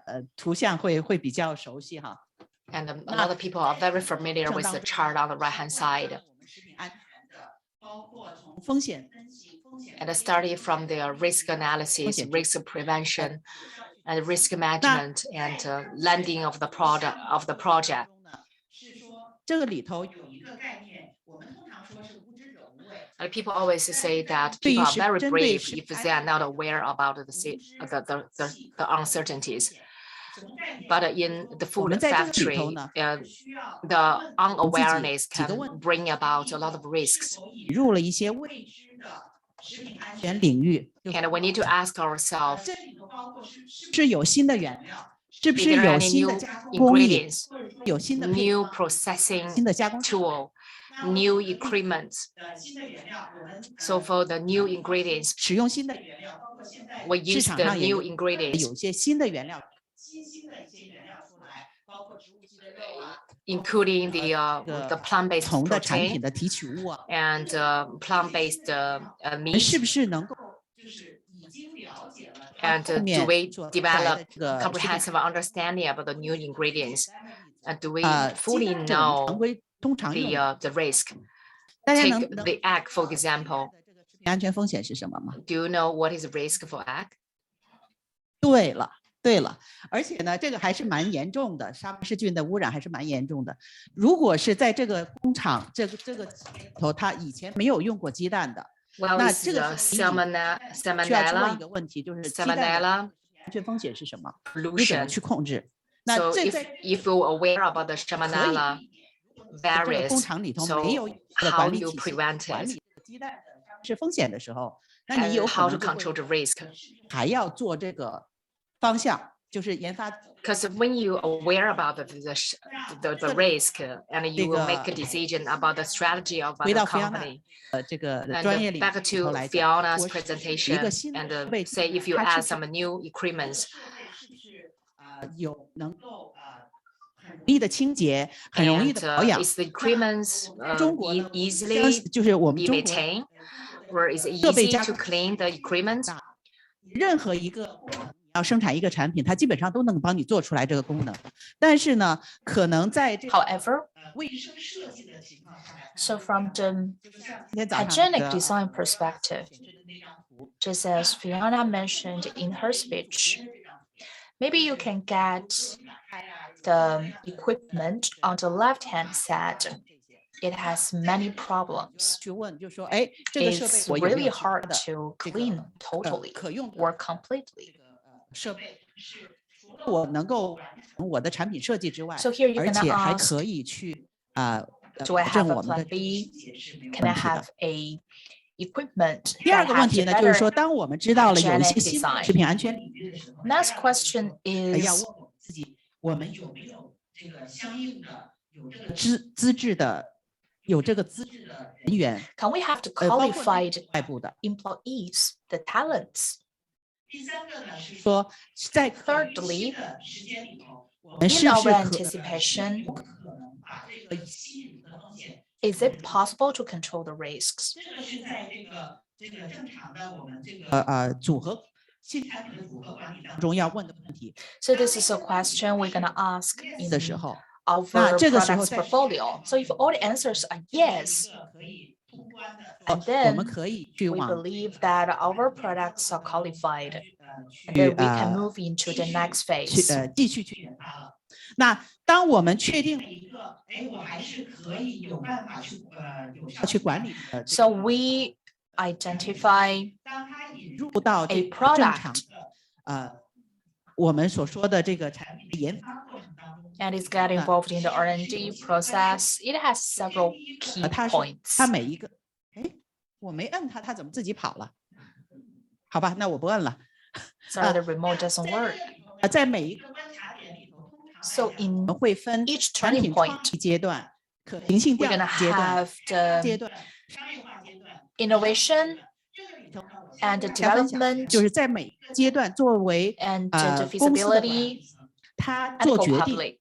这个图像会比较熟悉哈。 And a lot of people are very familiar with the chart on the right-hand side. 我们食品安全的，包括从风险分析、风险 And study from the risk analysis, risk prevention, and risk management, and landing of the project. 是说这个里头有一个概念，我们通常说是无知者无畏。 And people always say that 对于 people are 是 very 针对 brave 食 if 品 they are 安 not aware about the uncertainties. But in the 我们 food 在这个里 factory, 头呢， the unawareness 几个 can 问 bring about a lot of risks. 引入了一些未知的食品安全领域，就是 And we need to ask ourselves, 这里头包括是有新的原料，是不 is 是 there 有 any 新的 new 加工工艺， ingredients, 有新的配 new 方 processing 新的加工手法 tool, new equipment? 新的原料，我们 So for the new ingredients, 使用新的原料，包括现在 we 市 use 场 the 上也 new 有 ingredients, 有一些新的原料，新的一些原料出来，包括植物基的肉啊， including the plant-based 虫的产 protein 品的提取物啊， and plant-based 我们 meat. 是不是能够就是已经了解了它 And 后 do 面 we 所带来 develop 的这个食品 comprehensive understanding about the new ingredients? And do we 鸡 fully 蛋是我们常 know 规通常用的， the risk? 大家 Take 能 the egg, for example. 食品安全风险是什么吗？ Do you know what is the risk for egg? 对了，对了，而且呢，这个还是蛮严重的，沙门氏菌的污染还是蛮严重的。如果是在这个工厂这个里头，它以前没有用过鸡蛋的， Well, 那 it's 这个 the 时候你需要去问一 salmonella 个问题，就是鸡蛋的 salmonella 安全风险是什么？你怎么 pollution. 去控制？那 So 这 if 在 if you're aware about the salmonella 这个工 virus, 厂里头 so 没有的 how 管 do 理 you 体系 prevent 管 it? 理鸡蛋的是风险的时候，那你 And 有可 how to 能就会 control the risk? 还要做这个方向，就是研发 Because when you aware about the risk and you will make a decision about the strategy of 回 the 到菲亚娜 company. 这个 And 专业领 back 域里头 to 来讲， Fiona's 我是一 presentation 个新的 and 设备， say if you 它 add 是 some new equipments 有能够很容易的清洁，很容易 and 的保养。 is the equipments 中国呢 easily 就是我们 be 中国 maintained, or is it 设备 easy 加 to 工 clean the equipment? 任何一个要生产一个产品，它基本上都能帮你做出来这个功能。但是呢，可能在这 However, 卫生设计的情况下， so from the 今天早上 hygienic design perspective, just as Fiona mentioned in her speech, maybe you can get the equipment on the left-hand side. It has many problems. 去问，就说，哎，这个设备 It's 我有没 really 有其他 hard 的 to 这个 clean totally 可用的 or completely. 设备是除了我能够完成我的产品设计之外， So here you're 而 gonna 且还 ask, 可以去保 do I 证 have a 我们的 plan B? 是没有 Can I 问题的 have。a equipment 第二 that 个问 has 题 a 呢，就是说， better 当我们知道了有一些 hygienic 新的 design 食品安全领域的时候， Next question 要 is, 问我们自己，我们有没有这个相应的有这个资质的人员， can we have the 包括 qualified 外部的。 employees, the talents? 第三个呢是说，在 Thirdly, 的时间里头，我们 in 是不 our 是可 anticipation, 可能把这个吸引的风险， is it possible to control the risks? 这个是在这个正常的我们这个组合新产品的组合管理当中要问的问题 So this is a question we're gonna ask in 的时候， our 那这个时候 products 在 portfolio. So if all the answers are yes, 可以通关的， and 我们 then 可以去 we 往 believe that our products are qualified, and 去 then we can move into the next 去 phase. 继续去研发了。那当我们确定了一个，哎，我还是可以有办法去有效去管理的， So we identify 当它引入到这 a 个正常 product 的我们所说的这个产品的研发过程当中， and it's get involved in the R&D process. It has several key 他说 points. 他每一个，哎，我没摁它，它怎么自己跑了？好吧，那我不摁了。 Sorry, the remote doesn't work. 在每一个观察点里头， So 我 in 们会分 each 产 turning 品创 point, 意阶段、可行性 we're 调 gonna 查阶段、 have 阶 the 段、商业化阶段。 innovation 这个里头呢，我 and 先跟大家分享 development 就是在每一个阶段作为 and the 公司的管 feasibility 理层，他 and 做 go 决定。 public.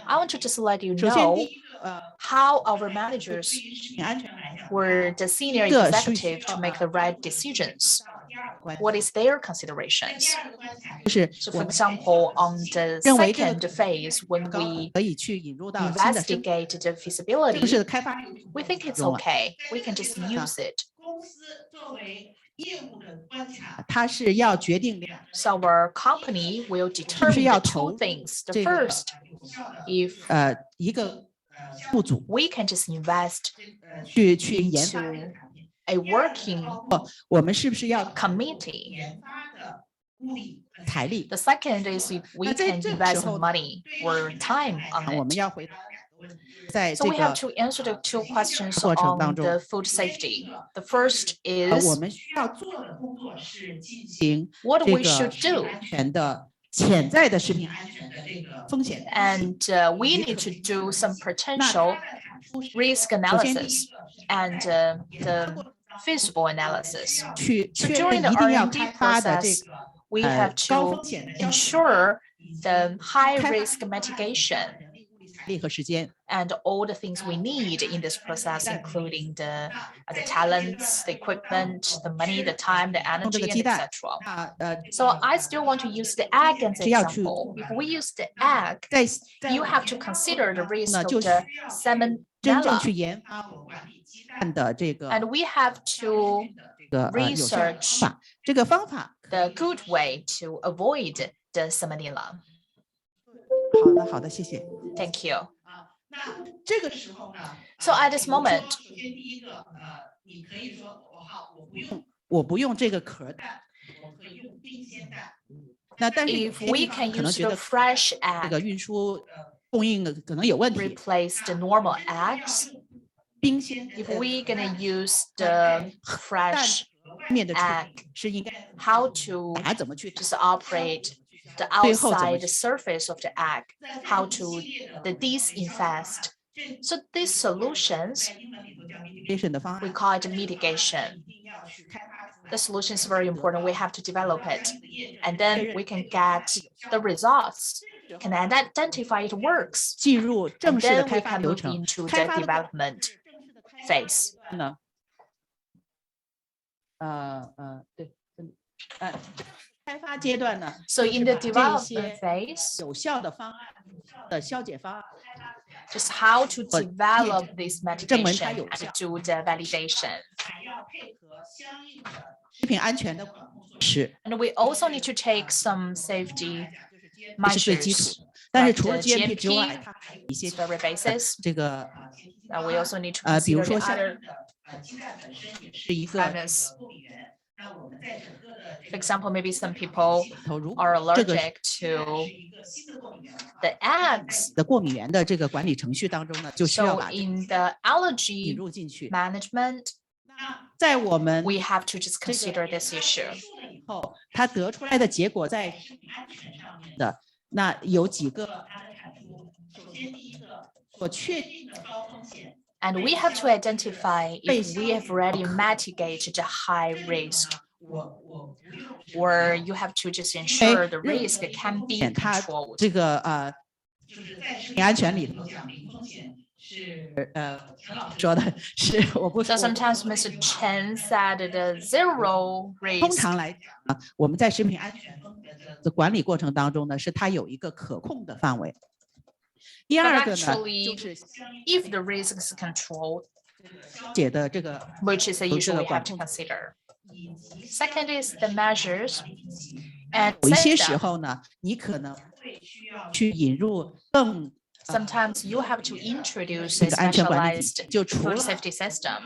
I want to just let you 首先， know 第一个 how our 对 managers 于食品安全来讲， were the senior 这是 executive to make the right decisions. 第二个观察 What is their consituations? 第二个观察就是 So 我 for 们 example, on the 认为这个 second phase, when 高 we 可以去引入到新的生 investigate the 正式 feasibility, 的开发 we think it's 中啊 okay. We can just use it. 公司作为业务的关卡，它是要决定两 So our company will determine 要 the 投 two things. The 这个 first, 有效的 if 一个项目组 we can just invest 去研发 into a working 我们是不是要 committee 研发的财力。 The second is if we 那在 can 这个时 invest 候 money or time on 我们 it. 要回答在 So 这 we have 个 to answer the two questions 过程 on 当中 the food safety. The first 我 is 们需要做的工作是进行 what 这 we 个 should 食品 do. 安全的潜在的食品安全的这个风险 And we need to do some potential risk analysis and the feasible analysis. 去 So 确 during 认 the 一定要 R&D 开发的这 process, 个 we have 高 to 风险的 ensure the high risk mitigation 力和时间。 and all the things we need in this process, including the talents, the equipment, the money, the time, the energy, and etc. 那 So I still want to use the egg as an 只要去 example. If we use the egg, 在 you have to consider the risk 呢 of 就 the 真正去 salmonella, 研发和管理鸡蛋的这个 and we have to 这个有效 research 法。这个方法 the good way to avoid the salmonella. 好的好的，谢谢。 Thank you. 那这个时候呢 So at this moment, 首先第一个你可以说好，我不用这个壳蛋，我可以用冰鲜蛋。那但是有 if 些 we 地方 can 可能 use 觉 the 得 fresh 这个 egg 运输供应可能有问题。 replace the normal eggs, 冰鲜 if we gonna use the fresh 面的处 egg, 理是应该 how to 把它怎么去 just operate the 最后怎么 outside surface of the egg, how to the disinfest. So these solutions, mitigation 的方 we 案 call it mitigation. The solution is very important. We have to develop it, and then we can get the results, can identify it works, 进入 and 正式的 then we 开发 can 流 move 程。 into 开 the 发的过 development phase. 呢，对，开发阶段呢， So in the 这 development 些 phase, 有效的方案的消解方案， just how to develop this 证明它 mitigation 有 and 效， do the validation. 还要配合相应的食品安全的管控措施， And we also need to take some safety 这是最基础 measures. 的。但是 like 除了 the GMP 之外， GMP, 它还有一些 it's very basis. 这个 We also need to 比如 consider 说 the 像 other 鸡蛋本身也是一个 premise. 过敏源。那我们在整个的 For example, maybe some people 如 are 果这个 allergic to 是一个新的过敏源 the eggs. 的过敏源的这个管理程序当中呢，就需要 So 把这个 in the 引 allergy 入进去。 management, 在我们 we have to just consider this issue. 以后，它得出来的结果在食品安全上面的那有几个它的产出。首先，第一个，所确定的高风险。 And we have to identify if we have already mitigated the high risk, or you have to just ensure the risk can be 它 controlled. 这个就是在食品安全里头讲零风险是陈老师说的是我不 So 说。 sometimes Mr. Chen said the zero 通 risk. 常来讲呢，我们在食品安全的管理过程当中呢，是它有一个可控的范围。第 But 二个呢， actually, 就是 if the risk is controlled, 解的这个 which is the 这 issue 个 we 管 have to 控。 consider. Second is the measures. And 有一些 said 时 that 候呢，你可能会需要去引入更 sometimes you have to introduce 这 a 个安全管理体 specialized 系，就除 food 了 safety system.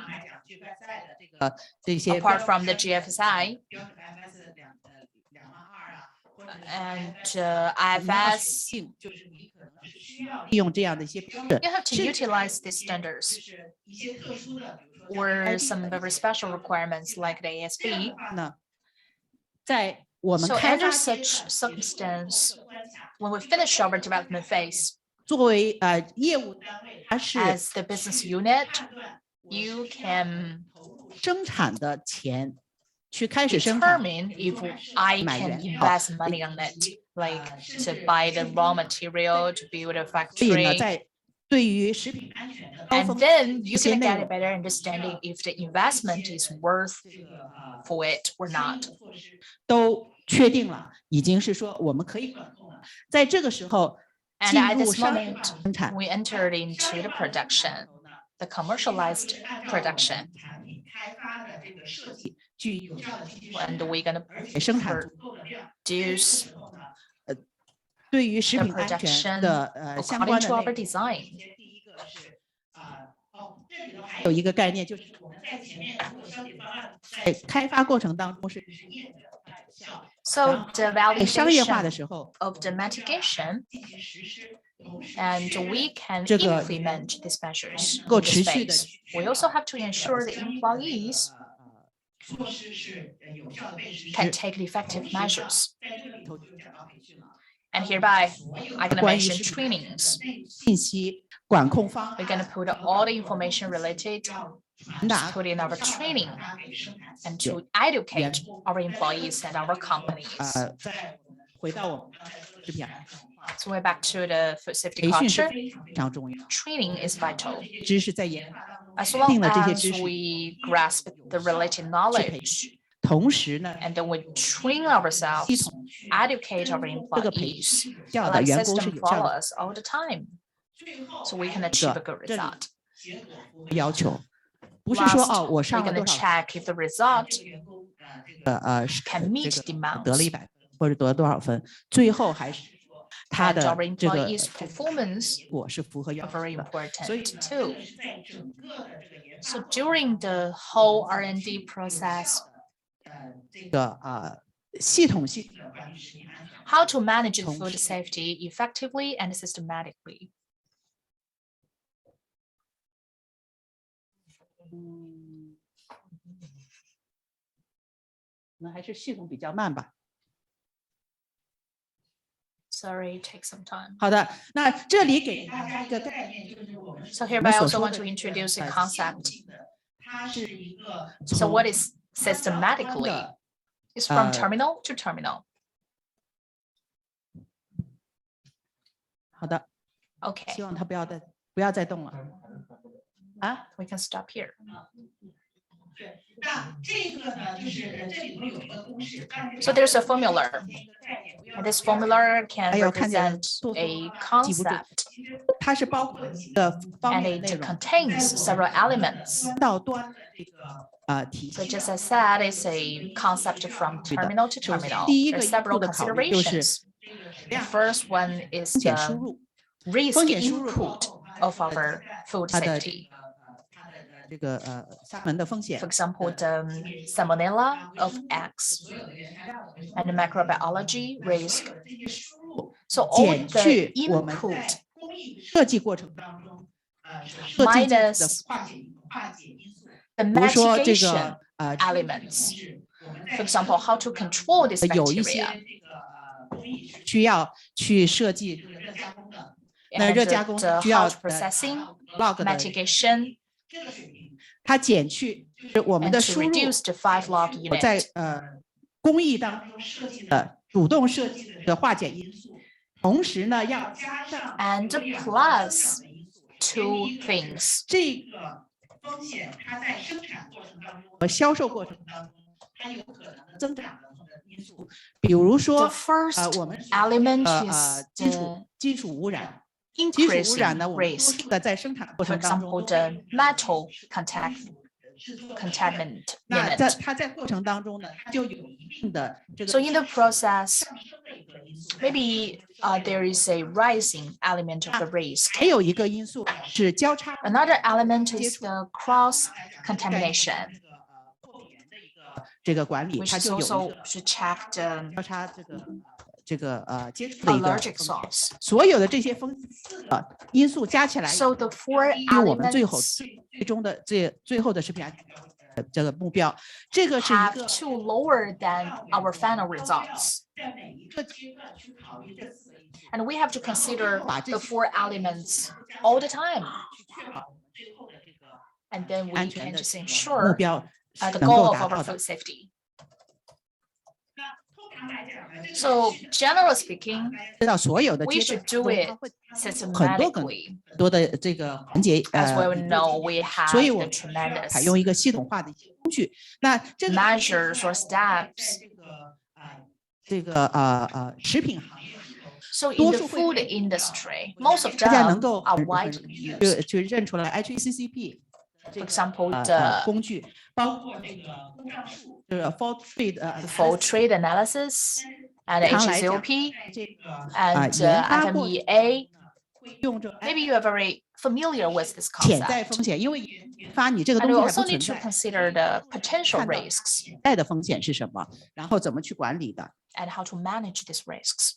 这些 Apart from the GFSI 标准 FS 2.2啊，或者 and 你要 IFS, 定，就是你可能是需要利用这样的一些标准， you have to 是 utilize these standards 是一些特殊的，比如说 or some very special requirements like the ASB. 呢，在我们 So 开 under 发阶 such circumstance, when we finish our development phase, 作为业务单位，它是 as the business unit, you can 生产的钱去开始生产， determine if I 买 can 原料 invest money on it, like to buy the raw material to build a 所以呢， factory. 在对于食品安全的高 And 风 then 一 you 些 can 内 get a 容， better understanding if the investment is worth for it or not. 都确定了，已经是说我们可以管控了。在这个时候 And 进 at 入 this 商 moment, 业生产， we entered into the production, the commercialized production, 产品开发的这个设计具有效的进行 and we're going to 而且生产足够的量。 produce 对于食 the 品安全 production 的相 according 关 to 的 our 内容， design. 第一个是这里头还有一个概念，就是我们在前面如果消解方案在开发过程当中是实验的有效。So the 在商业化的 validation 时候， of the mitigation, and we can 这个 implement these measures 能够 in this 持续的 phase. We also have to ensure the employees 措施是有效的被实施。 can take the effective measures. 头就讲到培训了， And hereby, I'm going to 关于 mention 食品 trainings. 信息管控方 We're going to put all the information related 传达 put in our training and to educate our employees and our companies. 再回到我们食品安全 So we're back to the food safety 培训是 culture. 非常重要， Training is vital. 知识在研发 As 定 long 了这些 as 知识， we grasp the related knowledge 同时呢， and then we train ourselves, 系统 educate our 这个培 employees, 训教的 let 员工是 system 有效 follow 的 us all the time, so we can achieve a good 这里 result. 要求，不是说 Last, 哦，我 we're 上了 going 多 to 少 check if the result 是 can 这 meet 个 demands. 得了100或者得了多少分，最后还是说他 And 的 our 这个 employees' performance 果是符合要 are 求 very 的。 所以 important too. So during the whole R&D process, 这个系统性 how to manage 同 food 时 safety effectively and systematically. 可能还是系统比较慢吧。 Sorry, take some time. 好的，那这里给大家一个概念，就是我们 So 我 hereby 们 I 所 also 说 want 的 to 这个 introduce a 系 concept. 统的，它是一个 So 从 what is systematically? It's from terminal to terminal. 好的， Okay, 希望它不要再动了。啊， we can stop here. 那这个呢，就是这里头有一个公式，当然 So there's a formula, and this formula can 哎呦，看见了 represent 多 a 记不住 concept, 它是包括几个方 and 面的内 it 容， contains several elements. 到端的这个体 So 系。 just as said, it's a concept from terminal to 首先 terminal. 第一个 There's 因素 several 的考虑就是 considerations. The first one is 风险输 the 入， risk 风险输入 input of our food 它的 safety. 这个沙门的风险 For example, the salmonella of eggs and the microbiology risk. So all 减 the 去我们 input 在工艺设计过程当中设计进去的 minus 化解因素， the 比如说这 mitigation 个elements. For example, how to control this 有一些 bacteria. 这个工艺是需要去设计这个热加工的，那 And 热加工 the 需要 hot processing, log 的 mitigation, 这个水平，它减去就是我们 and 的 to 输入 reduce the 5 log 在 unit. 工艺当中设计的主动设计的这个化解因素，同时呢要加上 And plus 2 things. 这个风险，它在生产过程当中和销售过程当中，它有可能增长的因素，比如 The 说 first 我们 element is 基础污染，基础污 increasing 染呢，我们多 risk. 数的在生产过 For 程当中 example, the metal contaminant 那在 unit. 它在过程当中呢，它就有一定的这个 So in the process, 上升的一个因素。 maybe there is a rising element of the risk. 还有一个因素是交叉 Another element is the cross contamination, 这个管理， which 它 is 就有一 also 个 to check the 交叉这个接触的一个 allergic 风险 source. 所有的这些因素加起来， So the 4因为我们最后 elements 最终的最后的食品安全这个目标，这个是一 have 个 to lower than our final results. 在每一个阶段去考虑这4个因素， And we have to consider the 4 elements all the time. 去确保我们最后的这个 And then we 安全 can 的 just 目 ensure 标 the 能 goal 够 of 达 our 到的 food。safety. 那通常来讲呢，这个 So generally speaking, 知道所有的 we 阶 should 段 do 中 it 它会很 systematically. 多的这个环节 As we know, we have 所以我 the 们需要 tremendous 采用一个系统化的一些工具。那这个 measures or steps. 这个食品行业 So in 多 the 数会 food industry, most of 大家能 them 够 are 很 widely used. 去认出来 HACCP For example, 工 the 具，包括这个公账数，这个 fault trade full trade analysis and 常来讲 HACCP 这个 and 研发过程 FMEA. 会用这 Maybe you are very familiar with this 潜在 concept. 风险，因为发你这个 And 东 we 西还 also 不存 need to 在， consider the potential 看到 risks 潜在的风险是什么，然后怎么去管理的。 and how to manage these risks.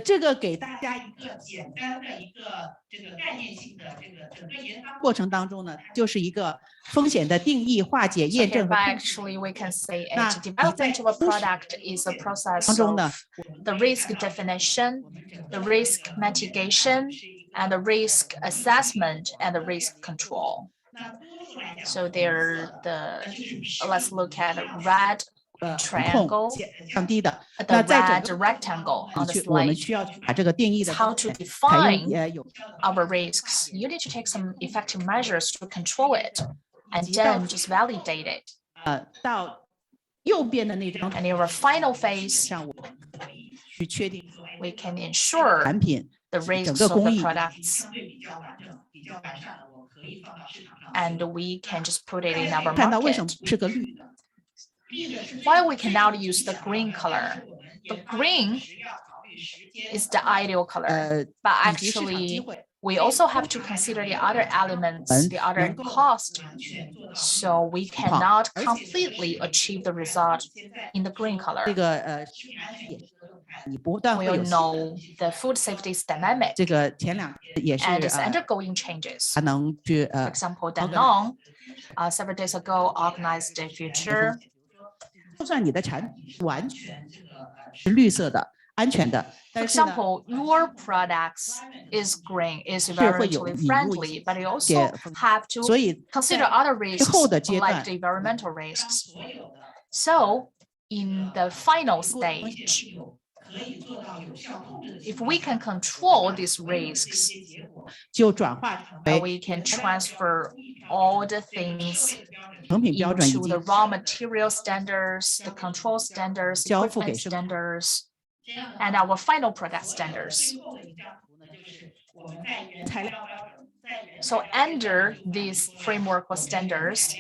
这个给大家一个简单的一个这个概念性的这个整个研发过程当中呢，就是一个风险的定义、化解、 So 验证和 hereby 控制。 actually we can say那 it. 你 Development 在 of a product is a process 当中呢 of the risk definition, the risk mitigation, and the risk assessment and the risk control. So there let's look at red 控 triangle, 降低的。 the 那在整 red 个 rectangle on the 我们 slide. 需要把这个定义的 How 风 to 险采 define 用有 our risks. You need to take some effective measures to control it and then just validate it. 到右边的那张 And in our final phase, 上，我去确定 we can ensure 产品 the 整 risks 个 of 工 the 艺 products, 相对比较完整、比较完善的，我可以放到市场上。 and we can just put it in our 看到为什么 market. 是个绿的？ Why we cannot use the green color? The green is the ideal color, but 以及市场机 actually 会。 we also have to consider the other elements, the other cost. So we cannot completely achieve the result in the green 这 color. 个你不但 We 会 all 有新 know the food safety is dynamic 这个前两也是 and is undergoing changes. 还能去 For example, Danone several days ago organized a future. 就算你的产品完全这个是绿色的、安全的， For 但是呢， example, your products is green, is 是会有 environmentally 引入一 friendly, but you 些 also 风险， have to 所以 consider 在 other 最 risks 后的阶 like 段 the environmental risks. So in the final stage, 可以做到有效控制的 if we can control these risks, 就转化成 we 为 can transfer all the things 成品标准以 into 及 the raw material standards, the control standards, 交付给 equipment 生 standards, and our final product standards. 我们在原材料标准，在原 So under this framework of standards,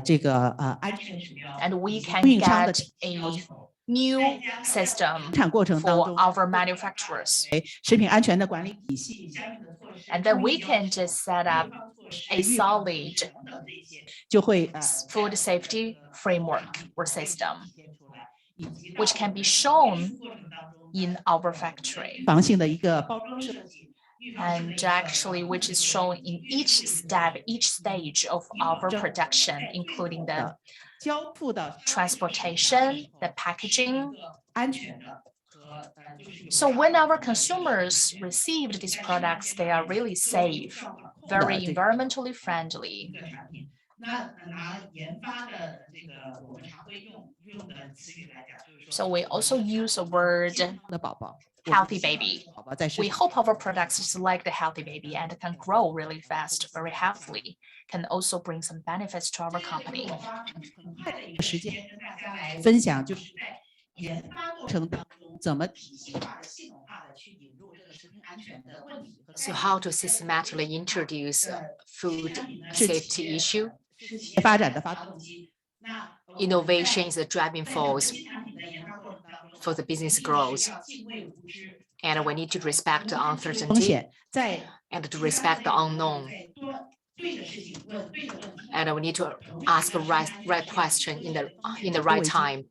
这个安全指标 and we can 供应商的 get a new system 生产过程当 for 中 our manufacturers. 食品安全的管理体系， And then we can just set up a solid 就会 food safety framework or system, which can be shown in our factory. 防性的一个包装设计， And actually, which is shown in each step, each stage of our production, including the 交付到 transportation, the packaging. 安全的。 So when our consumers received these products, they are really safe, very environmentally friendly. 那拿研发的这个我们常会用的词语来讲，就是说 So we also use a word 的宝宝 healthy baby. 宝宝在市 We 场 hope our products is like the healthy baby and can grow really fast, very healthily, can also bring some benefits to our company. 时间跟大家来分享，就是在研发过程当中怎么体系化的、系统化的去引入这个食品安全的问题和 So how to systematically introduce food safety issue? 发展的发动机。那 Innovation is the driving force 新产品的研发过程当中 for the business growth, 要敬畏无知， and we need to respect the 风 uncertainty 险，在 and to respect the unknown, 在多对的事情问对的问题。 and we need to ask the right question in the right time.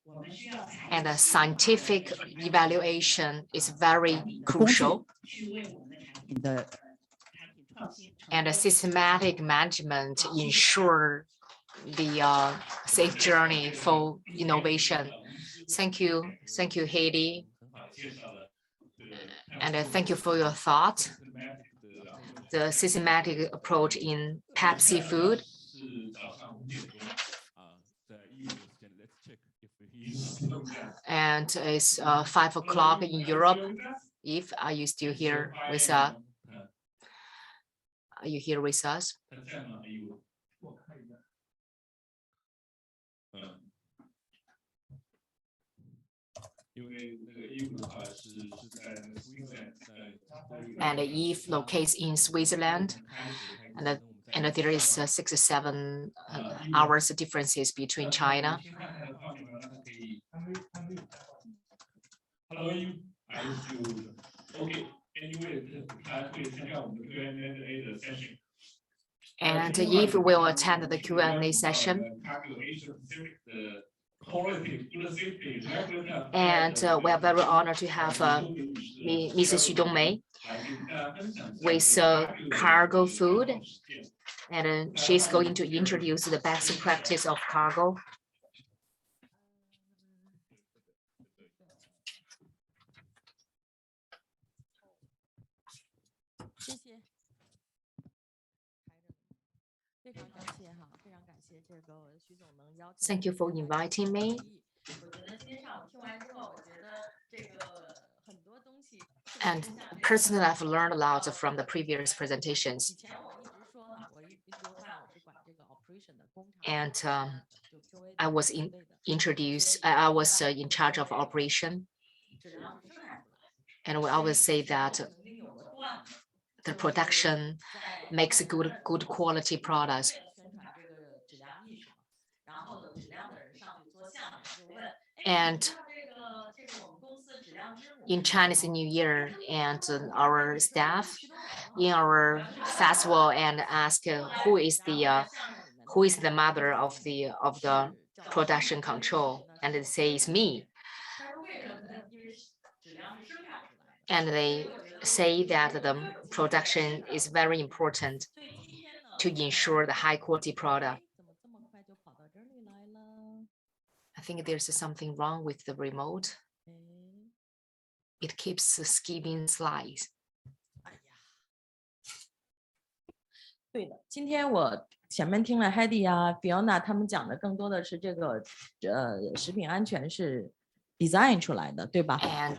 那我们需要采 And the scientific evaluation is very crucial, 去为我们的产品的产品创新 and the systematic management ensure the safe journey for innovation. Thank you, Heidi, and thank you for your thought. The systematic approach in Pepsi food. And it's 5 o'clock in Europe. Eve, are you still here with us? Are you here with us? And Eve locates in Switzerland, and there is 6 or 7 hours differences between China. Hello, okay. Anyway, And if we will attend the Q&A session, and we are very honored to have Mrs. Xu Dongmei with cargo food, and she's going to introduce the best practice of cargo. Thank you for inviting me. And personally, I've learned a lot from the previous presentations. And I was I was in charge of operation. And we always say that the production makes a good quality products. And in Chinese New Year, and our staff in our festival and ask who is the mother of the production control, and they say it's me. And they say that the production is very important to ensure the high quality product. I think there's something wrong with the remote. It keeps skipping slides. 对的，今天我前面听了 Heidi 啊、Fiona 他们讲的更多的是这个食品安全是 design 出来的，对吧？ And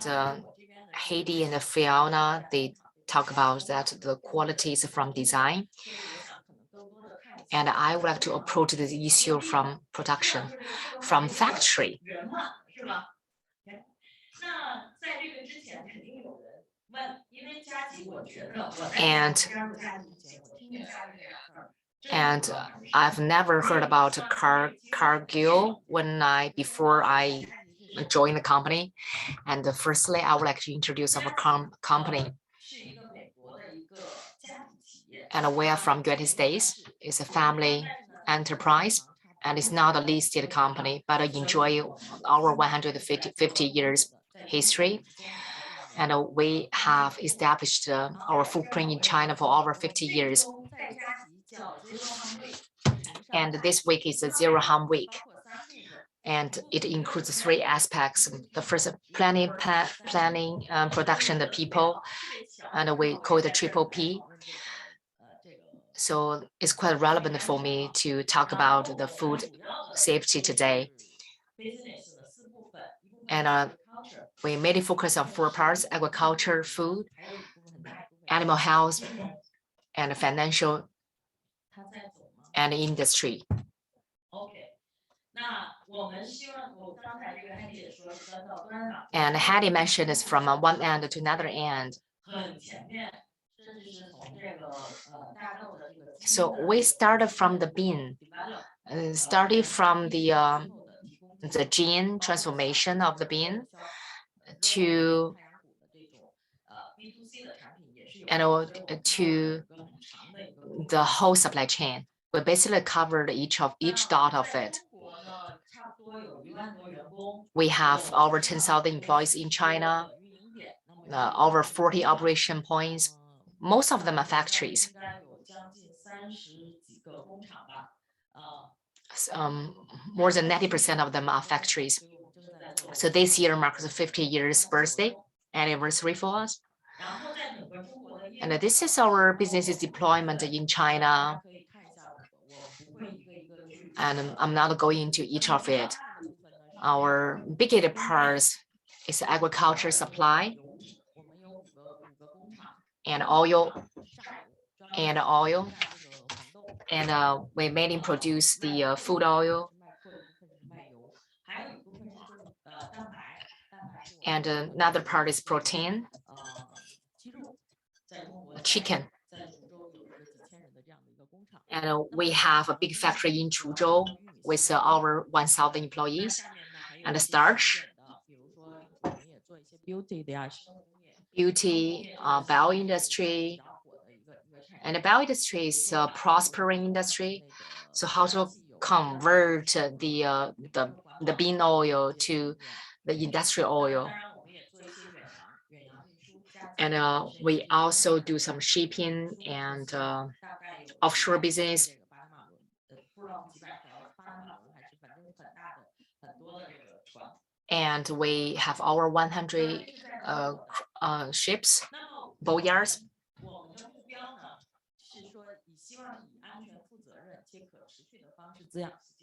Heidi and Fiona, they talk about that the quality is from design. And I would like to approach this issue from production, from factory. And I've never heard about Cargill before I joined the company. And firstly, I would like to introduce our company. And we are from United States. It's a family enterprise, and it's not a listed company, but I enjoy our 150 years history. And we have established our footprint in China for over 50 years. And this week is a Zero Harm Week. And it includes 3 aspects. The first, planning, production, the people, and we call it a triple P. So it's quite relevant for me to talk about the food safety today. And we mainly focus on 4 parts: agriculture, food, animal health, and financial and industry. And Heidi mentioned is from one end to another end. So we started from the bean, started from the gene transformation of the bean to the whole supply chain. We basically covered each dot of it. We have over 10,000 employees in China, over 40 operation points. Most of them are factories. More than 90% of them are factories. So this year marks the 50 years birthday anniversary for us. And this is our business deployment in China. And I'm not going into each of it. Our biggest parts is agriculture supply and oil. And we mainly produce the food oil. And another part is protein, chicken. And we have a big factory in Chuzhou with over 1,000 employees. And starch, beauty, bio industry, And the bioindustry is a prospering industry. So how to convert the bean oil to the industrial oil. And we also do some shipping and offshore business. And we have our 100 ships, boatyards.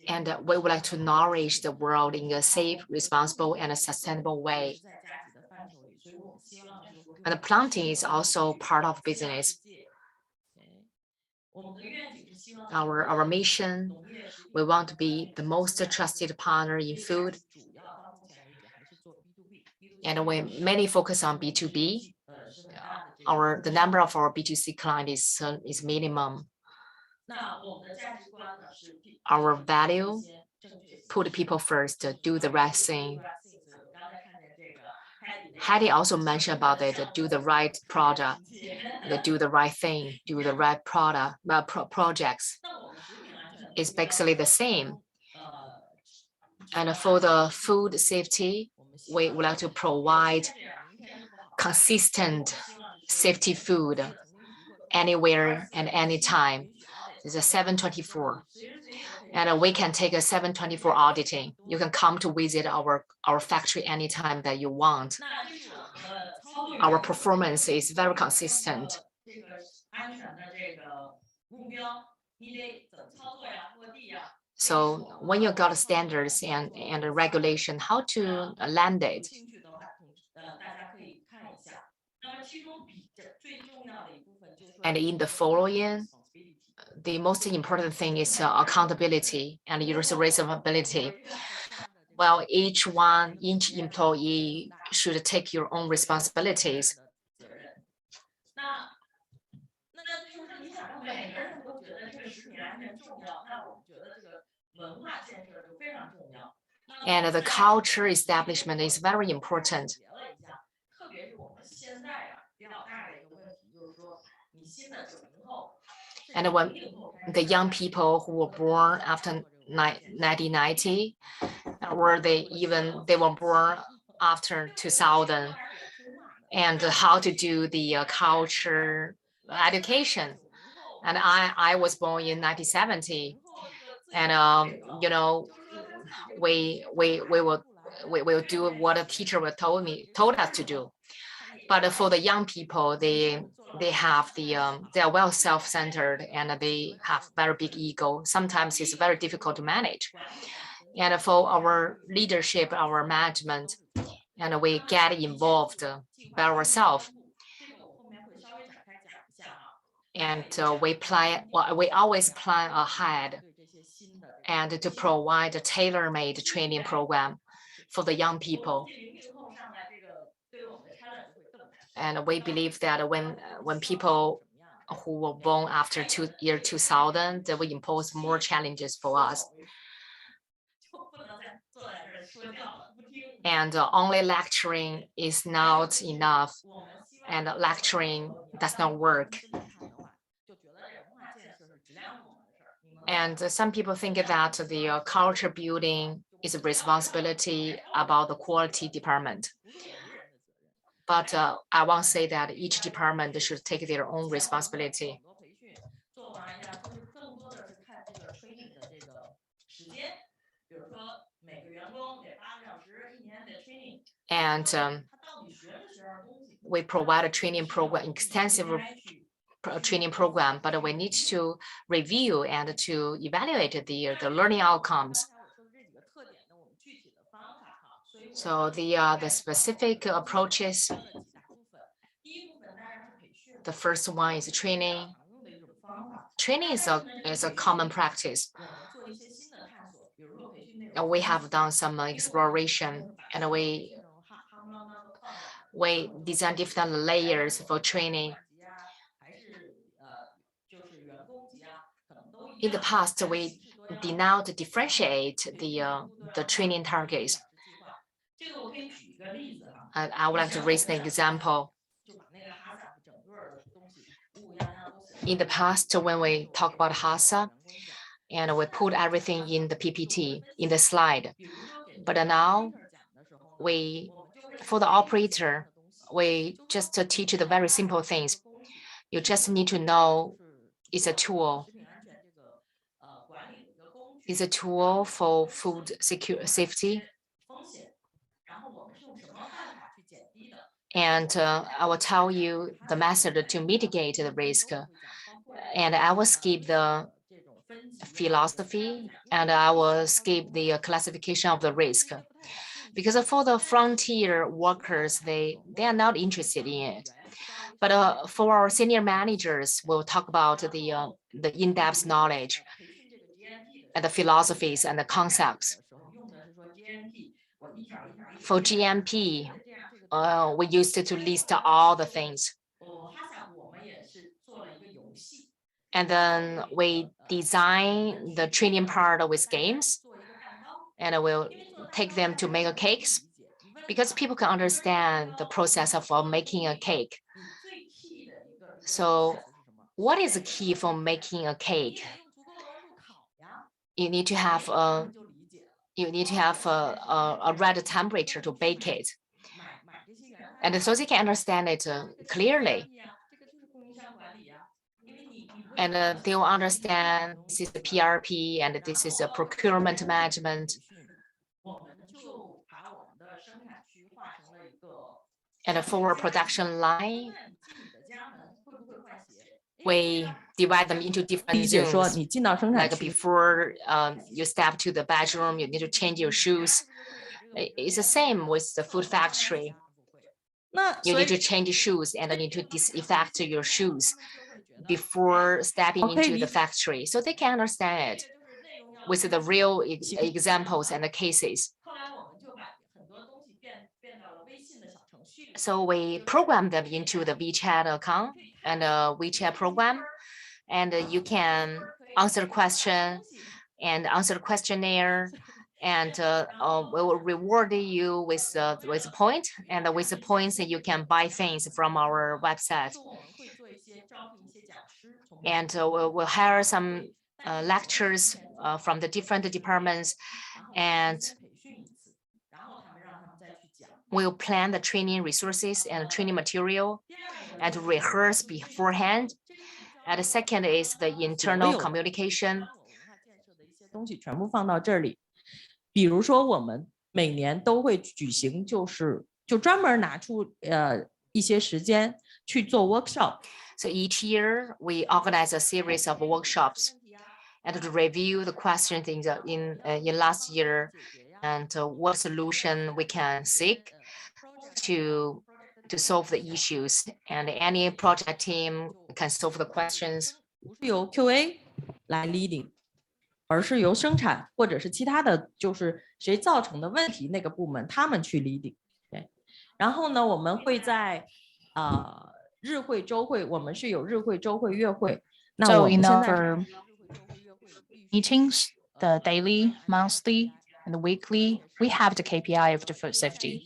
And we would like to nourish the world in a safe, responsible, and a sustainable way. And planting is also part of business. Our mission, we want to be the most trusted partner in food. And we mainly focus on B2B. The number of our B2C clients is minimum. Our value, put people first, do the right thing. Heidi also mentioned about it, do the right product, do the right thing, do the right product, projects. It's basically the same. And for the food safety, we would like to provide consistent safety food anywhere and anytime. It's a 7/24. And we can take a 7/24 auditing. You can come to visit our factory anytime that you want. Our performance is very consistent. So when you got standards and a regulation, how to land it? And in the following, the most important thing is accountability and user responsibility. Well, each employee should take your own responsibilities. And the culture establishment is very important. And when the young people who were born after 1990, or they were born after 2000, and how to do the culture education. And I was born in 1970, and you know, we will do what a teacher told us to do. But for the young people, they are well self-centered and they have very big ego. Sometimes it's very difficult to manage. And for our leadership, our management, and we get involved by ourselves. And we always plan ahead and to provide a tailor-made training program for the young people. And we believe that when people who were born after year 2000, they will impose more challenges for us. And only lecturing is not enough, and lecturing does not work. And some people think that the culture building is a responsibility about the quality department. But I want to say that each department should take their own responsibility. And we provide a training program, extensive training program, but we need to review and to evaluate the learning outcomes. So the specific approaches, the first one is training. Training is a common practice. And we have done some exploration, and we design different layers for training. In the past, we did not differentiate the training targets. I would like to raise an example. in the past when we talk about HASA, and we put everything in the PPT, in the slide. But now for the operator, we just teach the very simple things. You just need to know it's a tool. It's a tool for food safety. And I will tell you the method to mitigate the risk. And I will skip the philosophy and I will skip the classification of the risk. Because for the frontier workers, they are not interested in it. But for our senior managers, we'll talk about the in-depth knowledge and the philosophies and the concepts. For GMP, we used to list all the things. And then we design the training part with games, and we'll take them to make cakes because people can understand the process of making a cake. So what is the key for making a cake? You need to have a right temperature to bake it. And so they can understand it clearly. And they will understand this is the PRP and this is a procurement management. And for our production line, we divide them into different zones. Like before you step to the bedroom, you need to change your shoes. It's the same with the food factory. You need to change your shoes and you need to disinfect your shoes before stepping into the factory, so they can understand it with the real examples and the cases. So we program them into the WeChat account and a WeChat program, and you can answer the question and answer the questionnaire, and we will reward you with a point, and with the points you can buy things from our website. And we'll hire some lecturers from the different departments, and we'll plan the training resources and training material and rehearse beforehand. And the second is the internal communication. 东西全部放到这里，比如说我们每年都会举行，就专门拿出一些时间去做 workshop. So each year we organize a series of workshops and to review the questions in last year and what solution we can seek to solve the issues, and any project team can solve the questions. 不是由 QA 来 leading， 而是由生产或者是其他的，就是谁造成的问题那个部门他们去 leading。对，然后呢，我们会在日会、周会，我们是有日会、周会、月会。那我们现在 meetings, the daily, monthly, and the weekly, we have the KPI of the food safety.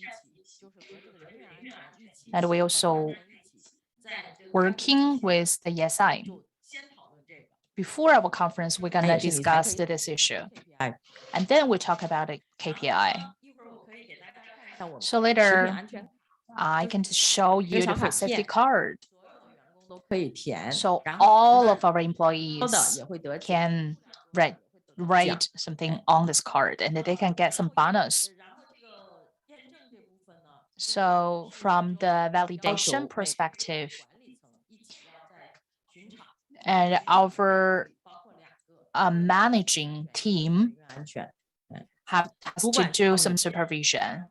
And we also working with the ESI. Before our conference, we're gonna discuss this issue. And then we talk about the KPI. So later, I can show you the food safety card. So all of our employees can write something on this card and they can get some bonus. So from the validation perspective, and our managing team has to do some supervision.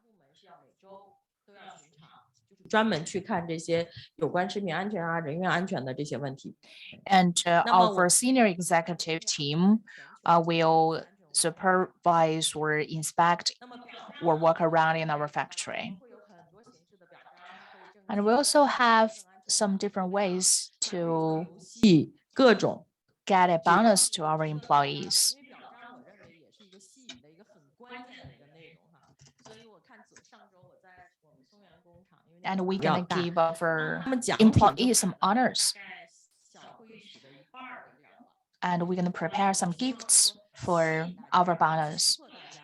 专门去看这些有关食品安全啊、人员安全的这些问题。And our senior executive team will supervise or inspect or work around in our factory. And we also have some different ways to get a bonus to our employees. And we're gonna give our employees some honors. And we're going to prepare some gifts for our banners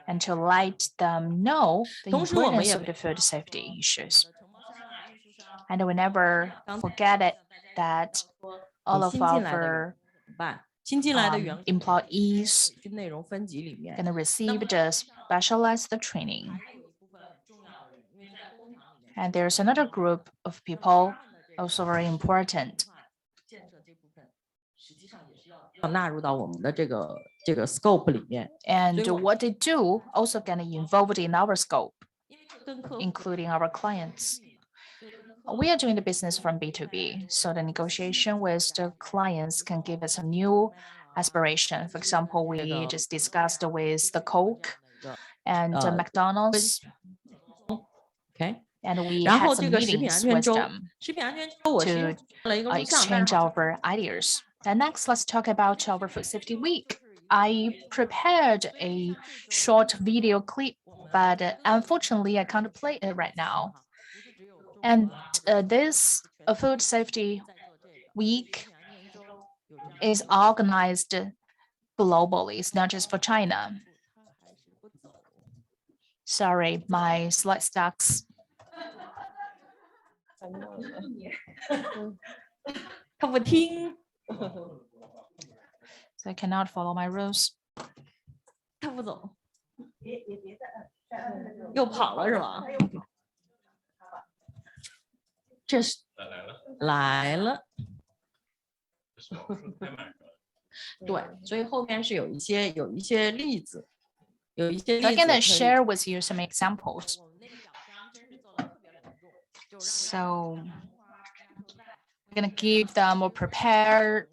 and to let them know the importance of the food safety issues. And we never forget it that all of our employees going to receive the specialized training. And there's another group of people also very important. And what they do also get involved in our scope, including our clients. We are doing the business from B2B, so the negotiation with the clients can give us a new aspiration. For example, we just discussed with the Coke and McDonald's. Okay. And we had some meetings with them to exchange our ideas. And next, let's talk about our Food Safety Week. I prepared a short video clip, but unfortunately, I can't play it right now. And this Food Safety Week is organized globally. It's not just for China. Sorry, my slide stacks. So I cannot follow my rules. 他不走，又跑了是吧？这是来了，对，所以后面是有一些例子，有一些例子。I'm gonna share with you some examples. So we're gonna give them or prepare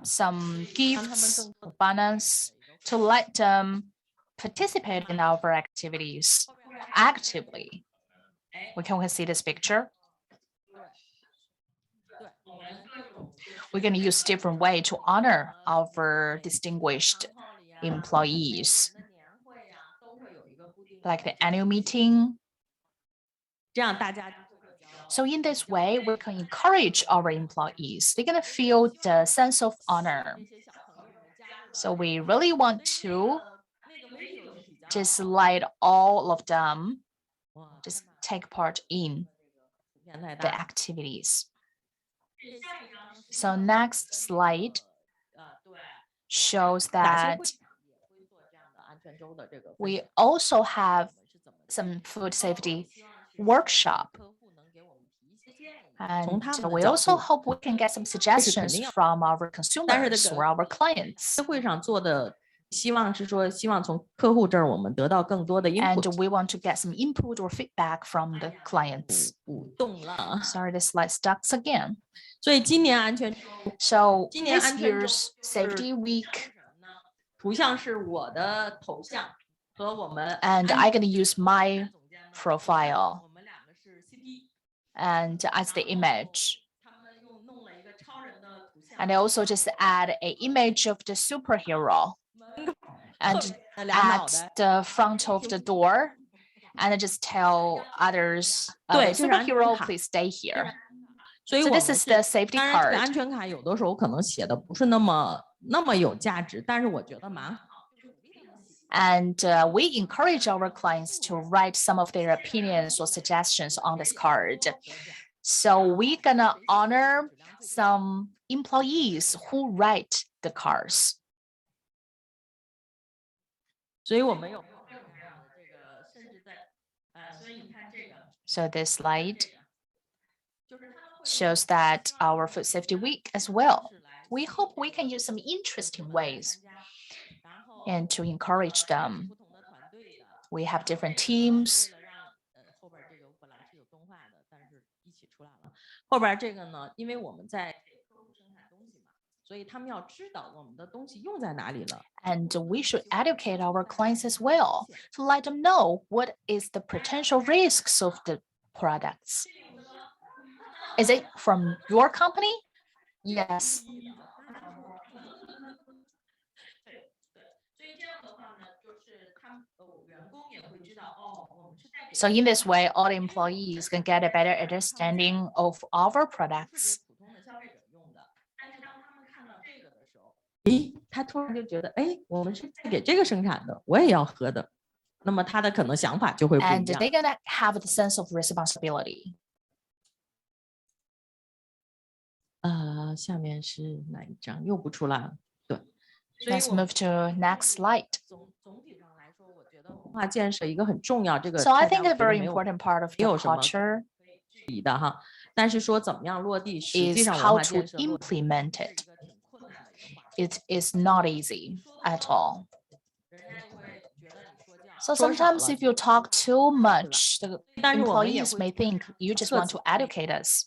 some gifts, banners to let them participate in our activities actively. We can see this picture. We're going to use different way to honor our distinguished employees, like the annual meeting. So in this way, we can encourage our employees. They're going to feel the sense of honor. So we really want to just let all of them just take part in the activities. So next slide shows that we also have some food safety workshop. And we also hope we can get some suggestions from our consumers or our clients. And we want to get some input or feedback from the clients. Sorry, the slide stuck again. So this year's Safety Week, and I'm going to use my profile and as the image. And I also just add an image of the superhero and at the front of the door, and I just tell others, superhero, please stay here. So this is the safety card. And we encourage our clients to write some of their opinions or suggestions on this card. So we're gonna honor some employees who write the cards. So this slide shows that our Food Safety Week as well. We hope we can use some interesting ways and to encourage them. We have different teams. And we should educate our clients as well to let them know what is the potential risks of the products. Is it from your company? Yes. So in this way, all employees can get a better understanding of our products. 时候，诶，他突然就觉得，哎，我们是在给这个生产的，我也要喝的，那么他的可能想法就会不一 And 样。 they're gonna have the sense of responsibility. 下面是哪一张？又不出来了。对，所以 Let's move to next slide. 总体上来说，我觉得文化建设一个很重要，这个 So I 大家 think a 我觉得 very 没有 important part of 没 the 有什么 culture 质疑的哈。但是说怎么样落地，实际 is 上文 how 化 to 建设落地 implement it. It is not easy at all. So 说少 sometimes 了 if you talk too much, the 但是我们也 employees 会 may think you just 册 want 子 to educate us.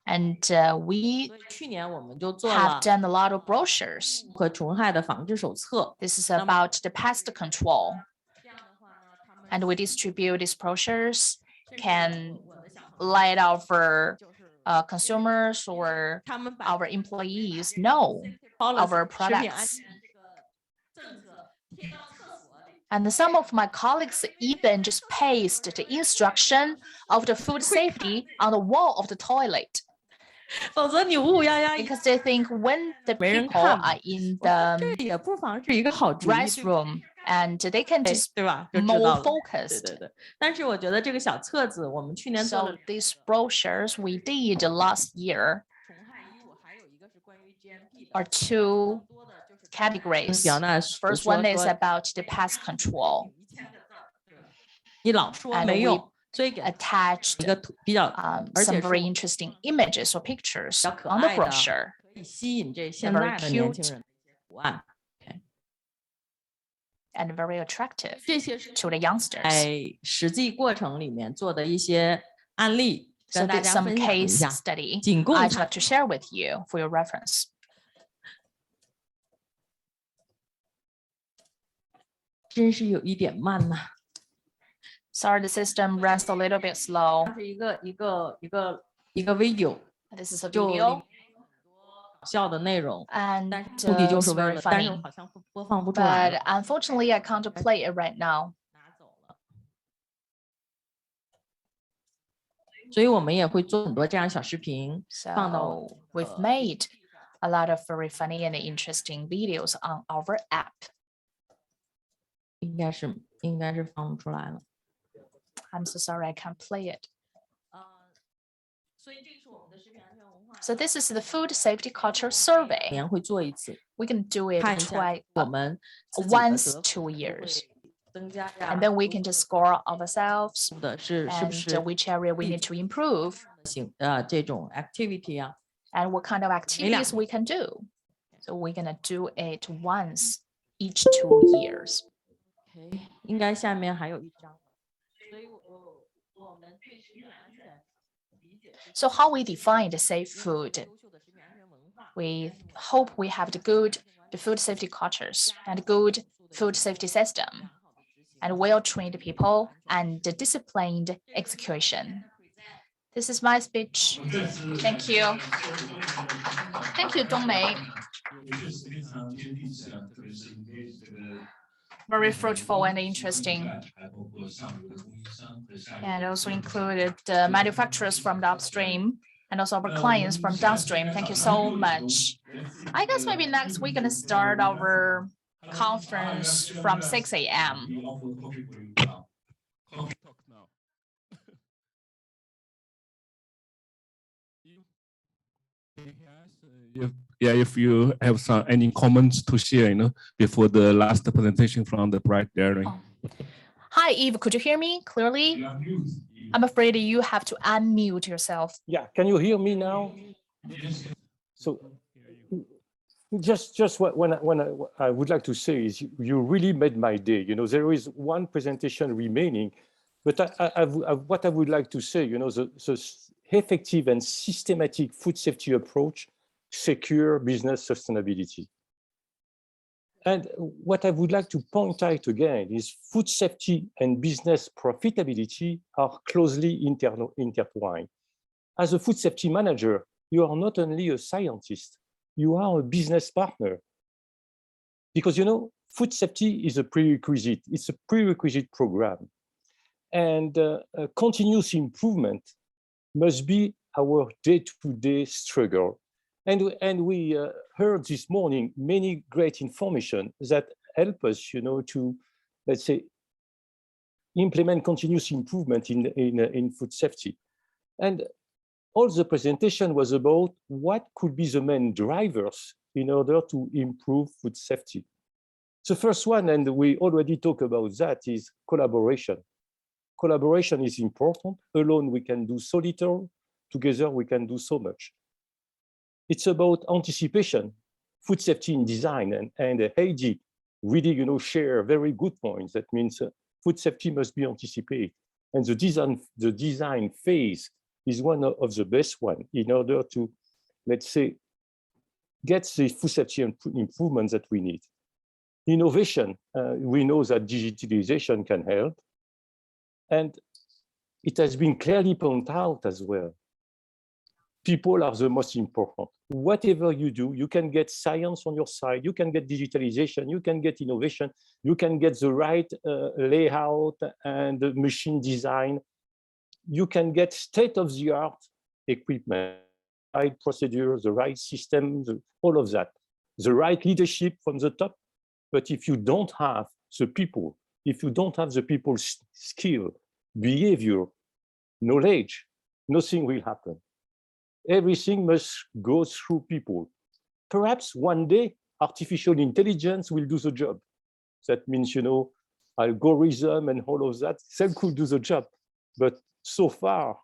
And we 去年我们就做 have 了 done a lot of brochures. 和虫害的防治手册。 This is about the pest control. And we distribute these brochures, can let our consumers or 他们把 our employees know our products. 政策贴到厕所里。 And some of my colleagues even just paste the instruction of the food safety on the wall of the toilet. 否则你乌鸦鸦 Because they think when the 没人 people 看嘛 are in 这 the 也不妨是一个好主意，对 restroom and they can 对 just 对吧？就知 more 道了。对 focused. 对对。但是我觉得这个小册子，我们去年做 So 了 these brochures we did last year 虫害衣物，还有一个是关于 GMP 的。 are two 多的就是 categories. 表达 First 说 one is 说 about the pest control. 你老说 And 没 we 用，所以给 attached 一个比较 some 而且 very 是 interesting images or pictures 比较可 on the 爱的， brochure. 可以吸引这现 very 在的年 cute 轻人的一些图案。 And very attractive 这些是 to the youngsters. 在实际过程里面做的一些案例， So 跟大 did 家 some 分享一 case 下， study 仅供 I'd 参 like to share with you for your reference. 真是有一点慢呐。 Sorry, the system runs a little bit slow. 它是一个 video， This is a 就 video 搞笑的内容， and 但是目的就 it's 是为 very 了，但是 funny. 好像播放不出来 But 了， unfortunately, I can't play it right now. 拿走了。所以我们也会做很多这样小视频，放到 So we've made a lot of very funny and interesting videos on our app. 应该是放不出来了。 I'm so sorry, I can't play it. 所以这个是我们的食品安全文化 So this is the food safety culture survey. 年会做一次， We can do it 看一下 twice, 我们自己的 once 得 2会 years. 增加呀， And then we can just score ourselves 的是不 and 是 which area we need to improve 这种 activity 啊？ and what kind of activities we can do. So we're gonna do it once each 2 years. OK， 应该下面还有一张，所以我们对食品安全理解是 So how we define the safe food? 优秀的食品安全文化， We hope we have the food safety cultures and good food safety system and well-trained people and the disciplined execution. This is my speech. Thank you. Thank you, Dongmei. Very fruitful and interesting. And also included manufacturers from the upstream and also our clients from downstream. Thank you so much. I guess maybe next we're gonna start our conference from 6 a.m. If you have any comments to share, before the last presentation from the Bright Dairy. Hi, Eve, could you hear me clearly? I'm afraid you have to unmute yourself. Yeah, can you hear me now? So just what I would like to say is you really made my day. There is one presentation remaining, but what I would like to say, the effective and systematic food safety approach secure business sustainability. And what I would like to point out again is food safety and business profitability are closely intertwined. As a food safety manager, you are not only a scientist, you are a business partner. Because, food safety is a prerequisite. It's a prerequisite program. And continuous improvement must be our day-to-day struggle. And we heard this morning many great information that help us, to, let's say, implement continuous improvement in food safety. And all the presentation was about what could be the main drivers in order to improve food safety. The first one, and we already talked about that, is collaboration. Collaboration is important. Alone, we can do so little. Together, we can do so much. It's about anticipation, food safety in design, and Heidi really, share very good points. That means food safety must be anticipated. And the design phase is one of the best one in order to, let's say, get the food safety improvements that we need. Innovation, we know that digitalization can help. And it has been clearly pointed out as well. People are the most important. Whatever you do, you can get science on your side, you can get digitalization, you can get innovation, you can get the right layout and machine design. You can get state-of-the-art equipment, right procedures, the right systems, all of that, the right leadership from the top. But if you don't have the people, if you don't have the people's skill, behavior, knowledge, nothing will happen. Everything must go through people. Perhaps one day, artificial intelligence will do the job. That means, algorithm and all of that, they could do the job. But so far,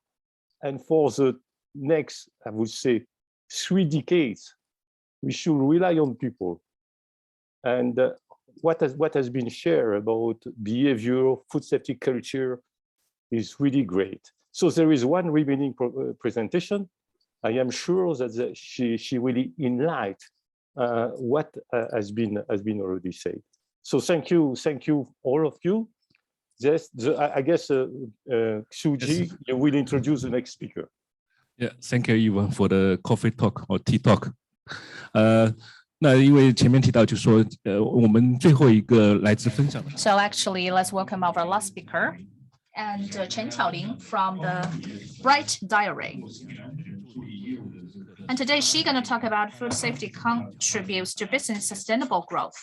and for the next, I would say, 3 decades, we should rely on people. And what has been shared about behavior, food safety culture is really great. So there is one remaining presentation. I am sure that she will enlighten what has been already said. So thank you, all of you. I guess Suji, you will introduce the next speaker. Yeah, thank you, Ivan, for the coffee talk or tea talk. 那因为前面提到，就说我们最后一个来自分享的。So actually, let's welcome our last speaker, and Chen Qiaoling from the Bright Diary. And today she's going to talk about food safety contributes to business sustainable growth.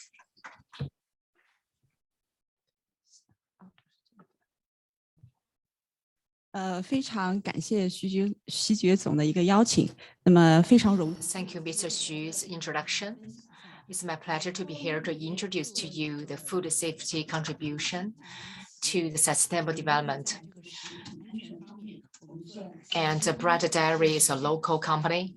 非常感谢徐觉总的一个邀请。那么非常荣。Thank you, Mr. Xu's introduction. It's my pleasure to be here to introduce to you the food safety contribution to the sustainable development. And Bright Dairy is a local company.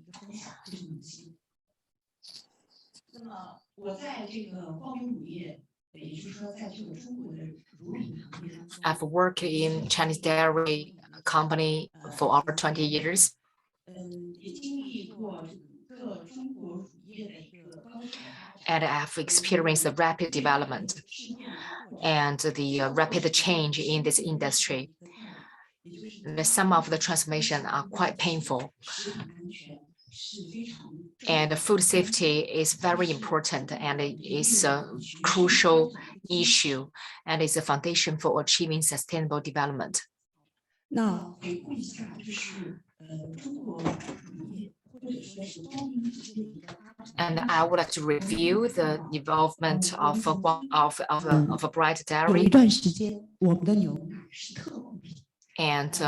I've worked in Chinese dairy company for over 20 years. And I've experienced the rapid development and the rapid change in this industry. Some of the transformation are quite painful. And food safety is very important, and it is a crucial issue, and it's a foundation for achieving sustainable development. And I would like to review the development of a Bright Dairy. And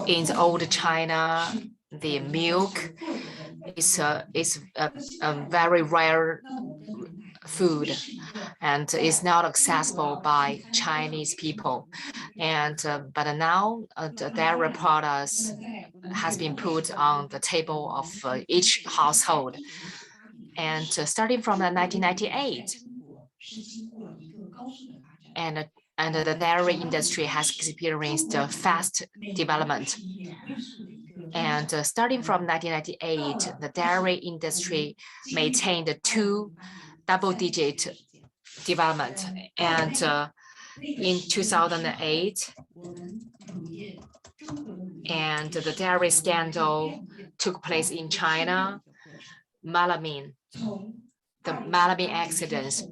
in the old China, the milk is a very rare food and is not accessible by Chinese people. And but now the dairy products has been put on the table of each household. And starting from 1998, and the dairy industry has experienced fast development. And starting from 1998, the dairy industry maintained 2 double-digit development. And in 2008, and the dairy scandal took place in China, the Malamine accidents.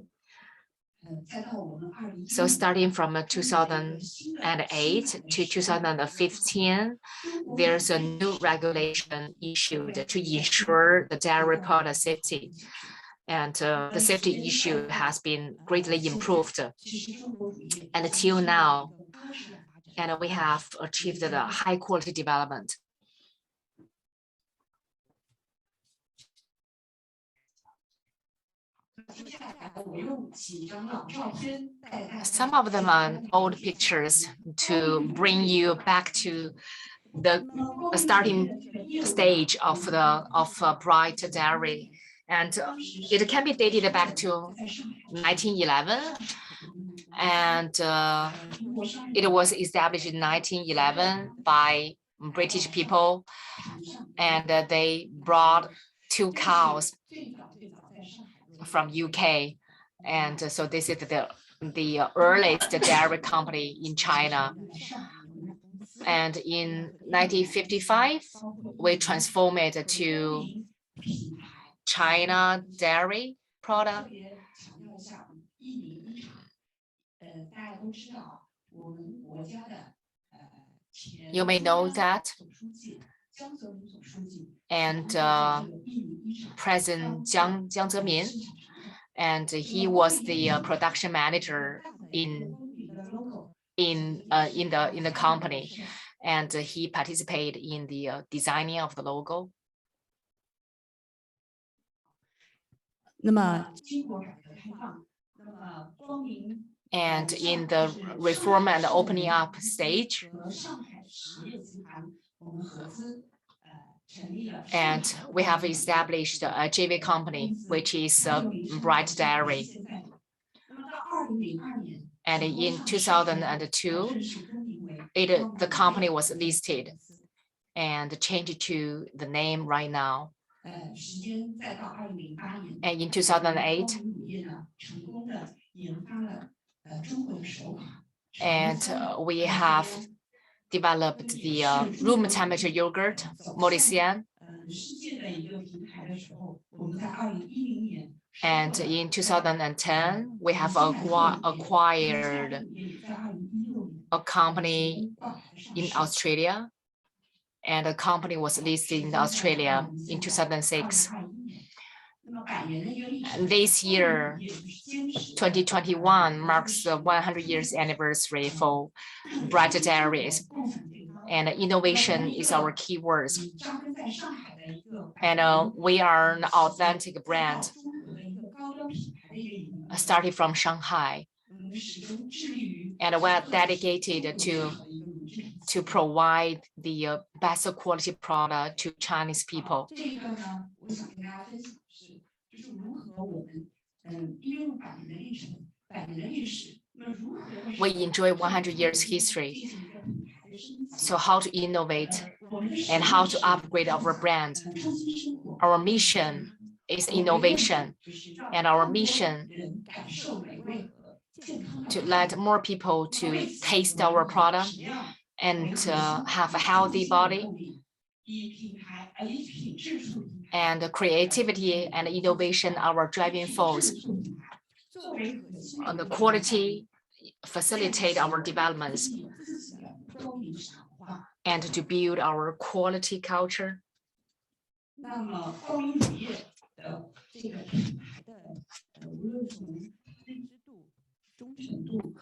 So starting from 2008 to 2015, there's a new regulation issued to ensure the dairy product safety. And the safety issue has been greatly improved until now. And we have achieved the high quality development. Some of them are old pictures to bring you back to the starting stage of Bright Dairy, and it can be dated back to 1911, and it was established in 1911 by British people, and they brought 2 cows from UK, and so this is the earliest dairy company in China. And in 1955, we transformed it to China Dairy product. You may know that. And President Jiang Zemin, and he was the production manager in the company, and he participated in the designing of the logo. And in the reform and opening up stage, and we have established a JV company, which is Bright Dairy. And in 2002, the company was listed and changed to the name right now. And in 2008, and we have developed the room temperature yogurt, Molisian. And in 2010, we have acquired a company in Australia, and the company was listed in Australia in 2006. And this year, 2021, marks the 100 years anniversary for Bright Dairies, and innovation is our key word. And we are an authentic brand, starting from Shanghai, and we're dedicated to provide the best quality product to Chinese people. We enjoy 100 years history. So how to innovate and how to upgrade our brand. Our mission is innovation, and our mission to let more people to taste our product and have a healthy body. And creativity and innovation are our driving force. And the quality facilitate our developments and to build our quality culture.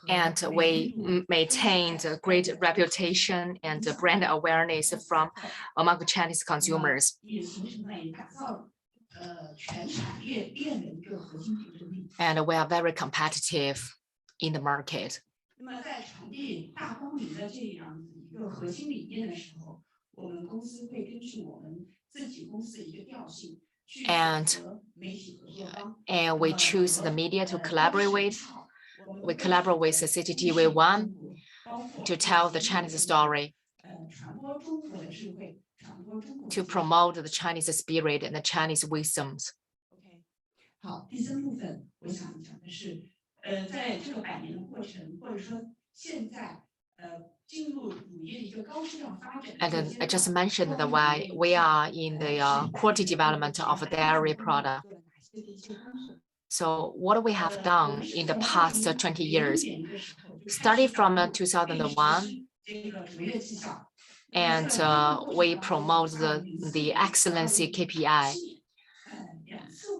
And we maintained a great reputation and brand awareness from among Chinese consumers. And we are very competitive in the market. And we choose the media to collaborate with. We collaborate with the CCTV1 to tell the Chinese story, to promote the Chinese spirit and the Chinese wisdoms. And I just mentioned the why we are in the quality development of a dairy product. So what we have done in the past 20 years, starting from 2001, and we promote the excellency KPI.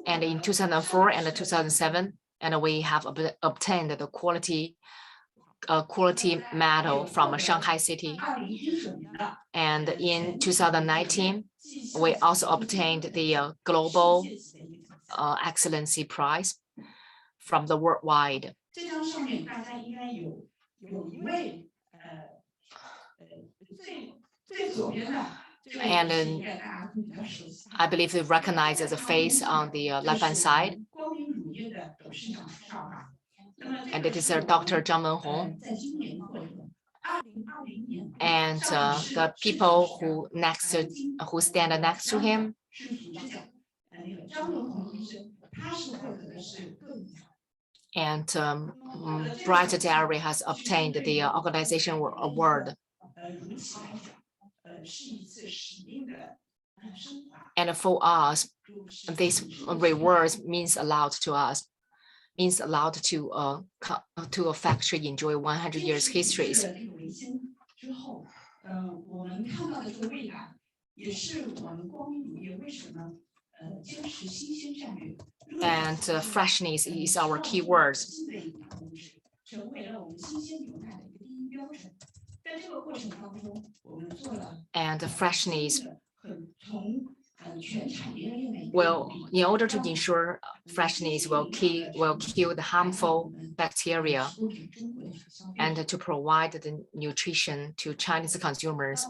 And in 2004 and 2007, and we have obtained the quality medal from Shanghai City. And in 2019, we also obtained the global excellency prize from the worldwide. And I believe they recognize as a face on the left-hand side. And it is Dr. Zhang Wenhong. And the people who stand next to him. And Bright Dairy has obtained the organization award. And for us, this rewards means a lot to us. Means a lot to a factory enjoy 100 years histories. And freshness is our key word. And freshness. Well, in order to ensure freshness will kill the harmful bacteria and to provide the nutrition to Chinese consumers.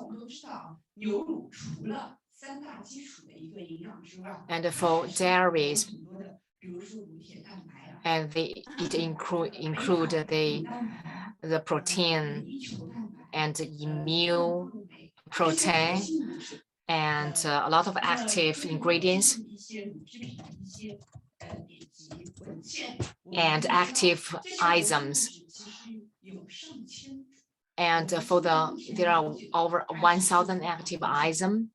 And for dairies, and it include the protein and immune protein and a lot of active ingredients and active enzymes. And there are over 1,000 active enzymes,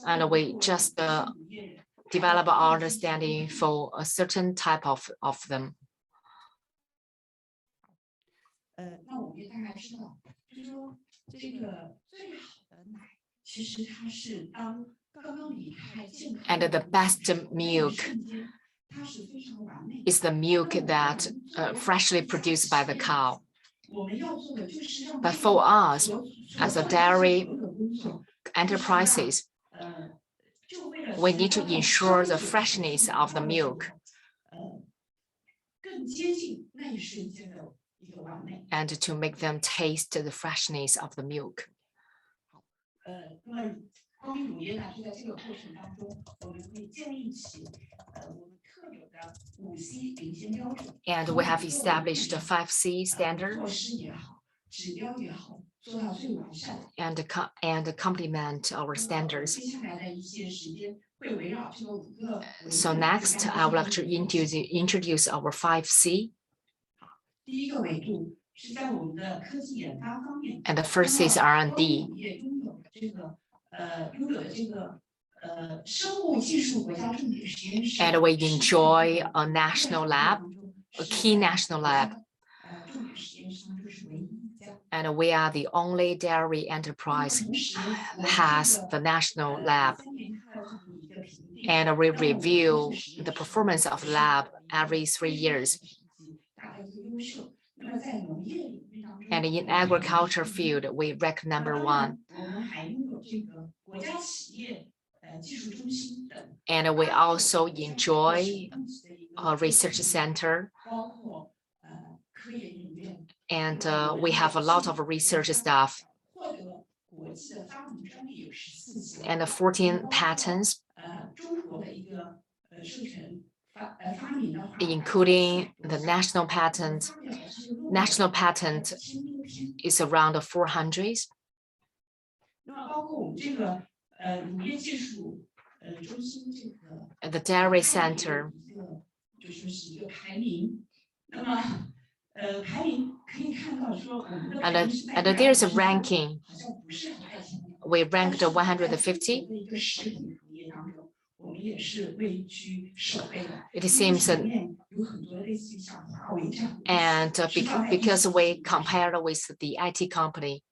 and we just develop our understanding for a certain type of them. And the best milk is the milk that freshly produced by the cow. But for us, as a dairy enterprises, we need to ensure the freshness of the milk and to make them taste the freshness of the milk. And we have established the 5C standard and complement our standards. So next, I would like to introduce our 5C. And the first is R&D. And we enjoy a national lab, a key national lab. And we are the only dairy enterprise that has the national lab. And we review the performance of the lab every 3 years. And in agriculture field, we rank #1. And we also enjoy a research center. And we have a lot of research staff. And 14 patents, including the national patent. National patent is around 400. The dairy center. And there's a ranking. We ranked 150. It seems that And because we compared with the IT company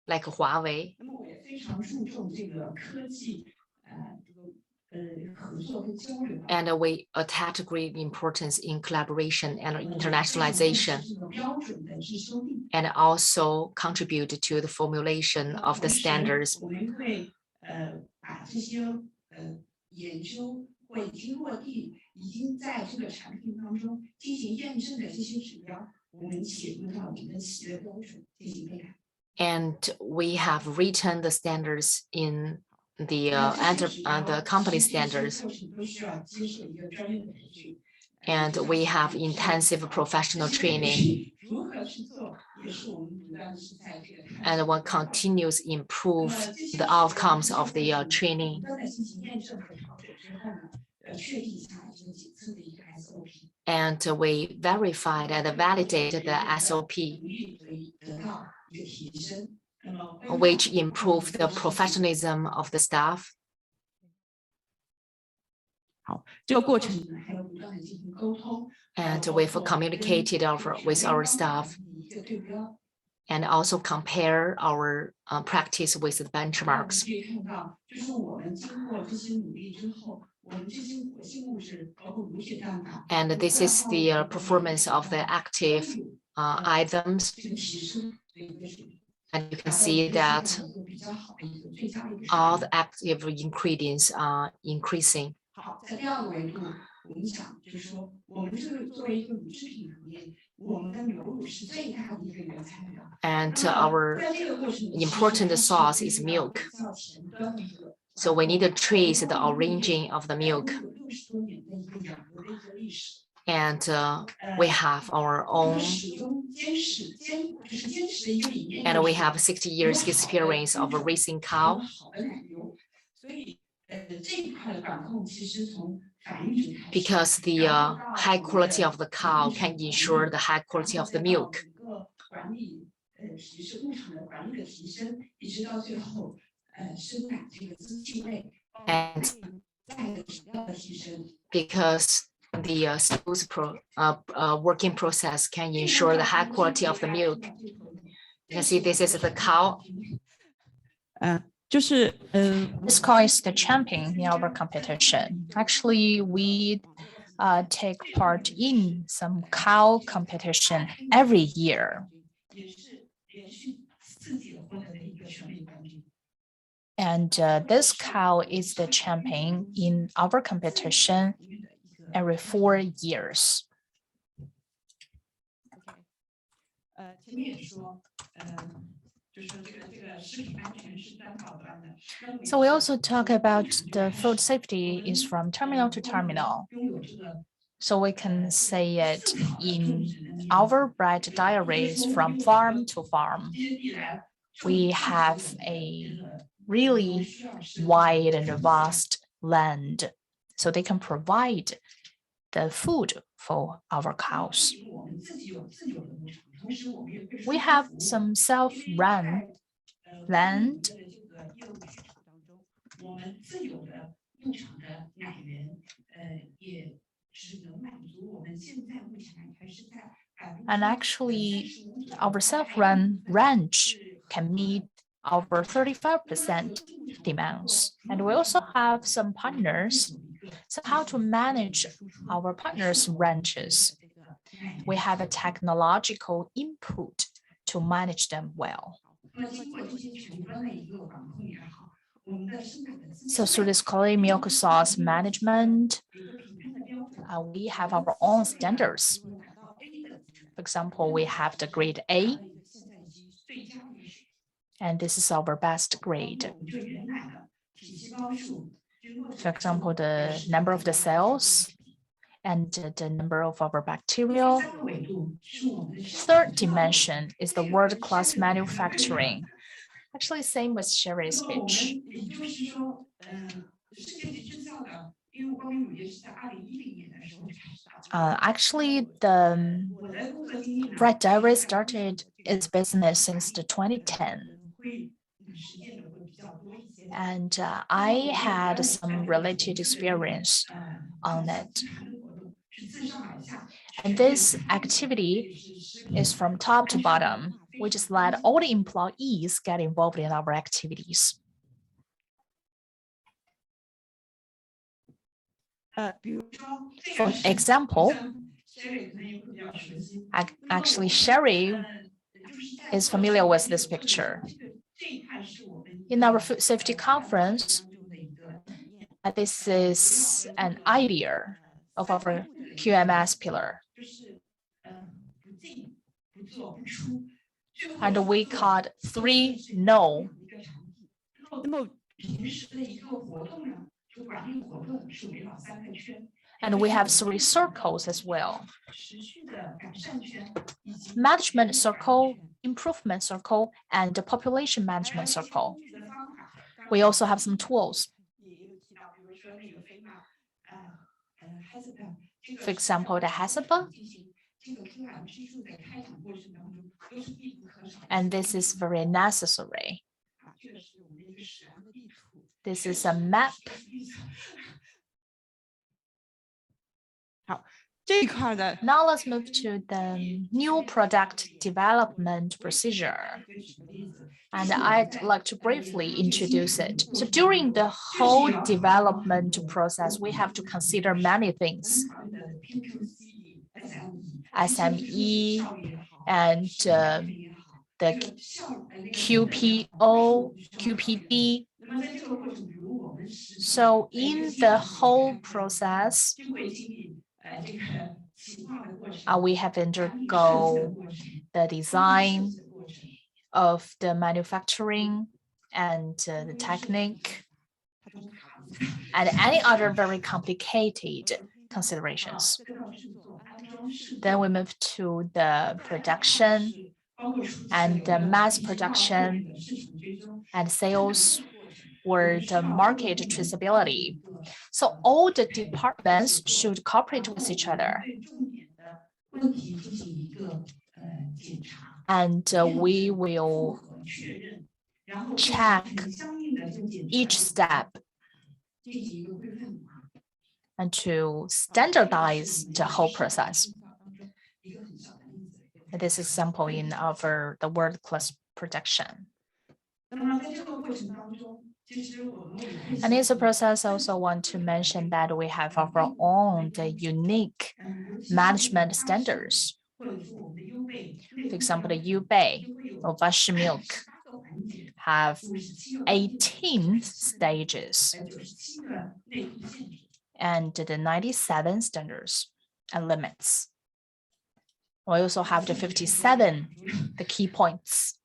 like Huawei, and we attach great importance in collaboration and internationalization, and also contribute to the formulation of the standards. And we have written the standards in the company standards. And we have intensive professional training. And one continues improve the outcomes of the training. And we verified and validated the SOP, which improved the professionalism of the staff. And we've communicated with our staff and also compare our practice with the benchmarks. And this is the performance of the active items. And you can see that all the active ingredients are increasing. And our important source is milk. So we need to trace the origin of the milk. And we have our own, and we have 60 years experience of raising cow. Because the high quality of the cow can ensure the high quality of the milk. And because the smooth working process can ensure the high quality of the milk. You can see this is the cow. This cow is the champion in our competition. Actually, we take part in some cow competition every year. And this cow is the champion in our competition every 4 years. So we also talk about the food safety is from terminal to terminal. So we can say it in our bread diaries from farm to farm. We have a really wide and vast land, so they can provide the food for our cows. We have some self-run land. And actually, our self-run ranch can meet our 35% demands. And we also have some partners. So how to manage our partners' ranches? We have a technological input to manage them well. So through this quality milk source management, we have our own standards. For example, we have the grade A, and this is our best grade. For example, the number of the cells and the number of our bacteria. Third dimension is the world-class manufacturing. Actually, same with Sherry's speech. Actually, the bread dairy started its business since the 2010. And I had some related experience on it. And this activity is from top to bottom. We just let all the employees get involved in our activities. For example, actually Sherry is familiar with this picture. In our food safety conference, this is an idea of our QMS pillar. And we called 3 No. And we have 3 circles as well. Management circle, improvement circle, and the population management circle. We also have some tools. For example, the HACCP. And this is very necessary. This is a map. Now let's move to the new product development procedure. And I'd like to briefly introduce it. So during the whole development process, we have to consider many things. SME and the QPO, QPD. So in the whole process, we have undergo the design of the manufacturing and the technique and any other very complicated considerations. Then we move to the production and the mass production and sales or the market traceability. So all the departments should cooperate with each other. And we will check each step and to standardize the whole process. This example in the world-class production. And in the process, I also want to mention that we have our own unique management standards. For example, the Yubei or Vashi milk have 18 stages and the 97 standards and limits. We also have the 57, the key points.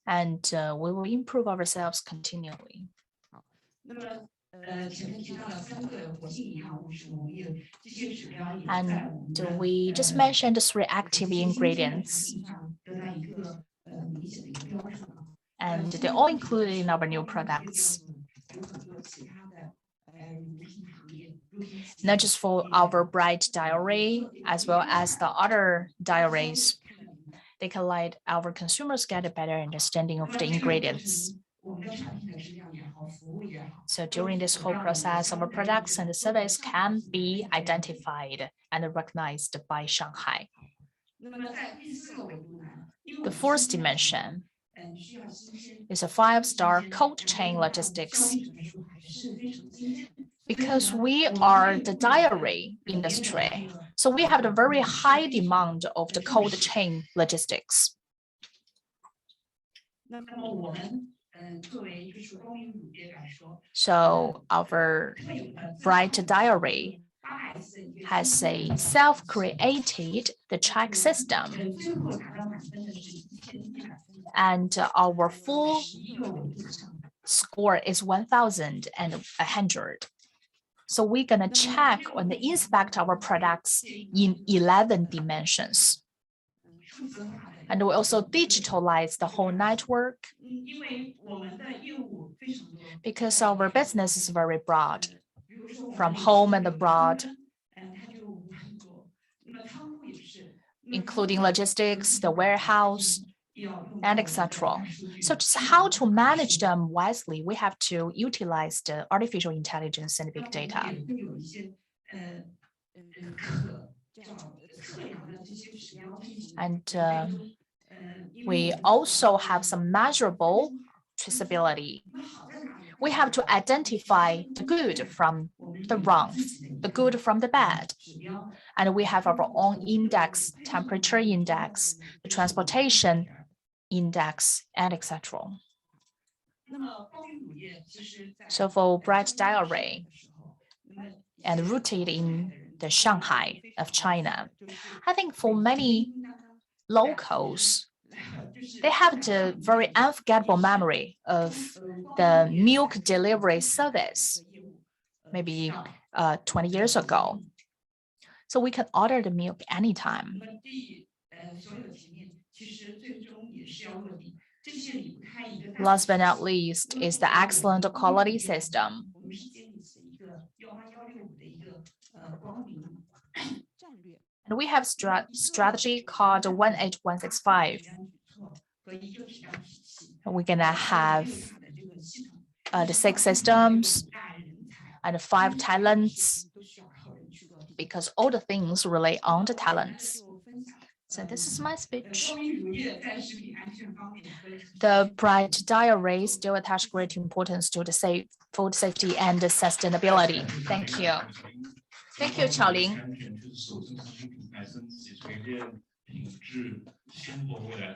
And we will improve ourselves continually. And we just mentioned the 3 active ingredients. And they're all included in our new products. Not just for our Bright Diary, as well as the other diaries. They can let our consumers get a better understanding of the ingredients. So during this whole process, our products and the service can be identified and recognized by Shanghai. The 4th dimension is a 5-star cold chain logistics. Because we are the dairy industry, so we have a very high demand of the cold chain logistics. So our Bright Diary has a self-created the check system. And our full score is 1,100. So we're gonna check and inspect our products in 11 dimensions. And we also digitalize the whole network because our business is very broad, from home and abroad, including logistics, the warehouse, and etc. So just how to manage them wisely, we have to utilize the artificial intelligence and big data. And we also have some measurable traceability. We have to identify the good from the wrong, the good from the bad. And we have our own index, temperature index, the transportation index, and etc. So for bread diary and rooted in the Shanghai of China, I think for many locals, they have the very unforgettable memory of the milk delivery service, maybe 20 years ago. So we can order the milk anytime. Last but not least is the excellent quality system. And we have strategy called 18165. We're gonna have the 6 systems and 5 talents, because all the things relate on the talents. So this is my speech. The bright diary still attach great importance to the food safety and sustainability. Thank you. Thank you, Chaoling.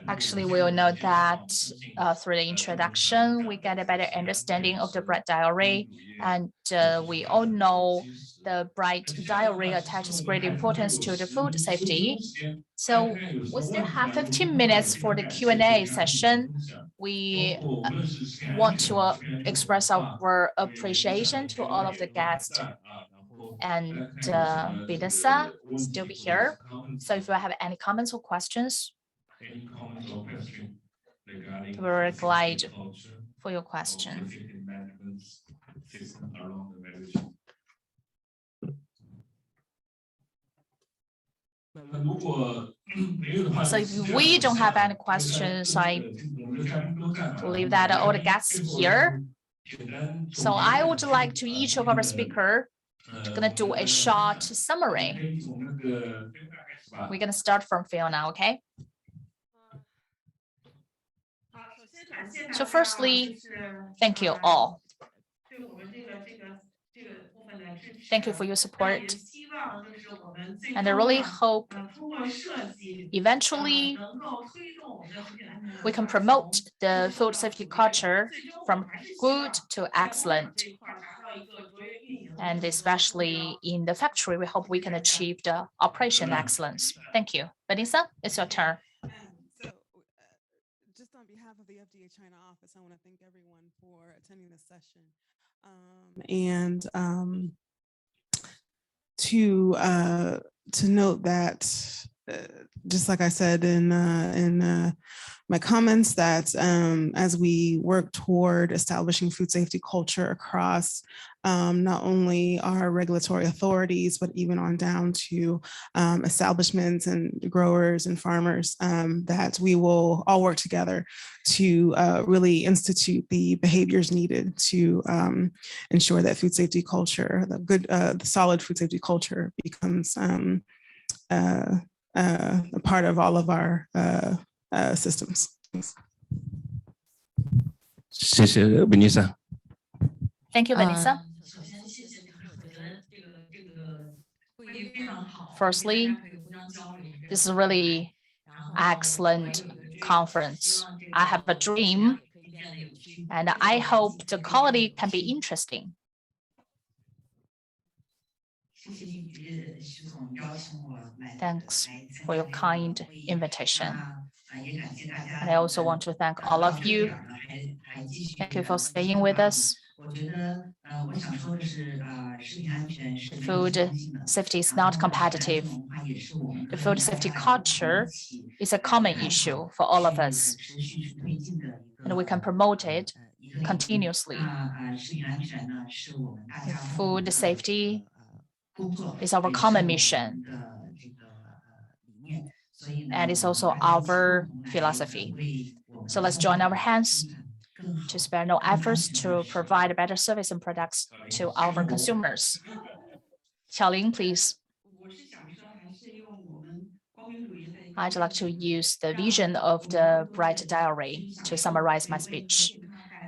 Actually, we all know that through the introduction, we get a better understanding of the bread diary, and we all know the bright diary attaches great importance to the food safety. So we still have 15 minutes for the Q&A session. We want to express our appreciation to all of the guests. And Vanessa still be here. So if you have any comments or questions, we're glad for your question. So if we don't have any questions, I believe that all the guests here. So I would like to each of our speakers gonna do a short summary. We're gonna start from Fiona, okay? So firstly, thank you all. Thank you for your support. And I really hope eventually we can promote the food safety culture from good to excellent. And especially in the factory, we hope we can achieve the operation excellence. Thank you. Vanessa, it's your turn. Just on behalf of the FDA China office, I want to thank everyone for attending this session. To note that, just like I said in my comments, that as we work toward establishing food safety culture across not only our regulatory authorities, but even on down to establishments and growers and farmers, that we will all work together to really institute the behaviors needed to ensure that food safety culture, the solid food safety culture, becomes a part of all of our systems. Vanessa. Thank you, Vanessa. Firstly, this is a really excellent conference. I have a dream, and I hope the quality can be interesting. Thanks for your kind invitation. And I also want to thank all of you. Thank you for staying with us. Food safety is not competitive. The food safety culture is a common issue for all of us, and we can promote it continuously. Food safety is our common mission. and it's also our philosophy. So let's join our hands to spare no efforts to provide better service and products to our consumers. Xiaoling, please. I'd like to use the vision of the Bright Diary to summarize my speech,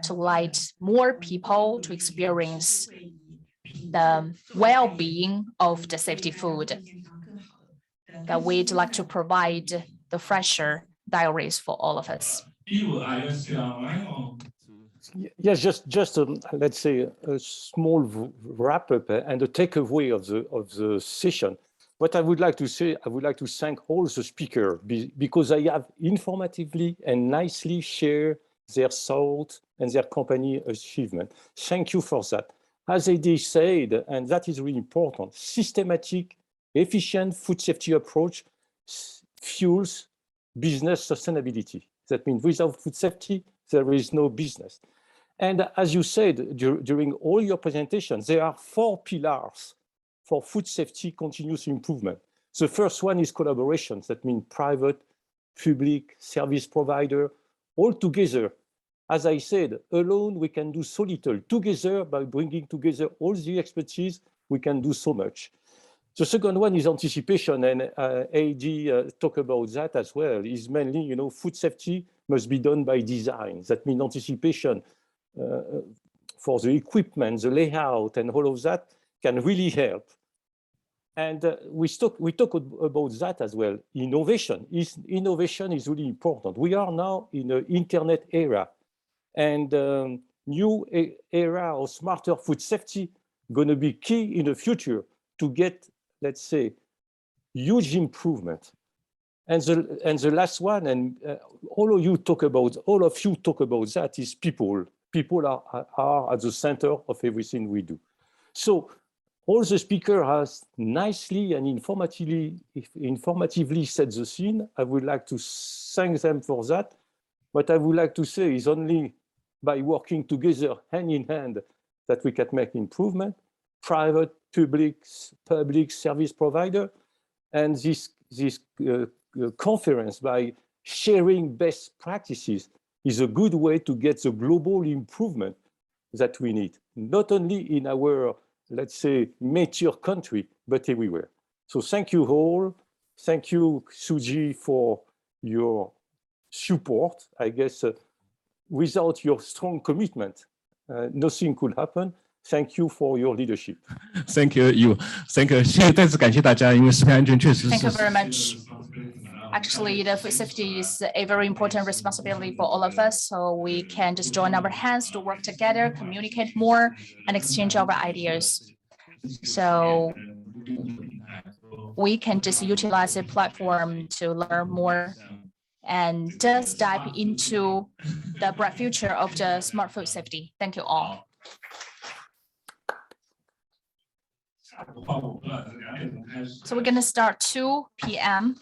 to light more people to experience the well-being of the safety food. That we'd like to provide the fresher diaries for all of us. Yes, just let's say a small wrap up and a takeaway of the session. What I would like to say, I would like to thank all the speakers because they have informatively and nicely shared their thoughts and their company achievement. Thank you for that. As AD said, and that is really important, systematic, efficient food safety approach fuels business sustainability. That means without food safety, there is no business. And as you said during all your presentations, there are 4 pillars for food safety continuous improvement. The first one is collaboration. That means private, public, service provider, all together. As I said, alone we can do so little. Together, by bringing together all the expertise, we can do so much. The second one is anticipation, and AD talked about that as well. Is mainly, food safety must be done by design. That means anticipation for the equipment, the layout, and all of that can really help. And we talk about that as well. Innovation is really important. We are now in an internet era, and new era of smarter food safety going to be key in the future to get, let's say, huge improvement. And the last one, and all of you talk about that, is people. People are at the center of everything we do. So all the speakers has nicely and informatively set the scene. I would like to thank them for that. What I would like to say is only by working together hand in hand that we can make improvement. Private, public service provider, and this conference by sharing best practices is a good way to get the global improvement that we need, not only in our, let's say, mature country, but everywhere. So thank you all. Thank you, Suji, for your support. I guess without your strong commitment, nothing could happen. Thank you for your leadership. Thank you. Thank you. 再次感谢大家，因为食品安全确实是。Thank you very much. Actually, the food safety is a very important responsibility for all of us. So we can just join our hands to work together, communicate more, and exchange our ideas. So we can just utilize a platform to learn more and just dive into the bright future of the smart food safety. Thank you all. So we're going to start 2 p.m.